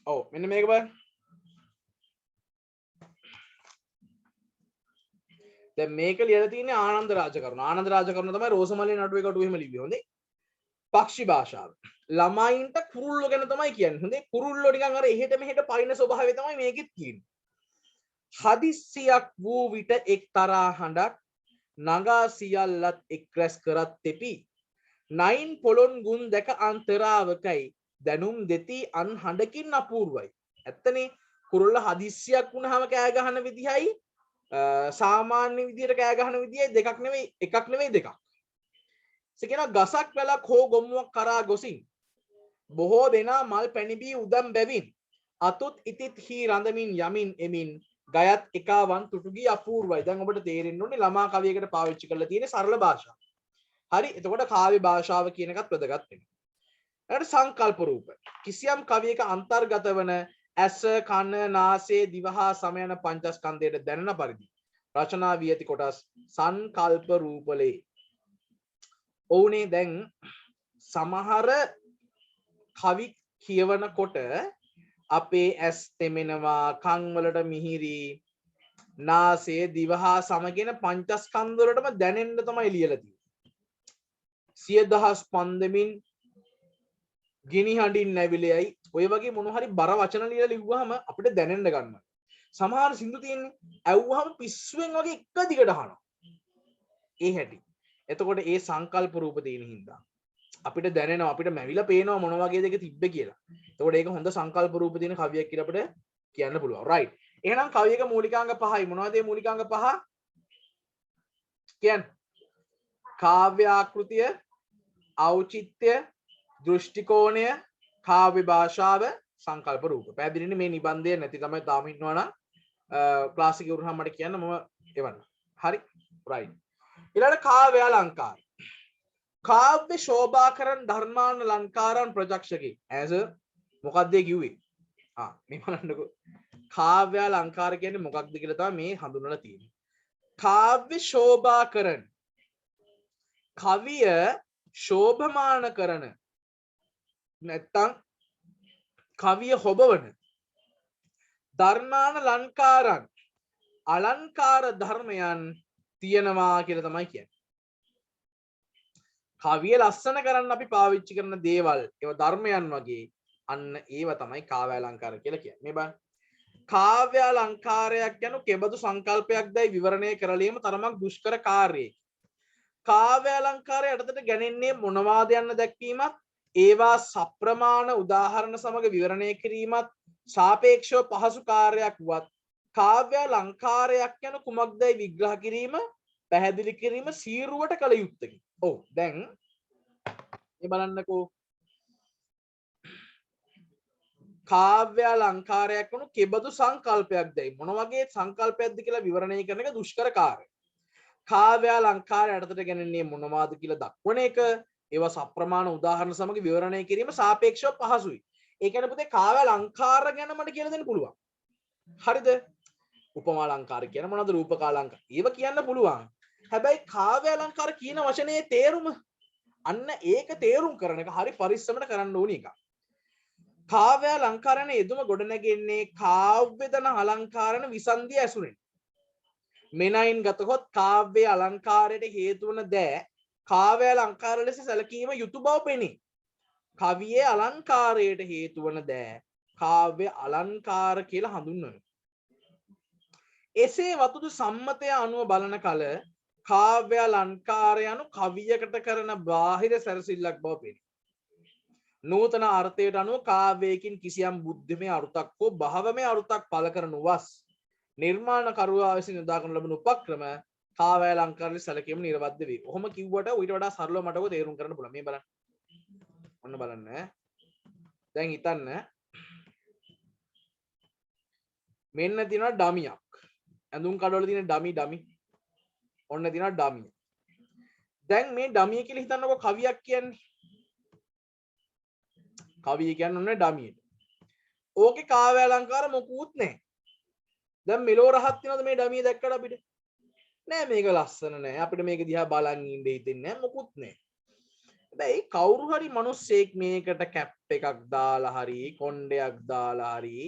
ඔව් මෙන්න මේක බලන්න. දැන් මේක ලියලා තියෙන්නේ ආනන්ද රාජකරුණ. ආනන්ද රාජකරුණ තමයි රෝසමලේ නඩුවේ කටුව එහෙම ලිව්වේ. හොඳේ. පක්ෂි භාෂාව. ළමයින්ට කුරුල්ලෝ ගැන තමයි කියන්නේ. හොඳේ. කුරුල්ලෝ නිකන් අර එහෙට මෙහෙට පයින් ස්වභාවය තමයි මේකෙත් තියෙන්නේ. හදිස්සියක් වූ විට එක්තරා හඬක් නගා සියල්ලත් එක් රැස් කරත් තෙපි නයින් පොළොන් ගුන් දැක අන්තරාවකයි දැනුම් දෙති අන් හඬකින් අපූර්වයි. ඇත්තනේ කුරුල්ල හදිස්සියක් වුණාම කෑ ගහන විදිහයි සාමාන්‍ය විදිහට කෑ ගහන විදිහයි දෙකක් නෙවෙයි එකක් නෙවෙයි දෙකක්. සිකේන ගසක් වැලක් හෝ ගොම්මුවක් කරා ගොසින් බොහෝ දෙනා මල් පැණිබී උදම් බැවින් අතුත් ඉතිත් හි රඳමින් යමින් එමින් ගයත් එකවන් තුටුගී අපූර්වයි. දැන් ඔබට තේරෙන්න ඕනේ ළමා කවියකට පාවිච්චි කරලා තියෙන සරල භාෂාව. හරි. එතකොට කාව්‍ය භාෂාව කියන එකත් වැදගත් වෙනවා. ඊට සංකල්ප රූප. කිසියම් කවියක අන්තර්ගත වන ඇස, කන, නාසය, දිව හා සම යන පංචස්කන්ධයට දැනෙන පරිදි රචනා වී ඇති කොටස් සංකල්ප රූපලේ. ඔවුනේ දැන් සමහර කවි කියවනකොට අපේ ඇස් තෙමෙනවා, කන් වලට මිහිරි, නාසය, දිව හා සම කියන පංචස්කන්ධ වලටම දැනෙන්න තමයි ලියලා තියෙන්නේ. සිය දහස් පන්දමින් ගිනි හඬින් නැවිලෙයි ඔය වගේ මොන හරි බර වචන ලියලා ලිව්වහම අපිට දැනෙන්න ගන්නවා. සමහර සින්දු තියෙන්නේ ඇව්වහම පිස්සුවෙන් වගේ එක දිගට අහනවා. ඒ හැටි. එතකොට ඒ සංකල්ප රූප තියෙන හින්දා අපිට දැනෙනවා අපිට මැවිලා පේනවා මොන වගේ දෙක තිබ්බේ කියලා. එතකොට ඒක හොඳ සංකල්ප රූප තියෙන කවියක් කියලා අපිට කියන්න පුළුවන්. රයිට්. එහෙනම් කවියක මූලිකාංග පහයි. මොනවද මේ මූලිකාංග පහ? කියන්නේ කාව්‍ය ආකෘතිය, ඖචිත්‍ය, දෘෂ්ටි කෝණය, කාව්‍ය භාෂාව, සංකල්ප රූප. පැහැදිලිනේ මේ නිබන්ධය නැති තමයි තාම ඉන්නවනම් ක්ලාස් එකේ උරුහම මට කියන්න මම එවන්න. හරි. රයිට්. ඊළඟ කාව්‍ය අලංකාර. කාව්‍ය ශෝභාකරන් ධර්මාන ලංකාරන් ප්‍රජක්ෂකේ. ඇස මොකක්ද ඒ කිව්වේ? මේ බලන්නකෝ. කාව්‍ය අලංකාර කියන්නේ මොකක්ද කියලා තමයි මේ හඳුන්වලා තියෙන්නේ. කාව්‍ය ශෝභාකරන් කවිය ශෝභමාන කරන නැත්තම් කවිය හොබවන ධර්මාන ලංකාරන් අලංකාර ධර්මයන් තියෙනවා කියලා තමයි කියන්නේ. කවිය ලස්සන කරන්න අපි පාවිච්චි කරන දේවල් ඒවා ධර්මයන් වගේ අන්න ඒව තමයි කාව්‍ය අලංකාර කියලා කියන්නේ. මේ බලන්න. කාව්‍ය අලංකාරයක් යනු කෙබඳු සංකල්පයක්දයි විවරණය කරලීම තරමක් දුෂ්කර කාර්යයකි. කාව්‍ය අලංකාරය යටතට ගැනෙන්නේ මොනවාද යන්න දැක්වීමත් ඒවා සප්‍රමාණ උදාහරණ සමග විවරණය කිරීමත් සාපේක්ෂව පහසු කාර්යයක් වත් කාව්‍ය අලංකාරයක් යන කුමක්දයි විග්‍රහ කිරීම පැහැදිලි කිරීම සීරුවට කළ යුත්තකි. ඔව් දැන් මේ බලන්නකෝ කාව්‍ය අලංකාරයක් වුණු කෙබඳු සංකල්පයක්දයි මොන වගේ සංකල්පයක්ද කියලා විවරණය කරන එක දුෂ්කර කාර්යයක්. කාව්‍ය අලංකාරය යටතට ගැනෙන්නේ මොනවාද කියලා දක්වන එක ඒවා සප්‍රමාණ උදාහරණ සමග විවරණය කිරීම සාපේක්ෂව පහසුයි. ඒ කියන්නේ පුතේ කාව්‍ය අලංකාර ගැන මට කියලා දෙන්න පුළුවන්. හරිද? උපමා අලංකාර කියන මොනවද රූපක අලංකාර. ඒව කියන්න පුළුවන්. හැබැයි කාව්‍ය අලංකාර කියන වචනේ තේරුම අන්න ඒක තේරුම් කරන එක හරි පරිස්සමට කරන්න ඕනි එකක්. කාව්‍ය අලංකාරන යෙදුම ගොඩනැගෙන්නේ කාව්‍යදන අලංකාරන විසන්ධිය ඇසුරෙන්. මෙනයින් ගතහොත් කාව්‍ය අලංකාරයට හේතු වන දෑ කාව්‍ය අලංකාර ලෙස සැලකීම යුතු බව පෙනේ. කවියේ අලංකාරයට හේතු වන දෑ කාව්‍ය අලංකාර කියලා හඳුන්වනවා. එසේ වතුදු සම්මතය අනුව බලන කල කාව්‍ය අලංකාරය anu කවියකට කරන බාහිර සැරසිල්ලක් බව පෙනේ. නූතන අර්ථයට අනුව කාව්‍යයකින් කිසියම් බුද්ධිමය අරුතක් හෝ භාවමය අරුතක් පළ කරනු වස් නිර්මාණකරුවා විසින් යොදා ගන්න ලබන උපක්‍රම කාව්‍ය අලංකාරයේ සැලකීම නිර්වද්ද වේ. ඔහොම කිව්වට ඊට වඩා සරලව මට ඔක තේරුම් කරන්න පුළුවන්. මේ බලන්න. ඔන්න බලන්න. දැන් හිතන්න. මෙන්න තියෙනවා ඩමියක්. ඇඳුම් කඩවල තියෙන ඩමි. ඔන්න තියෙනවා ඩමිය. දැන් මේ ඩමිය කියලා හිතන්නකො කවියක් කියන්නේ. කවිය කියන්නේ ඔන්න ඩමියට. ඕකේ කාව්‍ය අලංකාර මොකුත් නැහැ. දැන් මෙලෝ රහත් වෙනවද මේ ඩමිය දැක්කට අපිට? නෑ මේක ලස්සන නෑ. අපිට මේක දිහා බලන් ඉන්න හිතෙන්නේ නෑ මොකුත් නෑ. හැබැයි කවුරු හරි මිනිස්සෙක් මේකට කැප් එකක් දාලා හරි කොණ්ඩයක් දාලා හරි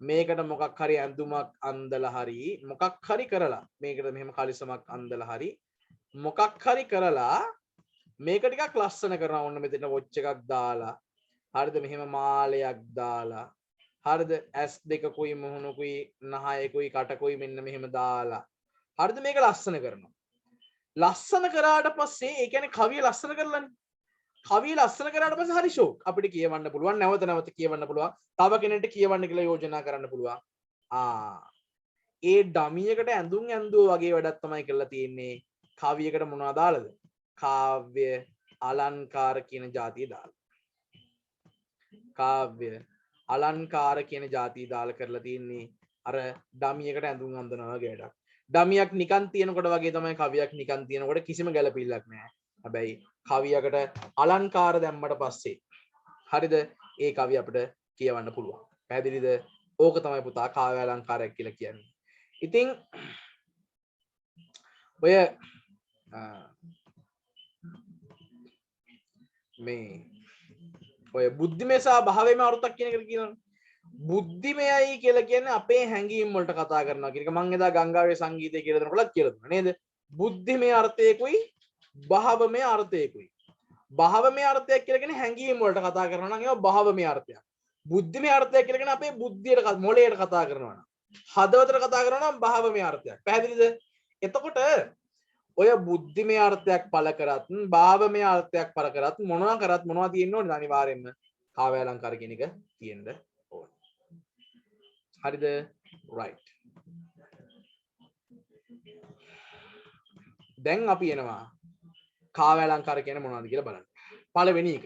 මේකට මොකක් හරි ඇඳුමක් අන්දලා හරි මොකක් හරි කරලා මේකට මෙහෙම කලිසමක් අන්දලා හරි මොකක් හරි කරලා මේක ටිකක් ලස්සන කරනවා. ඔන්න මෙතන වොච් එකක් දාලා හරිද මෙහෙම මාලයක් දාලා හරිද? ඇස් දෙකකුයි මුහුණකුයි නහයකුයි කටකුයි මෙන්න මෙහෙම දාලා. හරිද? මේක ලස්සන කරනවා. ලස්සන කරාට පස්සේ ඒ කියන්නේ කවිය ලස්සන කරලානේ. කවිය ලස්සන කරාට පස්සේ හරි ෂෝක්. අපිට කියවන්න පුළුවන්, නැවත නැවත කියවන්න පුළුවන්. තව කෙනෙක්ට කියවන්න කියලා යෝජනා කරන්න පුළුවන්. ඒ ඩමියකට ඇඳුම් ඇඳුව වගේ වැඩක් තමයි කරලා තියෙන්නේ. කවියකට මොනවද දාලාද? කාව්‍ය අලංකාර කියන જાතිය දාලා. කාව්‍ය අලංකාර කියන જાතිය දාලා කරලා තියෙන්නේ අර ඩමියකට ඇඳුම් අඳිනවා වගේ වැඩක්. ඩමියක් නිකන් තියෙනකොට වගේ තමයි කවියක් නිකන් තියෙනකොට කිසිම ගැළපෙILLක් නැහැ. හැබැයි කවියකට අලංකාර දැම්මට පස්සේ හරිද? ඒ කවිය අපිට කියවන්න පුළුවන්. පැහැදිලිද? ඕක තමයි පුතා කාව්‍ය අලංකාරයක් කියලා කියන්නේ. ඉතින් ඔය මේ ඔය බුද්ධිමය සහ භාවයම අර්ථයක් කියන එකට කියනවනේ. බුද්ධිමයයි කියලා කියන්නේ අපේ හැඟීම් වලට කතා කරනවා කියන එක මම එදා ගංගාවේ සංගීතය කියලා දෙනකොටත් කියලා දුන්නා නේද? බුද්ධිමය අර්ථයකුයි භාවමය අර්ථයකුයි. භාවමය අර්ථයක් කියලා කියන්නේ හැඟීම් වලට කතා කරනවා නම් ඒවා භාවමය අර්ථයක්. බුද්ධිමය අර්ථයක් කියලා කියන්නේ අපේ බුද්ධියට මොළයට කතා කරනවා නම්. හදවතට කතා කරනවා නම් භාවමය අර්ථයක්. පැහැදිලිද? එතකොට ඔය බුද්ධිමය අර්ථයක් පළ කරත් භාවමය අර්ථයක් පළ කරත් මොනවා කරත් මොනවා තියෙන්න ඕනේ අනිවාර්යෙන්ම කාව්‍ය අලංකාර කියන එක තියෙන්න ඕනේ. හරිද? right. දැන් අපි එනවා කාව්‍ය අලංකාර කියන්නේ මොනවද කියලා බලන්න. පළවෙනි එක.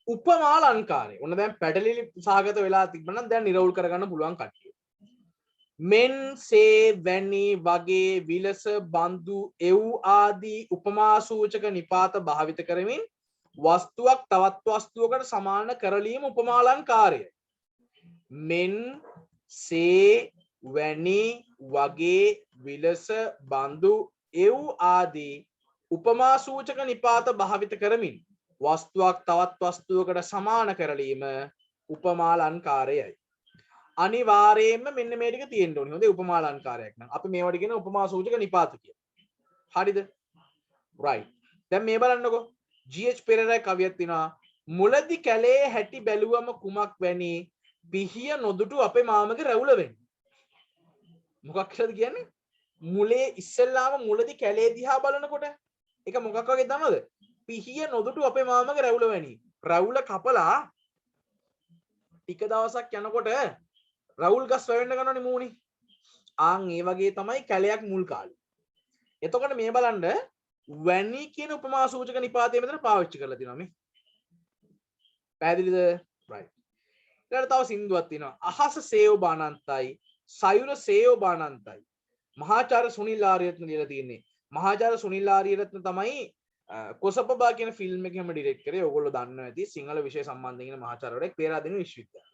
උපමා අලංකාරය. ඔන්න දැන් පැටලිලි සාගත වෙලා තිබ්බනම් දැන් නිරවුල් කරගන්න පුළුවන් කට්ටිය. මෙන් සේ වැනි වගේ විලස බඳු එව් ආදී උපමා සූචක නිපාත භාවිත කරමින් වස්තුවක් තවත් වස්තුවකට සමාන කරලීම උපමා අලංකාරයයි. මෙන් සේ වැනි වගේ විලස බඳු එව් ආදී උපමා සූචක නිපාත භාවිත කරමින් වස්තුවක් තවත් වස්තුවකට සමාන කරලීම උපමා අලංකාරයයි. අනිවාර්යයෙන්ම මෙන්න මේ ටික තියෙන්න ඕනේ. හොඳේ උපමා අලංකාරයක් නම් අපි මේවට කියන උපමා සූචක නිපාත කියලා. හරිද? right. දැන් මේ බලන්නකෝ. GH පෙරේරා කවියක් තියෙනවා. මුලදි කැලේ හැටි බැලුවම කුමක් වැනි පිහිය නොදුටු අපේ මාමගේ රැවුල වෙන්නේ. මොකක් කියලාද කියන්නේ? මුලේ ඉස්සෙල්ලාම මුලදි කැලේ දිහා බලනකොට ඒක මොකක් වගේ තමද? පිහිය නොදුටු අපේ මාමගේ රැවුල වැනි. රැවුල කපලා ටික දවසක් යනකොට රවුල් ගස් වැවෙන්න ගන්නවනේ මූණේ. ආන් ඒ වගේ තමයි කැලයක් මුල් කාලේ. එතකොට මේ බලන්න වැනි කියන උපමා සූචක නිපාතය මෙතන පාවිච්චි කරලා තියෙනවා මේ. පැහැදිලිද? right. ඊළඟට තව සින්දුවක් තියෙනවා. අහස සේව බානන්තයි, සයුර සේව බානන්තයි. මහාචාර්ය සුනිල් ආරියරත්න ලියලා තියෙන්නේ. මහාචාර්ය සුනිල් ආරියරත්න තමයි කොසපබා කියන ෆිල්ම් එකේම ඩිරෙක්ට් කරේ. ඕගොල්ලෝ දන්නවා ඇති. සිංහල විෂය සම්බන්ධයෙන් ඉන්න මහාචාර්යවරයෙක් පේරාදෙණිය විශ්වවිද්‍යාලය.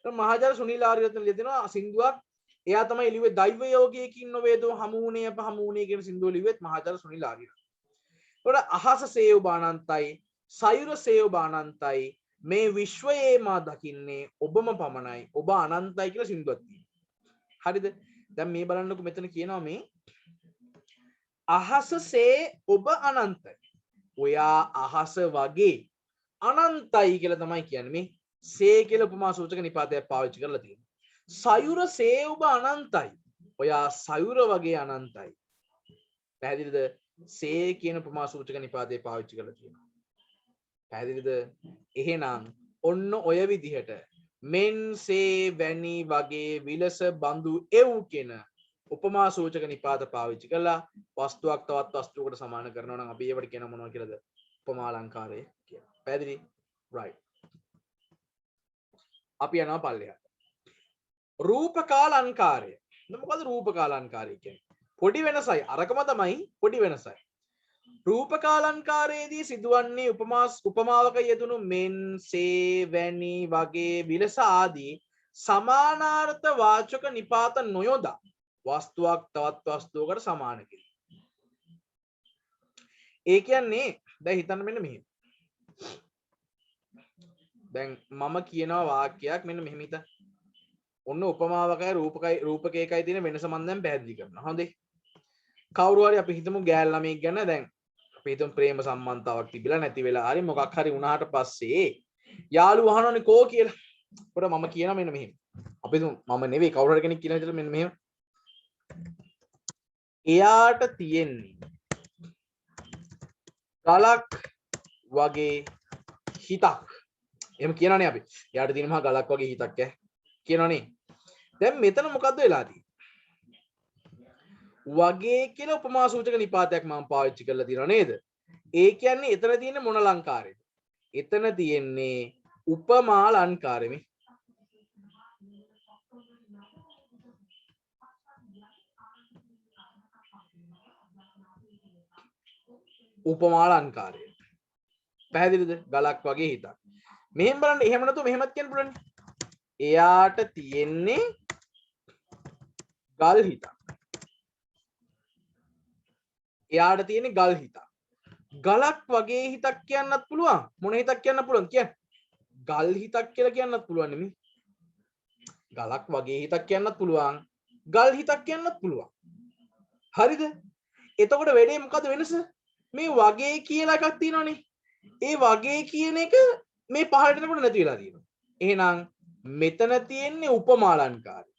මහාචාර්ය සුනිල් ආරියරත්න ලියලා දෙනවා සින්දුවක්. එයා තමයි ලිව්වේ දෛව යෝගයකින් නොවේදෝ හමුුණේ අප හමුුණේ කියන සින්දුව ලිව්වෙත් මහාචාර්ය සුනිල් ආරියරත්න. ඒකට අහස සේව බානන්තයි, සයුර සේව බානන්තයි, මේ විශ්වයේ මා දකින්නේ ඔබම පමණයි, ඔබ අනන්තයි කියලා සින්දුවක් තියෙනවා. හරිද? දැන් මේ බලන්නකෝ මෙතන කියනවා මේ අහස සේ ඔබ අනන්තයි. ඔයා අහස වගේ අනන්තයි කියලා තමයි කියන්නේ. මේ සේ කියලා උපමා සූචක නිපාතයක් පාවිච්චි කරලා තියෙනවා. සයුර සේ ඔබ අනන්තයි. ඔයා සයුර වගේ අනන්තයි. පැහැදිලිද? සේ කියන උපමා සූචක නිපාතේ පාවිච්චි කරලා තියෙනවා. පැහැදිලිද? එහෙනම් ඔන්න ඔය විදිහට මෙන් සේ වැනි වගේ විලස බඳු එව් කියන උපමා සූචක නිපාත පාවිච්චි කරලා වස්තුවක් තවත් වස්තුවකට සමාන කරනවා නම් අපි ඒවට කියන මොනවා කියලාද? උපමා අලංකාරය කියලා. පැහැදිලි? right. අපි යනවා පල්ලෙහාට. රූපකාලංකාරය. මොකද රූපකාලංකාරය කියන්නේ? පොඩි වෙනසයි. අරකම තමයි පොඩි වෙනසයි. රූපකාලංකාරයේදී සිදුවන්නේ උපමාවක යෙදුණු මෙන් සේ වැනි වගේ විලස ආදී සමානාර්ථ වාචක නිපාත නොයොදා වස්තුවක් තවත් වස්තුවකට සමාන කිරීම. ඒ කියන්නේ දැන් හිතන්න මෙන්න මෙහෙම. දැන් මම කියනවා වාක්‍යයක් මෙන්න මෙහෙම හිත. ඔන්න උපමාවකයි රූපකයකයි තියෙන වෙනස මම දැන් පැහැදිලි කරනවා. හොඳේ. කවුරු හරි අපි හිතමු ගෑල් ළමයෙක් ගැන දැන් අපි හිතමු ප්‍රේම සම්බන්ධතාවක් තිබිලා නැති වෙලා හරි මොකක් හරි වුණාට පස්සේ යාළුවා අහනවනේ කෝ කියලා. පොඩ මම කියනවා මෙන්න මෙහෙම. අපි මම නෙවෙයි කවුරු හරි කෙනෙක් කියන විදිහට මෙන්න මෙහෙම. එයාට තියෙන්නේ ගලක් වගේ හිතක්. එහෙම කියනවනේ අපි. එයාට තියෙන මහා ගලක් වගේ හිතක් කියනවනේ. දැන් මෙතන මොකද්ද වෙලා තියෙන්නේ? වගේ කියලා උපමා සූචක නිපාතයක් මම පාවිච්චි කරලා තියෙනවා නේද? ඒ කියන්නේ එතන තියෙන මොන අලංකාරයද? එතන තියෙන්නේ උපමා අලංකාරෙමි. උපමා අලංකාරය. පැහැදිලිද? ගලක් වගේ හිතක්. මෙහෙම බලන්න එහෙම නැතුව මෙහෙමත් කියන්න පුළුවන්. එයාට තියෙන්නේ ගල් හිතක්. එයාට තියෙන්නේ ගල් හිතක්. ගලක් වගේ හිතක් කියන්නත් පුළුවන්. මොන හිතක් කියන්න පුළුවන් කියන්න. ගල් හිතක් කියලා කියන්නත් පුළුවන් නෙමෙයි. ගලක් වගේ හිතක් කියන්නත් පුළුවන්. ගල් හිතක් කියන්නත් පුළුවන්. හරිද? එතකොට වෙලේ මොකද වෙනස? මේ වගේ කියලා එකක් තියෙනවනේ. ඒ වගේ කියන එක මේ පහළට යනකොට නැති වෙලා තියෙනවා. එහෙනම් මෙතන තියෙන්නේ උපමා අලංකාරය.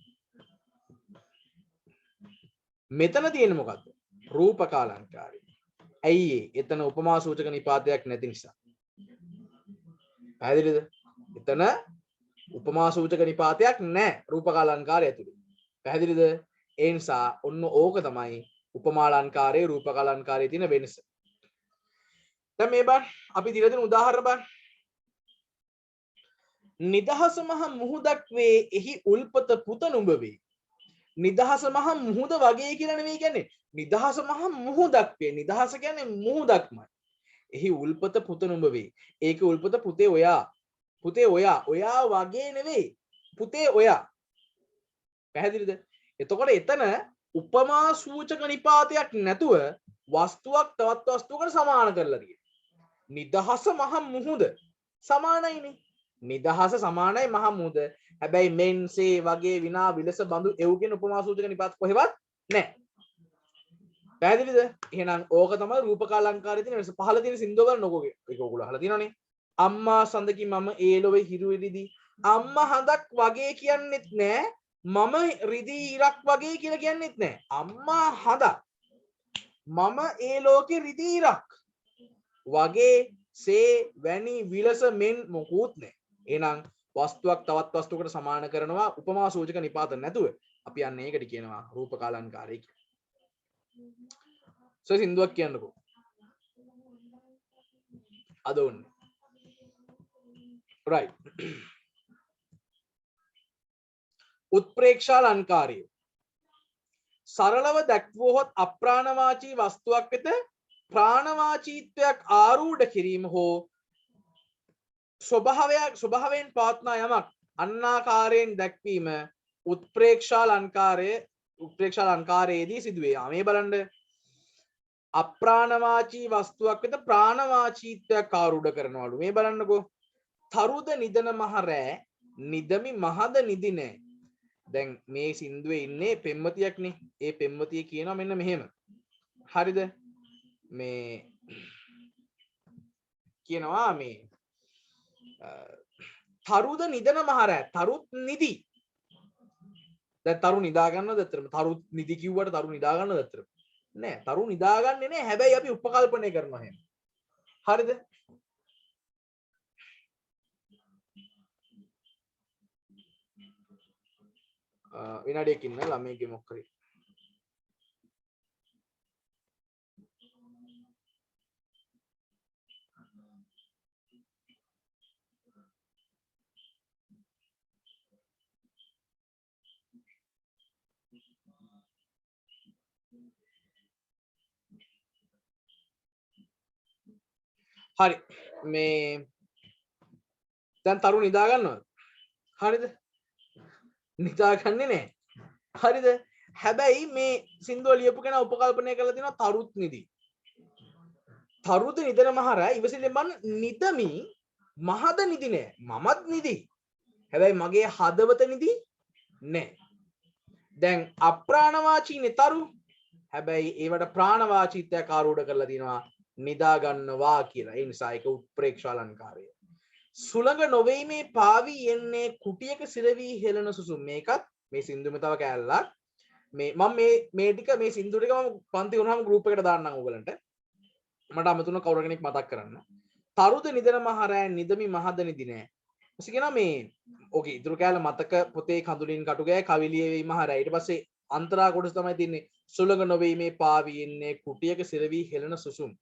මෙතන තියෙන්නේ මොකද්ද? රූපක අලංකාරය. ඇයි එතන උපමා සූචක නිපාතයක් නැති නිසා. පැහැදිලිද? එතන උපමා සූචක නිපාතයක් නැහැ රූපක අලංකාරය ඇතුලේ. පැහැදිලිද? ඒ නිසා ඔන්න ඕක තමයි උපමා අලංකාරයේ රූපක අලංකාරයේ තියෙන වෙනස. දැන් මේ බලන්න අපි දිලා දෙන උදාහරණ බලන්න. නිදහස මහ මුහුදක් වේ එහි උල්පත පුත නුඹ වේ. නිදහස මහ මුහුද වගේ කියලා නෙමෙයි කියන්නේ. නිදහස මහ මුහුදක් වේ. නිදහස කියන්නේ මුහුදක්මයි. එහි උල්පත පුත නුඹ වේ. ඒකේ උල්පත පුතේ ඔයා. පුතේ ඔයා. ඔයා වගේ නෙවෙයි. පුතේ ඔයා. පැහැදිලිද? එතකොට එතන උපමා සූචක නිපාතයක් නැතුව වස්තුවක් තවත් වස්තුවකට සමාන කරලා තියෙනවා. නිදහස මහ මුහුද සමානයිනේ. නිදහස සමානයි මහ මුහුද. හැබැයි මෙන්සේ වගේ විනා විලස බඳු එව් කියන උපමා සූචක නිපාත කොහෙවත් නැහැ. පැහැදිලිද? එහෙනම් ඕක තමයි රූපක අලංකාරයේ තියෙන වෙනස. පහළ තියෙන සින්දුව බලන්නකෝ. ඒක ඔයගොල්ලෝ අහලා තියෙනවනේ. අම්මා සඳකි මම ඒලොවේ හිරු ඉරිදි. අම්මා හඳක් වගේ කියන්නෙත් නෑ. මම රිදී ඉරක් වගේ කියලා කියන්නෙත් නෑ. අම්මා හඳක්. මම ඒ ලෝකේ රිදී ඉරක්. වගේ සේ වැනි විලස මෙන් මොකුත් නෑ. එහෙනම් වස්තුවක් තවත් වස්තුවකට සමාන කරනවා උපමා සූචක නිපාත නැතුව. අපි යන්නේ ඒකට කියනවා රූපක අලංකාරය කියලා. සින්දුවක් කියන්නකෝ. අද ඕනේ. right. උත්ප්‍රේක්ෂා අලංකාරය. සරලව දැක්වුවහොත් අප්‍රාණවාචී වස්තුවක් වෙත ප්‍රාණවාචීත්වයක් ආරූඪ කිරීම හෝ ස්වභාවයෙන් පවත්නා යමක් අන්නාකාරයෙන් දැක්වීම උත්ප්‍රේක්ෂා අලංකාරයේදී සිදුවේ. මේ බලන්න අප්‍රාණවාචී වස්තුවක් වෙත ප්‍රාණවාචීත්වයක් ආරූඪ කරනවලු. මේ බලන්නකෝ. තරුද නිදන මහරෑ නිදමි මහද නිදි නෑ. දැන් මේ සින්දුවේ ඉන්නේ පෙම්වතියක්නේ. ඒ පෙම්වතිය කියනවා මෙන්න මෙහෙම. හරිද? මේ කියනවා මේ තරුද නිදන මහරෑ තරුත් නිදි. දැන් තරු නිදා ගන්නවද ඇත්තටම? තරුත් නිදි කිව්වට තරු නිදා ගන්නවද ඇත්තටම? නෑ. තරු නිදාගන්නේ නෑ. හැබැයි අපි උපකල්පනය කරනවා එහෙම. හරිද? විනාඩියක් ඉන්න ළමයිගේ මොකක් හරි. හරි මේ දැන් තරු නිදා ගන්නවද? හරිද? නිදාගන්නේ නැහැ. හරිද? හැබැයි මේ සින්දුව ලියපු කෙනා උපකල්පනය කරලා තියෙනවා තරුත් නිදි. තරුද නිදන මහරෑ ඉවසිල්ලෙන් බලන්න නිදමි මහද නිදි නෑ. මමත් නිදි. හැබැයි මගේ හදවත නිදි නෑ. දැන් අප්‍රාණවාචීනේ තරු. හැබැයි ඒවට ප්‍රාණවාචීත්වයක් ආරූඪ කරලා තියෙනවා නිදා ගන්නවා කියලා. ඒ නිසා ඒක උත්ප්‍රේක්ෂා අලංකාරය. සුළඟ නොවීමේ පාවී එන්නේ කුටියක සිරවී හෙළන සුසුම්. මේකත් මේ සින්දුවෙම තව කෑල්ලක්. මේ මම මේ ටික මේ සින්දු ටික මම පන්ති වුණාම ගෲප් එකට දාන්නම් ඕගලන්ට. මට අමතුන කවුරු කෙනෙක් මතක් කරන්න. තරුද නිදන මහරෑ නිදමි මහද නිදි නෑ. ඊට කියනවා මේ ඕකේ ඉතුරු කෑල්ල මතක පොතේ කඳුලින් කටුගෑ කවිලිය වේ මහරෑ. ඊට පස්සේ අන්තරා කොටස තමයි තින්නේ සුළඟ නොවීමේ පාවී එන්නේ කුටියක සිරවී හෙළන සුසුම්.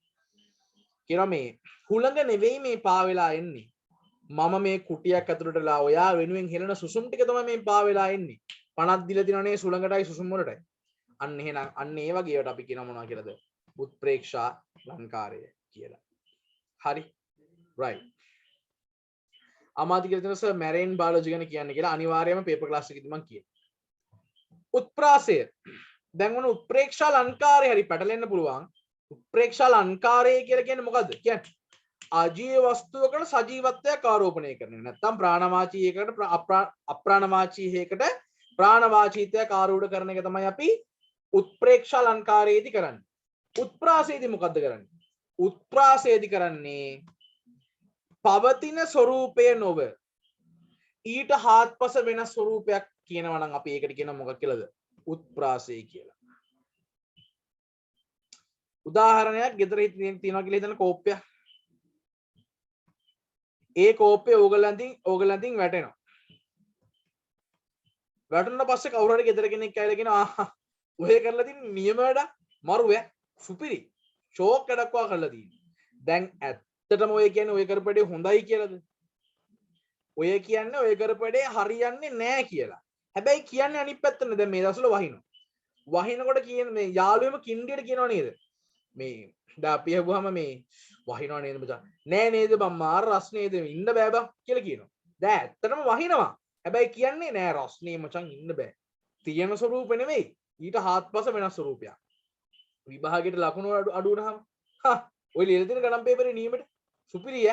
කියනවා මේ හුළඟ නෙවෙයි මේ පාවෙලා එන්නේ. මම මේ කුටියක් ඇතුළටලා ඔයා වෙනුවෙන් හෙළන සුසුම් ටික තමයි මේ පාවෙලා එන්නේ. පණක් දීලා තිනවනේ සුළඟටයි සුසුම් වලටයි. අන්න එහෙනම් අන්න ඒ වගේ ඒවාට අපි කියනවා මොනවා කියලාද? උත්ප්‍රේක්ෂා ලංකාරය කියලා. හරි. right. අමාත්‍ය කියලා තියෙනවා සර් මැරයින් බයොලොජි ගැන කියන්න කියලා අනිවාර්යයෙන්ම පේපර් ක්ලාස් එකේදී මම කියනවා. උත්ප්‍රාසය. දැන් මොන උත්ප්‍රේක්ෂා ලංකාරය හරි පැටලෙන්න පුළුවන්. උත්ප්‍රේක්ෂා ලංකාරය කියලා කියන්නේ මොකද්ද? කියන්නේ අජීව වස්තුවකට සජීවත්වයක් ආරෝපණය කරන එක. නැත්නම් ප්‍රාණවාචී එකකට අප්‍රාණවාචී හේකට ප්‍රාණවාචීත්වයක් ආරූඪ කරන එක තමයි අපි උත්ප්‍රේක්ෂා ලංකාරයේදී කරන්නේ. උත්ප්‍රාසයේදී මොකද්ද කරන්නේ? උත්ප්‍රාසයේදී කරන්නේ පවතින ස්වરૂපය නොව ඊට හාත්පස වෙනස් ස්වરૂපයක් කියනවා නම් අපි ඒකට කියන මොකක් කියලාද? උත්ප්‍රාසය කියලා. උදාහරණයක් ගෙදර තියෙනවා කියලා හිතන කෝප්පයක්. ඒ කෝප්පේ ඕගලන්තින් වැටෙනවා. වැටුණා පස්සේ කවුරු හරි ගෙදර කෙනෙක් ඇවිල්ලා කියනවා ඔය කරලා තියෙන නියම වැඩ මරුවේ සුපිරි ෂෝක් එකක් වා කරලා තියෙනවා. දැන් ඇත්තටම ඔය කියන්නේ ඔය කරපඩේ හොඳයි කියලාද? ඔය කියන්නේ ඔය කරපඩේ හරියන්නේ නැහැ කියලා. හැබැයි කියන්නේ අනිත් පැත්තනේ. දැන් මේ දවස්වල වහිනවා. වහිනකොට කියන මේ යාළුවෙම කින්ඩියට කියනවා නේද? මේ දැන් අපි හුවම මේ වහිනවා නේද මචං? නෑ නේද බං මාර රස්නේද ඉන්න බෑ බං කියලා කියනවා. දැන් ඇත්තටම වහිනවා. හැබැයි කියන්නේ නෑ රස්නේ මචං ඉන්න බෑ. තියෙන ස්වරූප නෙවෙයි. ඊට හාත්පස වෙනස් ස්වරූපයක්. විභාගයට ලකුණු අඩු වුණාම ඔය ලියලා තියෙන ගණන් පේපරේ නියමෙට සුපිරිය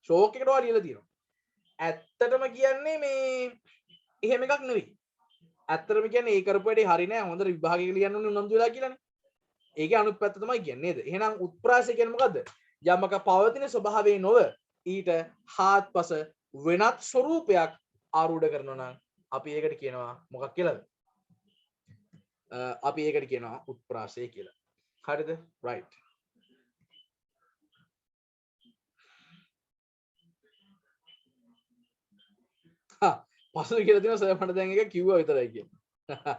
ෂෝක් එකට ඔය ලියලා තියෙනවා. ඇත්තටම කියන්නේ මේ එහෙම එකක් නෙවෙයි. ඇත්තටම කියන්නේ ඒ කරපු වැඩේ හරි නෑ හොඳට විභාගයක ලියන්න ඕනේ උනන්දු වෙලා කියලානේ. ඒකේ අනුත් පැත්ත තමයි කියන්නේ නේද? එහෙනම් උත්ප්‍රාසය කියන්නේ මොකද්ද? යමක පවතින ස්වභාවයේ නොව ඊට හාත්පස වෙනත් ස්වરૂපයක් ආරූඪ කරනවා නම් අපි ඒකට කියනවා මොකක් කියලාද? අපි ඒකට කියනවා උත්ප්‍රාසය කියලා. හරිද? right. පසු කියලා තියෙනවා සර් මට දැන් එක කිව්වා විතරයි කියලා.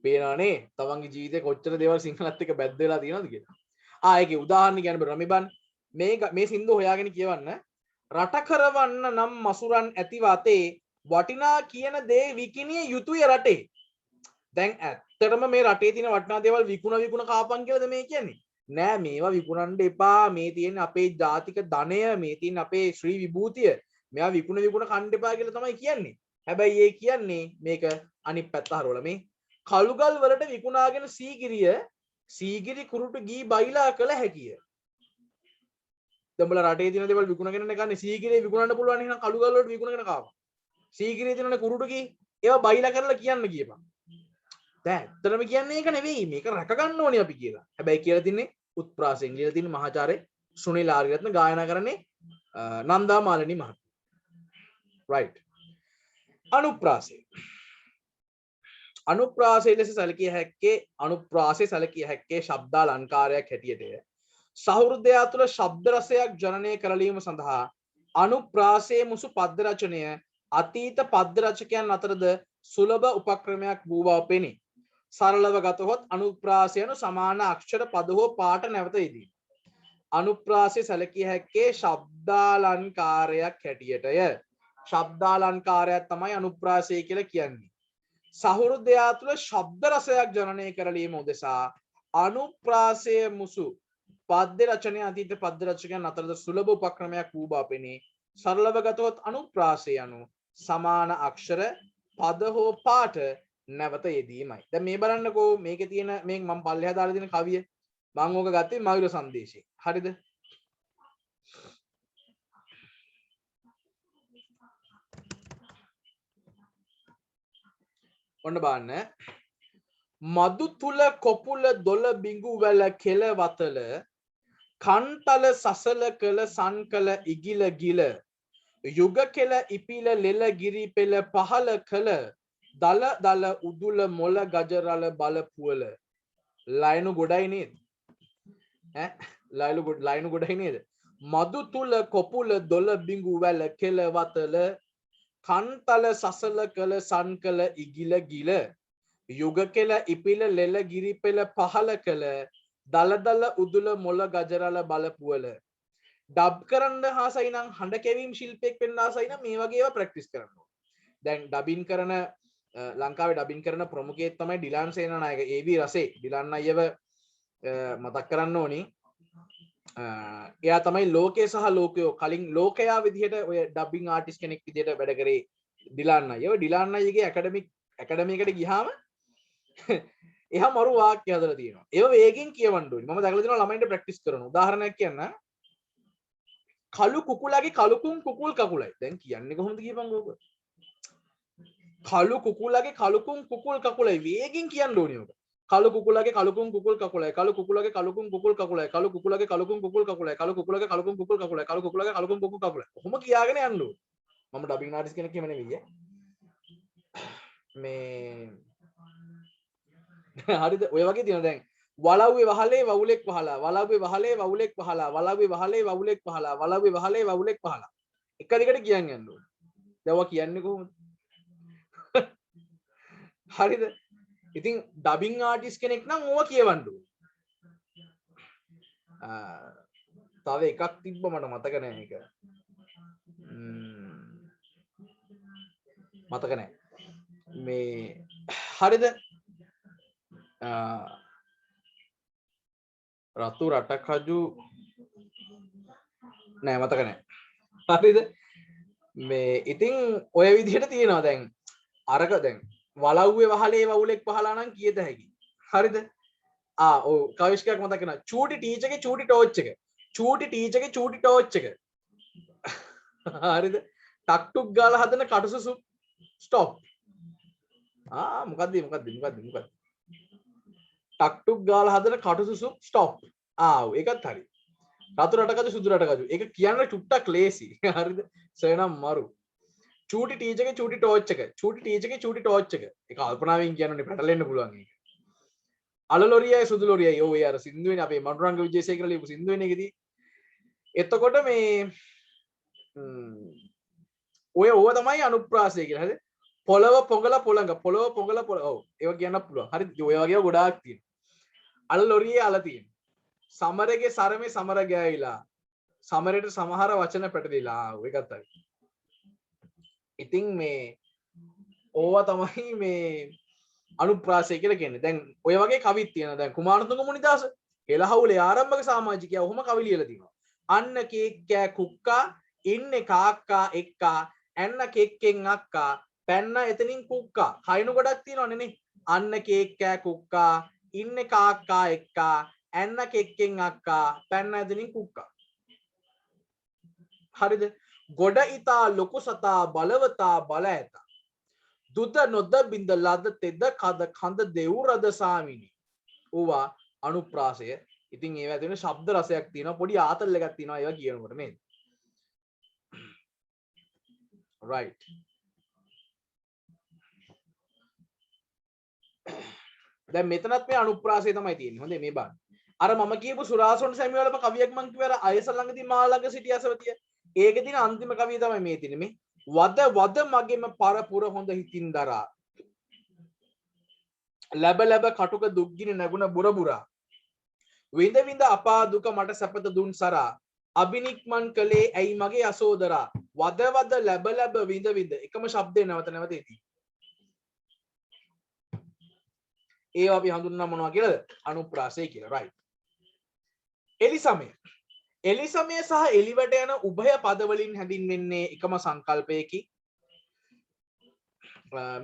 පේනවනේ තමන්ගේ ජීවිතේ කොච්චර දේවල් සිංහලත් එක්ක බැද්ද වෙලා තියෙනවද කියලා. ඒකේ උදාහරණ කියන්න බෑ රමිබන් මේ සින්දුව හොයාගෙන කියවන්න. රට කරවන්න නම් මසුරන් ඇති වතේ වටිනා කියන දේ විකිනිය යුතුය රටේ. දැන් ඇත්තටම මේ රටේ තියෙන වටිනා දේවල් විකුණ කාපන් කියලාද මේ කියන්නේ? නෑ මේවා විකුණන්න එපා. මේ තියෙන අපේ ජාතික ධනය, මේ තියෙන අපේ ශ්‍රී විභූතිය මේවා විකුණ කන්න එපා කියලා තමයි කියන්නේ. හැබැයි ඒ කියන්නේ මේක අනිත් පැත්ත හරවලා මේ කළුගල් වලට විකුණාගෙන සීගිරි කුරුටු ගී බයිලා කළ හැකිය. දඹලා රටේ තියෙන දේවල් විකුණගෙන නැකන්නේ සීගිරිය විකුණන්න පුළුවන් නම් කළුගල් වලට විකුණගෙන කාපන්. සීගිරිය තියෙන කුරුටු ගී ඒවා බයිලා කරලා කියන්න කියපන්. දැන් ඇත්තටම කියන්නේ ඒක නෙවෙයි. මේක රැක ගන්න ඕනේ අපි කියලා. හැබැයි කියලා තින්නේ උත්ප්‍රාසයෙන් කියලා තින්නේ මහාචාර්ය සුනිල් ආරියරත්න ගායනා කරන්නේ නන්දා මාලිනී මහත්මිය. right. අනුප්‍රාසය. අනුප්‍රාසය ලෙස සැලකිය හැක්කේ ශබ්දාලංකාරයක් හැටියටය. සහෘදයා තුළ ශබ්ද රසයක් ජනනය කරලීම සඳහා අනුප්‍රාසයේ මුසු පද්‍ය රචනය අතීත පද්‍ය රචකයන් අතරද සුලභ උපක්‍රමයක් වූ බව පෙනේ. සරලව ගතහොත් අනුප්‍රාසයන සමාන අක්ෂර පද හෝ පාඨ නැවත යෙදී. අනුප්‍රාසය සැලකිය හැක්කේ ශබ්දාලංකාරයක් හැටියටය. ශබ්දාලංකාරයක් තමයි අනුප්‍රාසය කියලා කියන්නේ. සහෘදයා තුළ ශබ්ද රසයක් ජනනය කරලීම උදෙසා අනුප්‍රාසය මුසු පද්‍ය රචනය අතීත පද්‍ය රචකයන් අතරද සුලභ උපක්‍රමයක් වූ බව පෙනේ. සරලව ගතහොත් අනුප්‍රාසය යනු සමාන අක්ෂර පද හෝ පාඨ නැවත යෙදීමයි. දැන් මේ බලන්නකෝ මේකේ තියෙන මේ මම පල්ලෙහා දාලා දෙන කවිය මම ඕක ගත්තේ මයුර සංදේශේ. හරිද? ඔන්න බලන්න. මදු තුල කොපුල දොළ බිඟු වැල කෙල වතල කන්තල සසල කළ සංකල ඉගිල ගිල යුග කෙල ඉපිල ලෙල ගිරි පෙළ පහල කළ දල දල උදුල මොල ගජරල බල පුවල ලයනු ගොඩයි නේද ඈ ලයනු ගොඩයි නේද මදු තුල කොපුල දොල බිඟු වැල කෙල වතල කන්තල සසල කළ සන්කල ඉගිල ගිල යුග කෙල ඉපිල ලෙල ගිරි පෙළ පහල කළ දල දල උදුල මොල ගජරල බල පුවල ඩබ් කරන්න ආසයි නම් හඬ කැවීම් ශිල්පියෙක් වෙන්න ආසයි නම් මේ වගේ ඒවා ප්‍රැක්ටිස් කරන්න ඕන. දැන් ඩබින් කරන ලංකාවේ ඩබින් කරන ප්‍රමුඛයෙක් තමයි ඩිලාන් සේනානායක ඒවි රසේ. ඩිලාන් අයියව මතක් කරන්න ඕනි. එයා තමයි ලෝකයේ සහ ලෝකයෝ කලින් ලෝකයා විදිහට ඔය ඩබින් ආටිස්ට් කෙනෙක් විදිහට වැඩ කරේ ඩිලාන් අයියව. ඩිලාන් අයියගේ ඇකඩමි එකට ගියාම එහා මරු වාක්‍ය හදලා තියෙනවා. ඒව වේගෙන් කියවන්න ඕනි. මම දැකලා තියෙනවා ළමයින්ට ප්‍රැක්ටිස් කරනවා. උදාහරණයක් කියන්න. කළු කුකුලගේ කළුකුම් කුකුල් කකුලයි. දැන් කියන්නේ කොහොමද කියපන්කෝ ඔබ? කළු කුකුලගේ කළුකුම් කුකුල් කකුලයි වේගෙන් කියන්න ඕනේ ඔබ. කළු කුකුලගේ කළුකුම් කුකුල් කකුලයි. කළු කුකුලගේ කළුකුම් කුකුල් කකුලයි. කළු කුකුලගේ කළුකුම් කුකුල් කකුලයි. කළු කුකුලගේ කළුකුම් කුකුල් කකුලයි. කළු කුකුලගේ කළුකුම් කුකුල් කකුලයි. කොහොම කියාගෙන යන්න ඕනේ. මම ඩබින් ආටිස්ට් කෙනෙක් එහෙම නෙවෙයි මේ හරිද? ඔය වගේ තියෙනවා දැන් වලව්වේ වහලේ වවුලෙක් වහලා වලව්වේ වහලේ වවුලෙක් වහලා වලව්වේ වහලේ වවුලෙක් වහලා වලව්වේ වහලේ වවුලෙක් වහලා එක දිගට කියන් යන්න ඕනේ. දැන් ඔයා කියන්නේ කොහොමද? හරිද? ඉතින් ඩබින් ආටිස්ට් කෙනෙක් නම් ඕවා කියවන්න ඕනේ. තව එකක් තිබ්බ මට මතක නැහැ ඒක. මතක නැහැ. මේ හරිද? රතු රටක් හජු නෑ මතක නෑ. හරිද? මේ ඉතින් ඔය විදිහට තියෙනවා දැන් අරක දැන් වලව්වේ වහලේ වවුලෙක් වහලා නම් කියත හැකි. හරිද? ඔව් කවිෂ්කයක් මතක කරනවා. චූටි ටීචර්ගේ චූටි ටෝච් එක. චූටි ටීචර්ගේ චූටි ටෝච් එක. හරිද? ටක් ටුක් ගාලා හදන කටුසුසු ස්ටොප්. මොකද්ද ටක් ටුක් ගාලා හදන කටුසුසු ස්ටොප්. ඒකත් හරි. රතු රටකජු සුදු රටකජු. ඒක කියන්න චුට්ටක් ලේසි. හරිද? සේනම් මරු. චූටි ටීචර්ගේ චූටි ටෝච් එක. චූටි ටීචර්ගේ චූටි ටෝච් එක. ඒක කල්පනාවෙන් කියන්නනේ පැටලෙන්න පුළුවන් ඒක. අලලොරියයි සුදු ලොරියයි. ඔව් ඒ අර සින්දුවේනේ අපේ මඩුරංග විජේසේකර ලියපු සින්දුවේනේ ඒකදී. එතකොට මේ ඕව තමයි අනුප්‍රාසය කියලා. හරිද? පොළව පොඟල පොළඟ පොළව පොඟල පොළව. ඔව් ඒක කියන්න පුළුවන්. හරිද? ඔය වගේ ගොඩාක් තියෙනවා. අලලොරියේ අල තියෙනවා. සමරගේ සරමේ සමර ගෑවිලා සමරයට සමහර වචන පැටලිලා ඒකත් හරි. ඉතින් මේ ඕවා තමයි මේ අනුප්‍රාසය කියලා කියන්නේ. දැන් ඔය වගේ කවිත් තියෙනවා. දැන් කුමාරතුංග මුනිදාස එළහවුලේ ආරම්භක සමාජිකයා ඔහොම කවි ලියලා තියෙනවා. අන්න කේක් කෑ කුක්කා ඉන්නේ කාක්කා එක්කා ඇන්න කෙක්කෙන් අක්කා පැන්න එතනින් කුක්කා. කයිනු ගොඩක් තියෙනවනේ නේ. අන්න කේක් කෑ කුක්කා ඉන්නේ කාක්කා එක්කා ඇන්න කෙක්කෙන් අක්කා පැන්න එතනින් කුක්කා. හරිද? ගොඩ ඉතා ලොකු සතා බලවතා බල ඇත. දුද නොද බින්ද ලද තෙද කද කඳ දෙව්රද සාමිනි. ඕවා අනුප්‍රාසය. ඉතින් ඒවා තියෙන ශබ්ද රසයක් තියෙනවා. පොඩි ආතල් එකක් තියෙනවා ඒවා කියනකොට නේද? right. දැන් මෙතනත් මේ අනුප්‍රාසය තමයි තියෙන්නේ. හොඳේ මේ බලන්න. අර මම කියපු සුරාසොන් සැමිවලම කවියක් මං කිව්වා අර අයස ළඟදී මා ළඟ සිටි අසවතිය. ඒකේ තියෙන අන්තිම කවිය තමයි මේ තියෙන්නේ මේ. වද වද මගෙම පරපුර හොඳ හිතින් දරා. ලැබ ලැබ කටුක දුක්ගිනි නැගුණ බුරබුරා. විඳ විඳ අපා දුක මට සැපත දුන් සරා. අබිනික්මන් කළේ ඇයි මගේ අසෝදරා. වද වද ලැබ ලැබ විඳ විඳ එකම ශබ්දේ නැවත නැවත එති. ඒවා අපි හඳුන්වනවා මොනවා කියලාද? අනුප්‍රාසය කියලා. right. එලිසමය. එලිසමය සහ එලිවට යන උභය පද වලින් හැඳින්වෙන්නේ එකම සංකල්පයකි.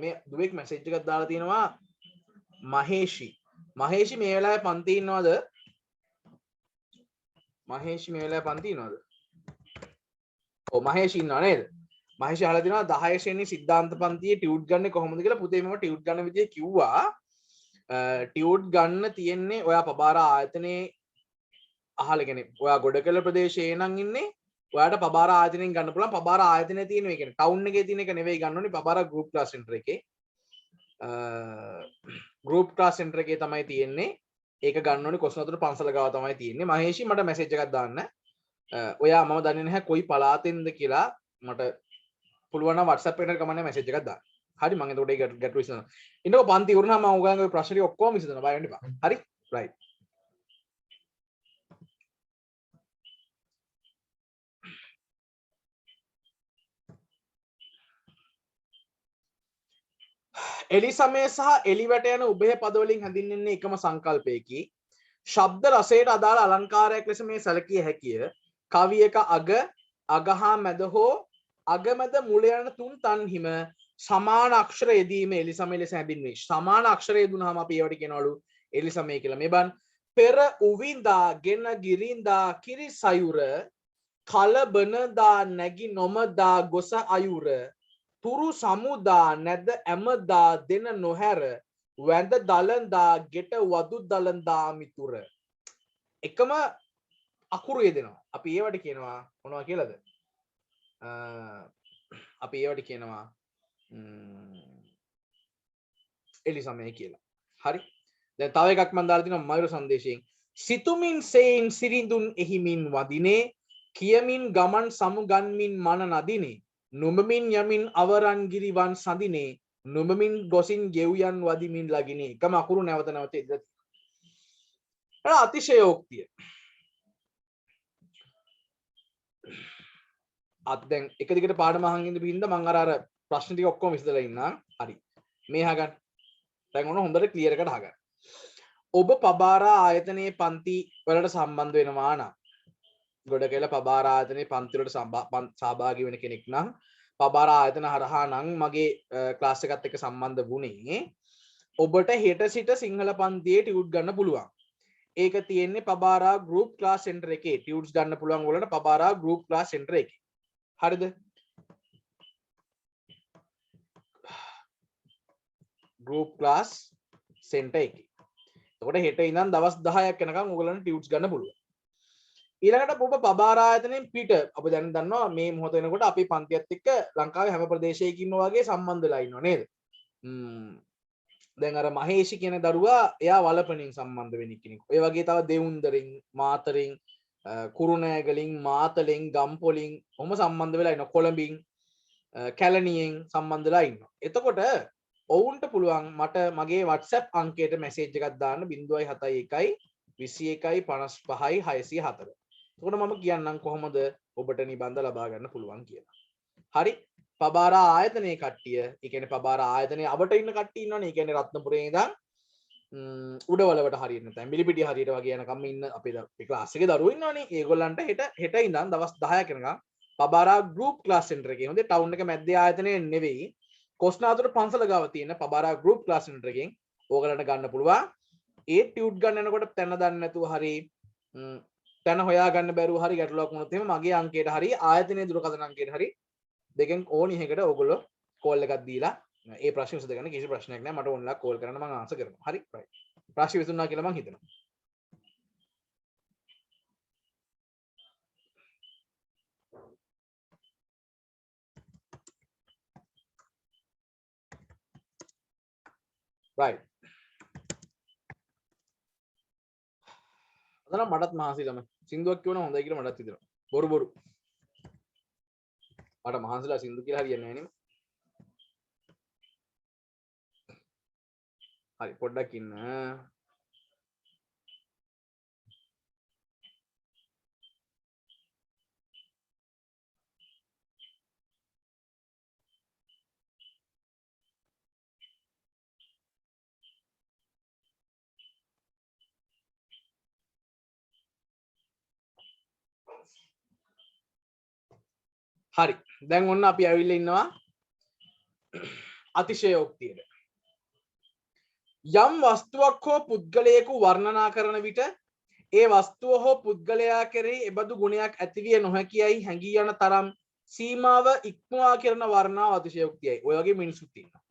මේ දුවෙක් මැසේජ් එකක් දාලා තියෙනවා මහේෂි. මහේෂි මේ වෙලාවේ පන්ති ඉන්නවද? මහේෂි මේ වෙලාවේ පන්ති ඉන්නවද? ඔව් මහේෂි ඉන්නව නේද? මහේෂි අහලා තිනවා 10 ශ්‍රේණි සිද්ධාන්ත පන්තියේ ටියුට් ගන්න කොහොමද කියලා. පුතේ මම ටියුට් ගන්න විදිය කිව්වා. ටියුට් ගන්න තියෙන්නේ ඔයා පබාර ආයතනයේ අහල කෙනෙක්. ඔයා ගොඩකල ප්‍රදේශයේ නම් ඉන්නේ ඔයාලට පබාර ආයතනයෙන් ගන්න පුළුවන්. පබාර ආයතනයේ තියෙන එක කියන්නේ ටවුන් එකේ තියෙන එක නෙවෙයි ගන්න ඕනේ. පබාර ගෲප් ක්ලාස් සෙන්ටර් එකේ ගෲප් ක්ලාස් සෙන්ටර් එකේ තමයි තියෙන්නේ. ඒක ගන්න ඕනේ කොස්නතුරු පන්සල ගාව තමයි තියෙන්නේ. මහේෂි මට මැසේජ් එකක් දාන්න. ඔයා මම දන්නේ නැහැ කොයි පළාතෙන්ද කියලා මට පුළුවන් නම් WhatsApp එකට කමන්නේ මැසේජ් එකක් දාන්න. හරි මම එතකොට ඒක ගැටළු විසඳනවා. ඉන්නකො පන්ති ඉවරනම මම ඔයගලගේ ප්‍රශ්න ටික ඔක්කොම විසඳනවා. බය වෙන්න එපා. හරි? රයිට්. එලි සමය සහ එලිවැට යන උභය පද වලින් හැඳින්වෙන්නේ එකම සංකල්පයකි. ශබ්ද රසයට අදාළ අලංකාරයක් ලෙස මේ සැලකිය හැකිය. කවියක අග හා මැද හෝ අගමැද මුල යන තුන් තන්හිම සමාන අක්ෂර යෙදීම එලි සමය ලෙස හැඳින්වේ. සමාන අක්ෂර යෙදුනහම අපි ඒවට කියනවලු එලි සමය කියලා. මේ බන් පෙර උවින්දා ගෙන ගිරින්දා කිරි සයුර කලබනදා නැගි නොමදා ගොස අයුර තුරු සමුදා නැද ඇමදා දෙන නොහැර වැඳ දලන්දා ගෙට වදු දලන්දා මිතුර. එකම අකුරු යෙදෙනවා. අපි ඒවට කියනවා මොනවා කියලාද? අපි ඒවට කියනවා එලි සමය කියලා. හරි. දැන් තව එකක් මම දාලා තිනවා මයුර සංදේශයෙන්. සිතුමින් සේන් සිරිඳුන් එහිමින් වදිනේ කියමින් ගමන් සමුගන්මින් මන නදිනේ නුඹමින් යමින් අවරන්ගිරි වන් සඳිනේ නුඹමින් ගොසින් ගෙව්යන් වදිමින් ලගිනේ. එකම අකුරු නැවත නැවත ඉදලා තියෙනවා. අතිශයෝක්තිය. දැන් එක දිගට පාඩම අහන් ඉඳ බින්ද මම අර ප්‍රශ්න ටික ඔක්කොම විසඳලා ඉන්නම්. හරි. මේ අහගන්න. දැන් ඔන්න හොඳට ක්ලියර් එකට අහගන්න. ඔබ පබාරා ආයතනයේ පන්ති වලට සම්බන්ධ වෙනවා නම් ගොඩ කියලා පබාරා ආයතනයේ පන්ති වලට සහභාගී වෙන කෙනෙක් නම් පබාරා ආයතන හරහා නම් මගේ ක්ලාස් එකත් එක්ක සම්බන්ධ වුණේ ඔබට හෙට සිට සිංහල පන්තියේ ටියුට් ගන්න පුළුවන්. ඒක තියෙන්නේ පබාරා ගෲප් ක්ලාස් සෙන්ටර් එකේ. ටියුට්ස් ගන්න පුළුවන් වලට පබාරා ගෲප් ක්ලාස් සෙන්ටර් එකේ. හරිද? ගෲප් ක්ලාස් සෙන්ටර් එකේ. එතකොට හෙට ඉඳන් දවස් 10ක් යනකම් ඔයගලන්ට ටියුට්ස් ගන්න පුළුවන්. ඊළඟට ඔබ පබාරා ආයතනයෙන් පිට අපි දැන් දන්නවා මේ මොහොත වෙනකොට අපි පන්තියත් එක්ක ලංකාවේ හැම ප්‍රදේශයකින්ම වගේ සම්බන්ධ වෙලා ඉන්නවා නේද? දැන් අර මහේෂි කියන දරුවා එයා වලපණින් සම්බන්ධ වෙන කෙනෙක්. ඔය වගේ තව දෙවුන්දරින් මාතරින් කුරුණෑගලින් මාතලෙන් ගම්පොලින් ඔහොම සම්බන්ධ වෙලා ඉන්නවා. කොළඹින් කැලණියෙන් සම්බන්ධ වෙලා ඉන්නවා. එතකොට ඔවුන්ට පුළුවන් මට මගේ WhatsApp අංකයට මැසේජ් එකක් දාන්න 071 21 55 604. එතකොට මම කියන්නම් කොහොමද ඔබට නිබන්ධ ලබා ගන්න පුළුවන් කියලා. හරි. පබාරා ආයතනයේ කට්ටිය, ඒ කියන්නේ පබාරා ආයතනයේ අවට ඉන්න කට්ටිය ඉන්නවනේ. ඒ කියන්නේ රත්නපුරේ ඉඳන් උඩවලවට හරියට නැත්නම් මිලිපිටිය හරියට වගේ යනකම් ඉන්න අපේ ක්ලාස් එකේ දරුවෝ ඉන්නවනේ. ඒගොල්ලන්ට හෙට ඉඳන් දවස් 10ක් යනකම් පබාරා ගෲප් ක්ලාස් සෙන්ටර් එකේ හොඳේ ටවුන් එක මැද්දේ ආයතනයේ නෙවෙයි කොස්නාතුර පන්සල ගාව තියෙන පබාරා ගෲප් ක්ලාස් සෙන්ටර් එකෙන් ඕගලන්ට ගන්න පුළුවන්. ඒ ටියුට් ගන්න යනකොට තැන දන්නේ නැතුව හරි තැන හොයා ගන්න බැරුව හරි ගැටලුවක් වුණොත් එහෙම මගේ අංකයට හරි ආයතනයේ දුරකථන අංකයට හරි දෙකෙන් ඕනි එකකට ඕගොල්ලෝ කෝල් එකක් දීලා ඒ ප්‍රශ්න විසඳ ගන්න කිසි ප්‍රශ්නයක් නැහැ. මට ඕනලා කෝල් කරන්න මම ආන්සර් කරනවා. හරි රයිට්. ප්‍රශ්න විසඳුණා කියලා මම හිතනවා. රයිට්. අදනම් මටත් මහන්සි ළම සින්දුවක් කියවන හොඳයි කියලා මටත් හිතෙනවා. බොරු මට මහන්සිලා සින්දු කියලා හරියන්නේ නැහැ නේ. හරි පොඩ්ඩක් ඉන්න. හරි. දැන් ඔන්න අපි ඇවිල්ලා ඉන්නවා අතිශයෝක්තියට. යම් වස්තුවක් හෝ පුද්ගලයෙකු වර්ණනා කරන විට ඒ වස්තුව හෝ පුද්ගලයා කෙරෙහි එබඳු ගුණයක් ඇතිවිය නොහැකියයි හැඟී යන තරම් සීමාව ඉක්මවා කරන වර්ණාව අතිශයෝක්තියයි. ඔය වගේ මිනිස්සුත් ඉන්නවා.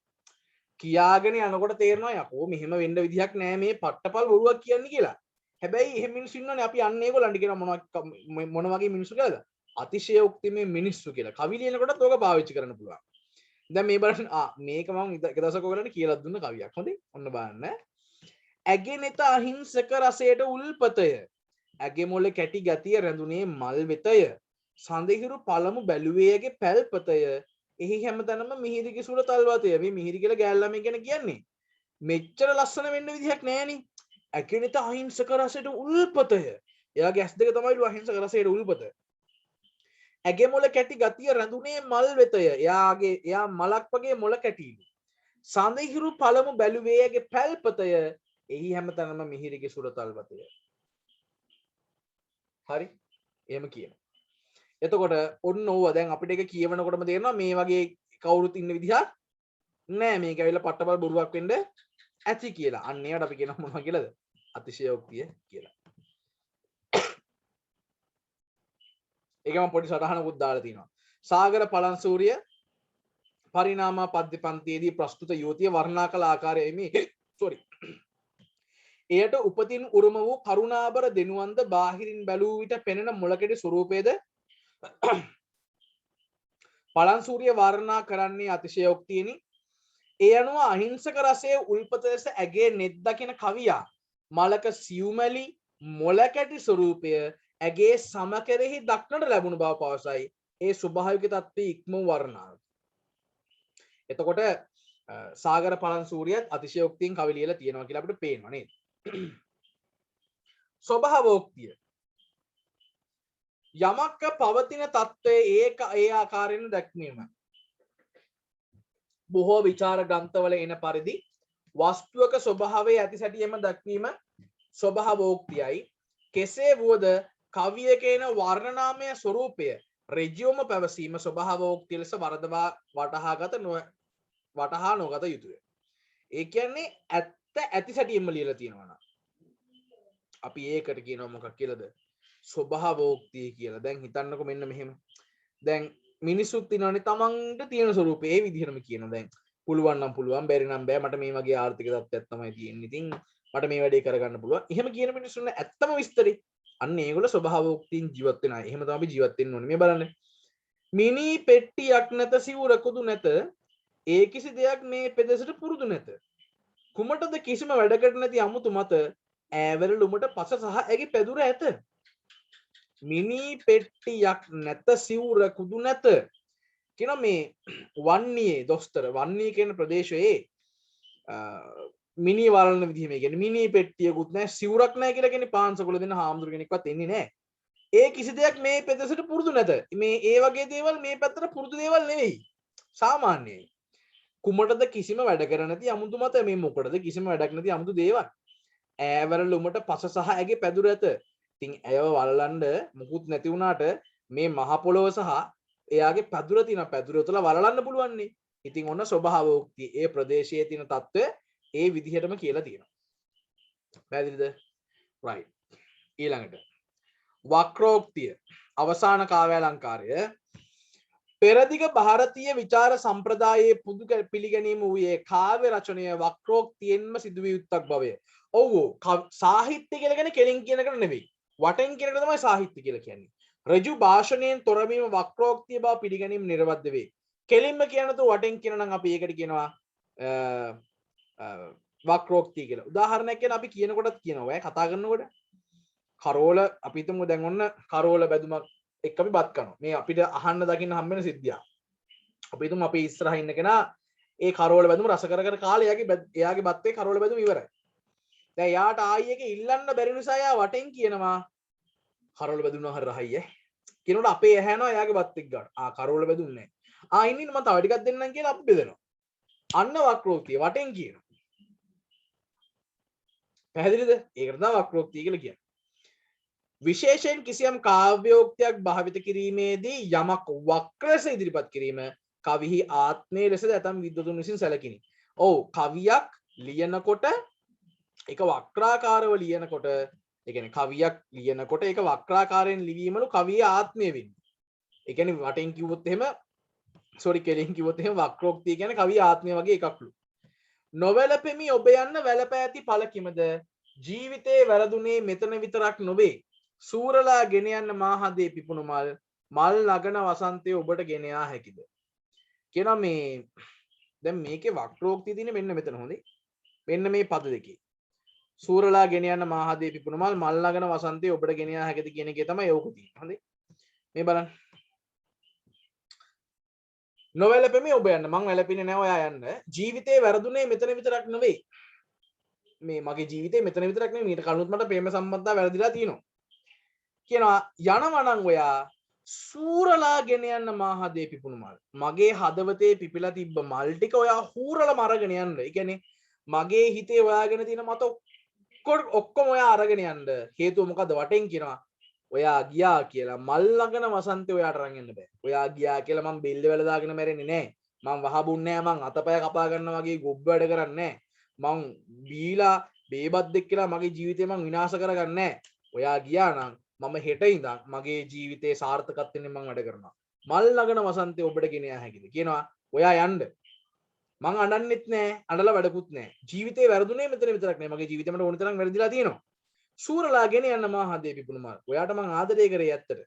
කියාගෙන යනකොට තේරෙනවා යකෝ මෙහෙම වෙන්න විදිහක් නෑ මේ පට්ටපල් බොරුවක් කියන්නේ කියලා. හැබැයි එහෙම මිනිස්සු ඉන්නවනේ අපි අන්න ඒගොල්ලන්ට කියන මොන වගේ මිනිස්සු කියලාද? අතිශයෝක්තිමය මිනිස්සු කියලා. කවි ලියනකොටත් ඕක පාවිච්චි කරන්න පුළුවන්. දැන් මේ බලන්න මේක මම එක දවසක ඔයගලන්ට කියලා දුන්න කවියක්. හොඳේ. ඔන්න බලන්න. ඇගේ නෙත අහිංසක රසයට උල්පතය. ඇගේ මොළ කැටි ගතිය රැඳුනේ මල් වෙතය. සඳහිරු පළමු බැලුවේගේ පැල්පතය. එහි හැමතැනම මිහිරි කිසුර තල්වතය. මේ මිහිරි කියලා ගෑල්ලාමෙන් ගැන කියන්නේ. මෙච්චර ලස්සන වෙන්න විදිහක් නෑනේ. ඇගේ නෙත අහිංසක රසයට උල්පතය. එයාගේ ඇස් දෙක තමයිලු අහිංසක රසයට උල්පත. ඇගේ මොළ කැටි ගතිය රැඳුනේ මල් වෙතය. එයා මලක් වගේ මොළ කැටිලු. සඳහිරු පළමු බැලුවේගේ පැල්පතය. එහි හැමතැනම මිහිරි කිසුර තල්වතය. හරි එහෙම කියන. එතකොට ඔන්න ඕවා දැන් අපිට එක කියවනකොටම තේරෙනවා මේ වගේ කවුරුත් ඉන්න විදිහක් නෑ. මේක ඇවිල්ලා පට්ටපල් බොරුවක් වෙන්න ඇති කියලා. අන්න ඒකට අපි කියනවා මොනවා කියලාද? අතිශයෝක්තිය කියලා. ඒක මම පොඩි සටහනකුත් දාලා තිනවා. සාගර පලන්සූරිය පරිණාම පද්‍ය පන්තියේදී ප්‍රස්තුත යුවතිය වර්ණනා කළ ආකාරය මේ එයට උපතින් උරුම වූ කරුණාබර දෙනුවන්ද බාහිරින් බැලූ විට පෙනෙන මොළකෙඩි ස්වරූපයේද පලන්සූරිය වර්ණනා කරන්නේ අතිශයෝක්තියනි. ඒ අනුව අහිංසක රසයේ උල්පත ලෙස ඇගේ නෙත් දකින කවියා මලක සියුමැලි මොළකැටි ස්වරූපය ඇගේ සම කෙරෙහි දක්නට ලැබුණු බව පවසයි. ඒ ස්වභාවික තත්ත්වයේ ඉක්ම වර්ණනාව. එතකොට සාගර පලන්සූරියත් අතිශයෝක්තියෙන් කවි ලියලා තියෙනවා කියලා අපිට පේනවා නේද? ස්වභාවෝක්තිය යමක පවතින තත්ත්වයේ ඒ ආකාරයෙන් දැක්වීම. බොහෝ විචාර ග්‍රන්ථවල එන පරිදි වස්තුවක ස්වභාවයේ ඇති සැටියෙම දැක්වීම ස්වභාවෝක්තියයි. කෙසේ වුවද කවියක එන වර්ණනාමය ස්වරූපය ඍජුවම පැවසීම ස්වභාවෝක්තිය ලෙස වරදවා වටහා නොගත යුතුය. ඒ කියන්නේ ඇත්ත ඇති සැටියෙම ලියලා තියෙනවා නම් අපි ඒකට කියනවා මොකක් කියලාද? ස්වභාවෝක්තිය කියලා. දැන් හිතන්නකො මෙන්න මෙහෙම. දැන් මිනිස්සුත් ඉන්නවනේ තමන්ට තියෙන ස්වරූපේ ඒ විදිහටම කියනවා. දැන් පුළුවන් නම් පුළුවන්, බැරි නම් බෑ. මට මේ වගේ ආර්ථික තත්ත්වයක් තමයි තියෙන්නේ. ඉතින් මට මේ වැඩේ කරගන්න පුළුවන්. එහෙම කියන මිනිස්සුන් ඇත්තම විස්තරي. අන්න ඒගොල්ලෝ ස්වභාවෝක්තියෙන් ජීවත් වෙන අය. එහෙම තමයි අපි ජීවත් වෙන්න ඕනේ. මේ බලන්න. මිනි පෙට්ටියක් නැත සිවුරකුදු නැත. ඒ කිසි දෙයක් මේ පෙදෙසට පුරුදු නැත. කුමටද කිසිම වැඩකට නැති අමුතු මත ඈවල ලුමට පස සහ ඇගේ පැදුර ඇත. මිනි පෙට්ටියක් නැත සිවුරකුදු නැත කියන මේ වන්නියේ දොස්තර වන්නී කියන ප්‍රදේශයේ මිනි වලන විදිහ මේ කියන්නේ මිනි පෙට්ටියකුත් නැහැ සිවුරක් නැහැ කියලා කියන්නේ පාන්සකොළ දෙන හාමුදුරු කෙනෙක්වත් එන්නේ නැහැ. ඒ කිසි දෙයක් මේ පෙදෙසට පුරුදු නැත. මේ ඒ වගේ දේවල් මේ පැත්තට පුරුදු දේවල් නෙවෙයි. සාමාන්‍යයි. කුමටද කිසිම වැඩ කර නැති අමුතු මත මේ මොකටද කිසිම වැඩක් නැති අමුතු දේවල්. ඈවල ලුමට පස සහ ඇගේ පැදුර ඇත. ඉතින් ඇයව වල්ලන්න මුකුත් නැති වුණාට මේ මහ පොළොව සහ එයාගේ පැදුර තියෙන පැදුර තුළ වලලන්න පුළුවන් නේ. ඉතින් ඔන්න ස්වභාවෝක්තිය ඒ ප්‍රදේශයේ තියෙන தত্ত্বය ඒ විදිහටම කියලා තියෙනවා. පැහැදිලිද? right. ඊළඟට වක්‍රෝක්තිය අවසාන කාව්‍යාලංකාරය පෙරදිග ಭಾರತೀಯ විචාර සම්ප්‍රදායේ පුදු පිළිගැනීම වූයේ කාව්‍ය රචනය වක්‍රෝක්තියෙන්ම සිදුවිය යුත්තක් බවය. ඔව් සාහිත්‍ය කියලා කියන්නේ කෙලින් කියන එක නෙවෙයි. වටෙන් කියන එක තමයි සාහිත්‍ය කියලා කියන්නේ. රජු භාෂණයෙන් තොරවීම වක්‍රෝක්තිය බව පිළිගැනීම නිර්වද්ද වේ. කෙලින්ම කියනතු වටෙන් කියන නම් අපි ඒකට කියනවා වක්‍රෝක්තිය කියලා. උදාහරණයක් කියන අපි කියනකොටත් කියනවා ඔය කතා කරනකොට කරෝල අපි හිතමු දැන් ඔන්න කරෝල බැදුමක් එක්ක අපි බත් කනවා. මේ අපිට අහන්න දකින්න හම්බ වෙන සිද්ධියක්. අපි හිතමු අපි ඉස්සරහ ඉන්න කෙනා ඒ කරෝල බැදුම රස කර කර කාලේ එයාගේ බත්තේ කරෝල බැදුම ඉවරයි. දැන් යාට ආයි එක ඉල්ලන්න බැරි නිසා යා වටෙන් කියනවා කරෝල බැදුම හරි රහයි කියනකොට අපේ ඇහැනවා යාගේ බත් එක්ක ගන්න. කරෝල බැදුන්නේ නැහැ. ඉන්න මම තව ටිකක් දෙන්නම් කියලා අපි බෙදනවා. අන්න වක්‍රෝක්තිය වටෙන් කියනවා. පැහැදිලිද? ඒකට තමයි වක්‍රෝක්තිය කියලා කියන්නේ. විශේෂයෙන් කිසියම් කාව්‍යෝක්තියක් භාවිත කිරීමේදී යමක් වක්‍ර ලෙස ඉදිරිපත් කිරීම කවිහි ආත්මය ලෙසද ඇතම් විද්වතුන් විසින් සැලකිනි. ඔව් කවියක් ලියනකොට ඒක වක්‍රාකාරව ලියනකොට ඒ කියන්නේ කවියක් ලියනකොට ඒක වක්‍රාකාරයෙන් ලිවීමලු කවියේ ආත්මය වෙන්නේ. ඒ කියන්නේ වටෙන් කිව්වොත් එහෙම කෙලින් කිව්වොත් එහෙම වක්‍රෝක්තිය කියන්නේ කවියේ ආත්මය වගේ එකක්ලු. නොවැළපෙමි ඔබ යන්න වැළප ඇති ඵල කිමද ජීවිතේ වැරදුනේ මෙතන විතරක් නොවේ. සූරලා ගෙන යන්න මාහදේ පිපුණු මල් මල් නගන වසන්තය ඔබට ගෙන යා හැකිද කියනවා මේ දැන් මේකේ වක්‍රෝක්තිය තියෙන්නේ මෙන්න මෙතන හොඳේ මෙන්න මේ පද දෙකේ සූරලා ගෙන යන මාහදේ පිපුණු මල් මල් නගන වසන්තය ඔබට ගෙන යා හැකිද කියන එකේ තමයි ඕක තියෙන්නේ හොඳේ මේ බලන්න නොවැළපෙමි ඔබ යන්න මං වැළපෙන්නේ නැහැ ඔයා යන්න ජීවිතේ වැරදුනේ මෙතන විතරක් නෙවෙයි මේ මගේ ජීවිතේ මෙතන විතරක් නෙවෙයි මීට කලිනුත් මට ප්‍රේම සම්බන්ධතා වැරදිලා තියෙනවා කියනවා යනවා නම් ඔයා සූරලා ගෙන යන්න මාහදේ පිපුණු මල් මගේ හදවතේ පිපිලා තිබ්බ මල් ටික ඔයා හූරලා මරගෙන යන්න ඒ කියන්නේ මගේ හිතේ ඔයාගෙන තියෙන මත ඔක්කොම ඔයා අරගෙන යන්න හේතුව මොකද්ද වටෙන් කියනවා ඔයා ගියා කියලා මල් ළඟන වසන්තේ ඔයාට අරන් යන්න බෑ ඔයා ගියා කියලා මං බෙල්ල වල දාගෙන මැරෙන්නේ නෑ මං වහබුන්නේ නෑ මං අතපය කපා ගන්නවා වගේ ගොබ් වැඩ කරන්නේ නෑ මං බීලා බේබද්දෙක් කියලා මගේ ජීවිතේ මං විනාශ කරගන්නේ නෑ ඔයා ගියා නම් මම හෙට ඉඳන් මගේ ජීවිතේ සාර්ථකත්වෙන් මං වැඩ කරනවා මල් ළඟන වසන්තේ ඔබට ගෙන යා හැකිද කියනවා ඔයා යන්න මං අඬන්නෙත් නෑ අඬලා වැඩකුත් නෑ ජීවිතේ වැරදුනේ මෙතන විතරක් නෑ මගේ ජීවිතේ මට ඕන තරම් වැරදිලා තියෙනවා සූරලා ගෙන යන්න මාහදේ පිපුණු මල් ඔයාට මං ආදරය කරේ ඇත්තට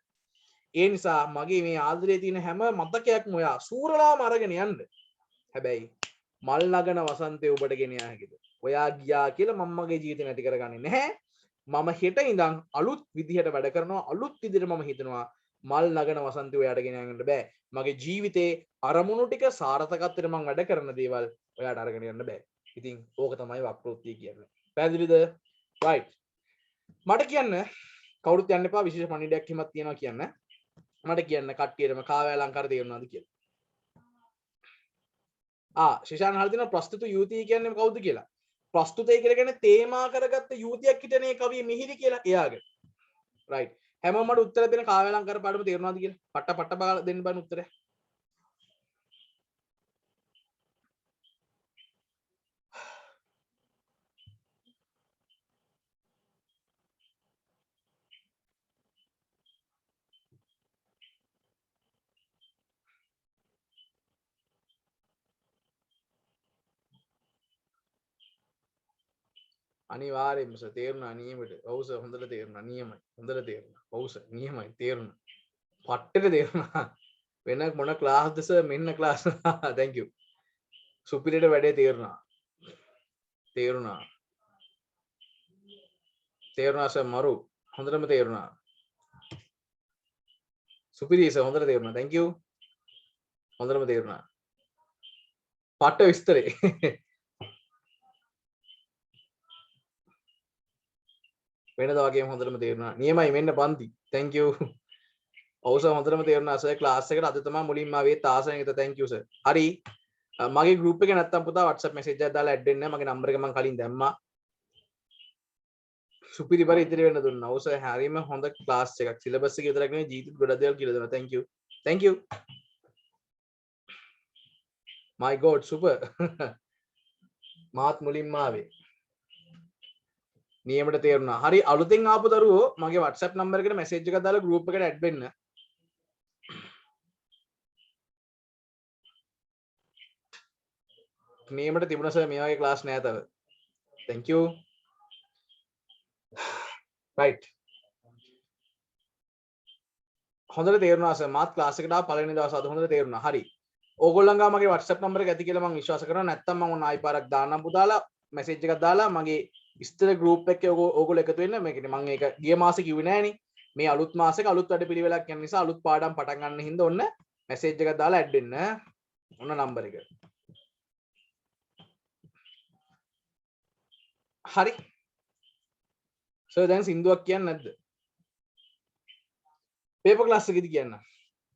ඒ නිසා මගේ මේ ආදරේ තියෙන හැම මතකයක්ම ඔයා සූරලාම අරගෙන යන්න හැබැයි මල් නගන වසන්තේ ඔබට ගෙන යා හැකිද ඔයා ගියා කියලා මම මගේ ජීවිතේ නැති කරගන්නේ නැහැ මම හෙට ඉඳන් අලුත් විදිහට වැඩ කරනවා අලුත් විදිහට මම හිතනවා මල් නගන වසන්තේ ඔයාට ගෙන යන්න බෑ මගේ ජීවිතේ අරමුණු ටික සාර්ථකත්වයට මම වැඩ කරන දේවල් ඔයාට අරගෙන යන්න බෑ ඉතින් ඕක තමයි වක්‍රෝක්තිය කියන්නේ පැහැදිලිද right මට කියන්න කවුරුත් යන්න එපා විශේෂ පණිඩයක් හිමක් තියනවා කියන්න මට කියන්න කට්ටියටම කාව්‍ය අලංකාර තේරුණාද කියලා ශිෂාන් අහලා තියෙනවා ප්‍රස්තුත යුවතිය කියන්නේ කවුද කියලා ප්‍රස්තුතය කියලා කියන්නේ තේමා කරගත්ත යුවතියක් හිටනේ කවිය මිහිරි කියලා එයාගේ right හැමෝම මට උත්තර දෙන කාව්‍ය අලංකාර පාඩම තේරුණාද කියලා පට්ට බාලා දෙන්න බෑ උත්තරය අනිවාර්යෙන්ම සර් තේරුණා නියමෙට ඔව් සර් හොඳට තේරුණා නියමයි හොඳට තේරුණා ඔව් සර් නියමයි තේරුණා පට්ටට තේරුණා වෙන මොන ක්ලාස්ද සර් මෙන්න ක්ලාස් thank you සුපිරියට වැඩේ තේරුණා තේරුණා සර් මරු හොඳටම තේරුණා සුපිරි සර් හොඳට තේරුණා thank you හොඳටම තේරුණා පට්ට විස්තරේ වෙනද වගේම හොඳටම තේරුණා නියමයි මෙන්න පන්ති thank you ඔව් සර් හොඳටම තේරුණා සර් ක්ලාස් එකට අද තමයි මුලින්ම ආවේ තාසනෙ හිත thank you සර් හරි මගේ group එකේ නැත්තම් පුතා WhatsApp message එකක් දාලා add වෙන්න මගේ number එක මම කලින් දැම්මා සුපිරි පරි ඉදිරි වෙන්න දුන්නා ඔව් සර් හරියම හොඳ ක්ලාස් එකක් සිලබස් එක විතරක් නෙවෙයි ජීවිත ගොඩක් දේවල් කියලා දෙනවා thank you my god super මාත් මුලින්ම ආවේ නියමට තේරුණා හරි අලුතෙන් ආපු දරුවෝ මගේ WhatsApp number එකට message එකක් දාලා group එකට add වෙන්න නියමට තිබුණා සර් මේ වගේ ක්ලාස් නෑ තව thank you right හොඳට තේරුණා සර් මාත් ක්ලාස් එකට ආව පළවෙනි දවස් අද හොඳට තේරුණා හරි ඕගොල්ලන්ගා මගේ WhatsApp number එක ඇති කියලා මම විශ්වාස කරනවා නැත්තම් මම ඔන්න ආයි පාරක් දාන්නම් පුතාලා message එකක් දාලා මගේ ඉස්තර group එකේ ඕගොල්ලෝ එකතු වෙන්න මේ කියන්නේ මම ඒක ගිය මාසේ කිව්වේ නෑනේ මේ අලුත් මාසෙක අලුත් වැඩ පිළිවෙලක් යන නිසා අලුත් පාඩම් පටන් ගන්න හින්දා ඔන්න message එකක් දාලා add වෙන්න ඔන්න number එක හරි සර් දැන් සින්දුවක් කියන්නේ නැද්ද පේපර් ක්ලාස් එකේදී කියන්න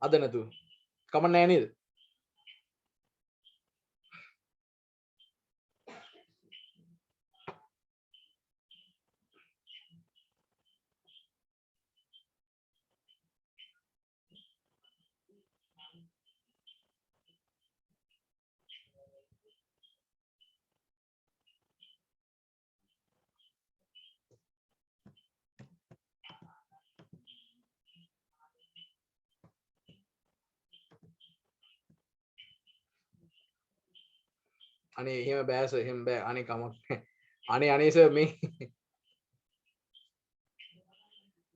අද නැතුව කම නැහැ නේද අනේ එහෙම බෑ සර් එහෙම බෑ අනේ කමක් අනේ සර් මේ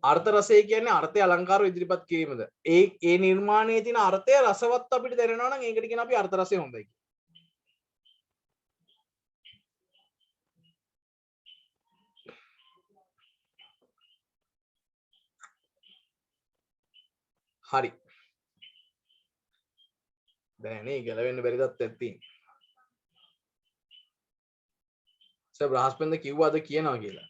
අර්ථ රසය කියන්නේ අර්ථය අලංකාරව ඉදිරිපත් කිරීමද? ඒ නිර්මාණයේ තියෙන අර්ථය රසවත් අපිට දැනෙනවා නම් ඒකට කියන අපි අර්ථ රසය හොඳයි. හරි. බෑනේ ගැලවෙන්න බැරි තත්ත්වයක් තියෙනවා. සර් බ්‍රහස්පතින්ද කිව්වද කියනවා කියලා.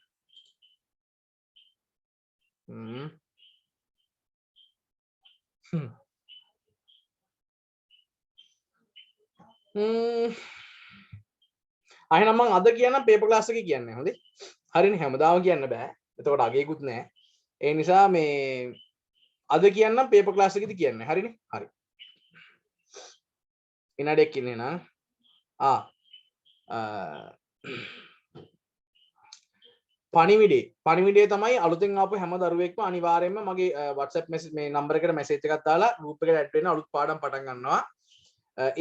අහනම් මං අද කියන්නම් පේපර් ක්ලාස් එකේ කියන්නේ හොඳේ. හරිනේ හැමදාම කියන්න බෑ. එතකොට අගේකුත් නෑ. ඒ නිසා මේ අද කියන්නම් පේපර් ක්ලාස් එකේදී කියන්නේ. හරිනේ? හරි. විනාඩියක් ඉන්නේ නම් පණිවිඩේ තමයි අලුතෙන් ආපු හැම දරුවෙක්ම අනිවාර්යයෙන්ම මගේ WhatsApp message මේ නම්බර එකට message එකක් දාලා group එකට add වෙන්න අලුත් පාඩම් පටන් ගන්නවා.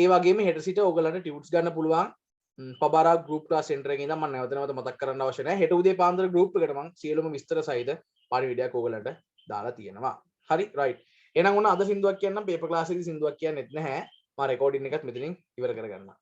ඒ වගේම හෙට සිට ඕගලන්ට ටියුට්ස් ගන්න පුළුවන්. පබාරා group class center එකේ ඉඳන් මම නැවත නැවත මතක් කරන්න අවශ්‍ය නැහැ. හෙට උදේ පාන්දර group එකට මම සියලුම විස්තර සහිත පණිවිඩයක් ඕගලන්ට දාලා තියෙනවා. හරි right. එහෙනම් ඔන්න අද සින්දුවක් කියන්නම් පේපර් ක්ලාස් එකේ සින්දුවක් කියන්නෙත් නැහැ. මම රෙකෝඩින් එකත් මෙතනින් ඉවර කරගන්නවා.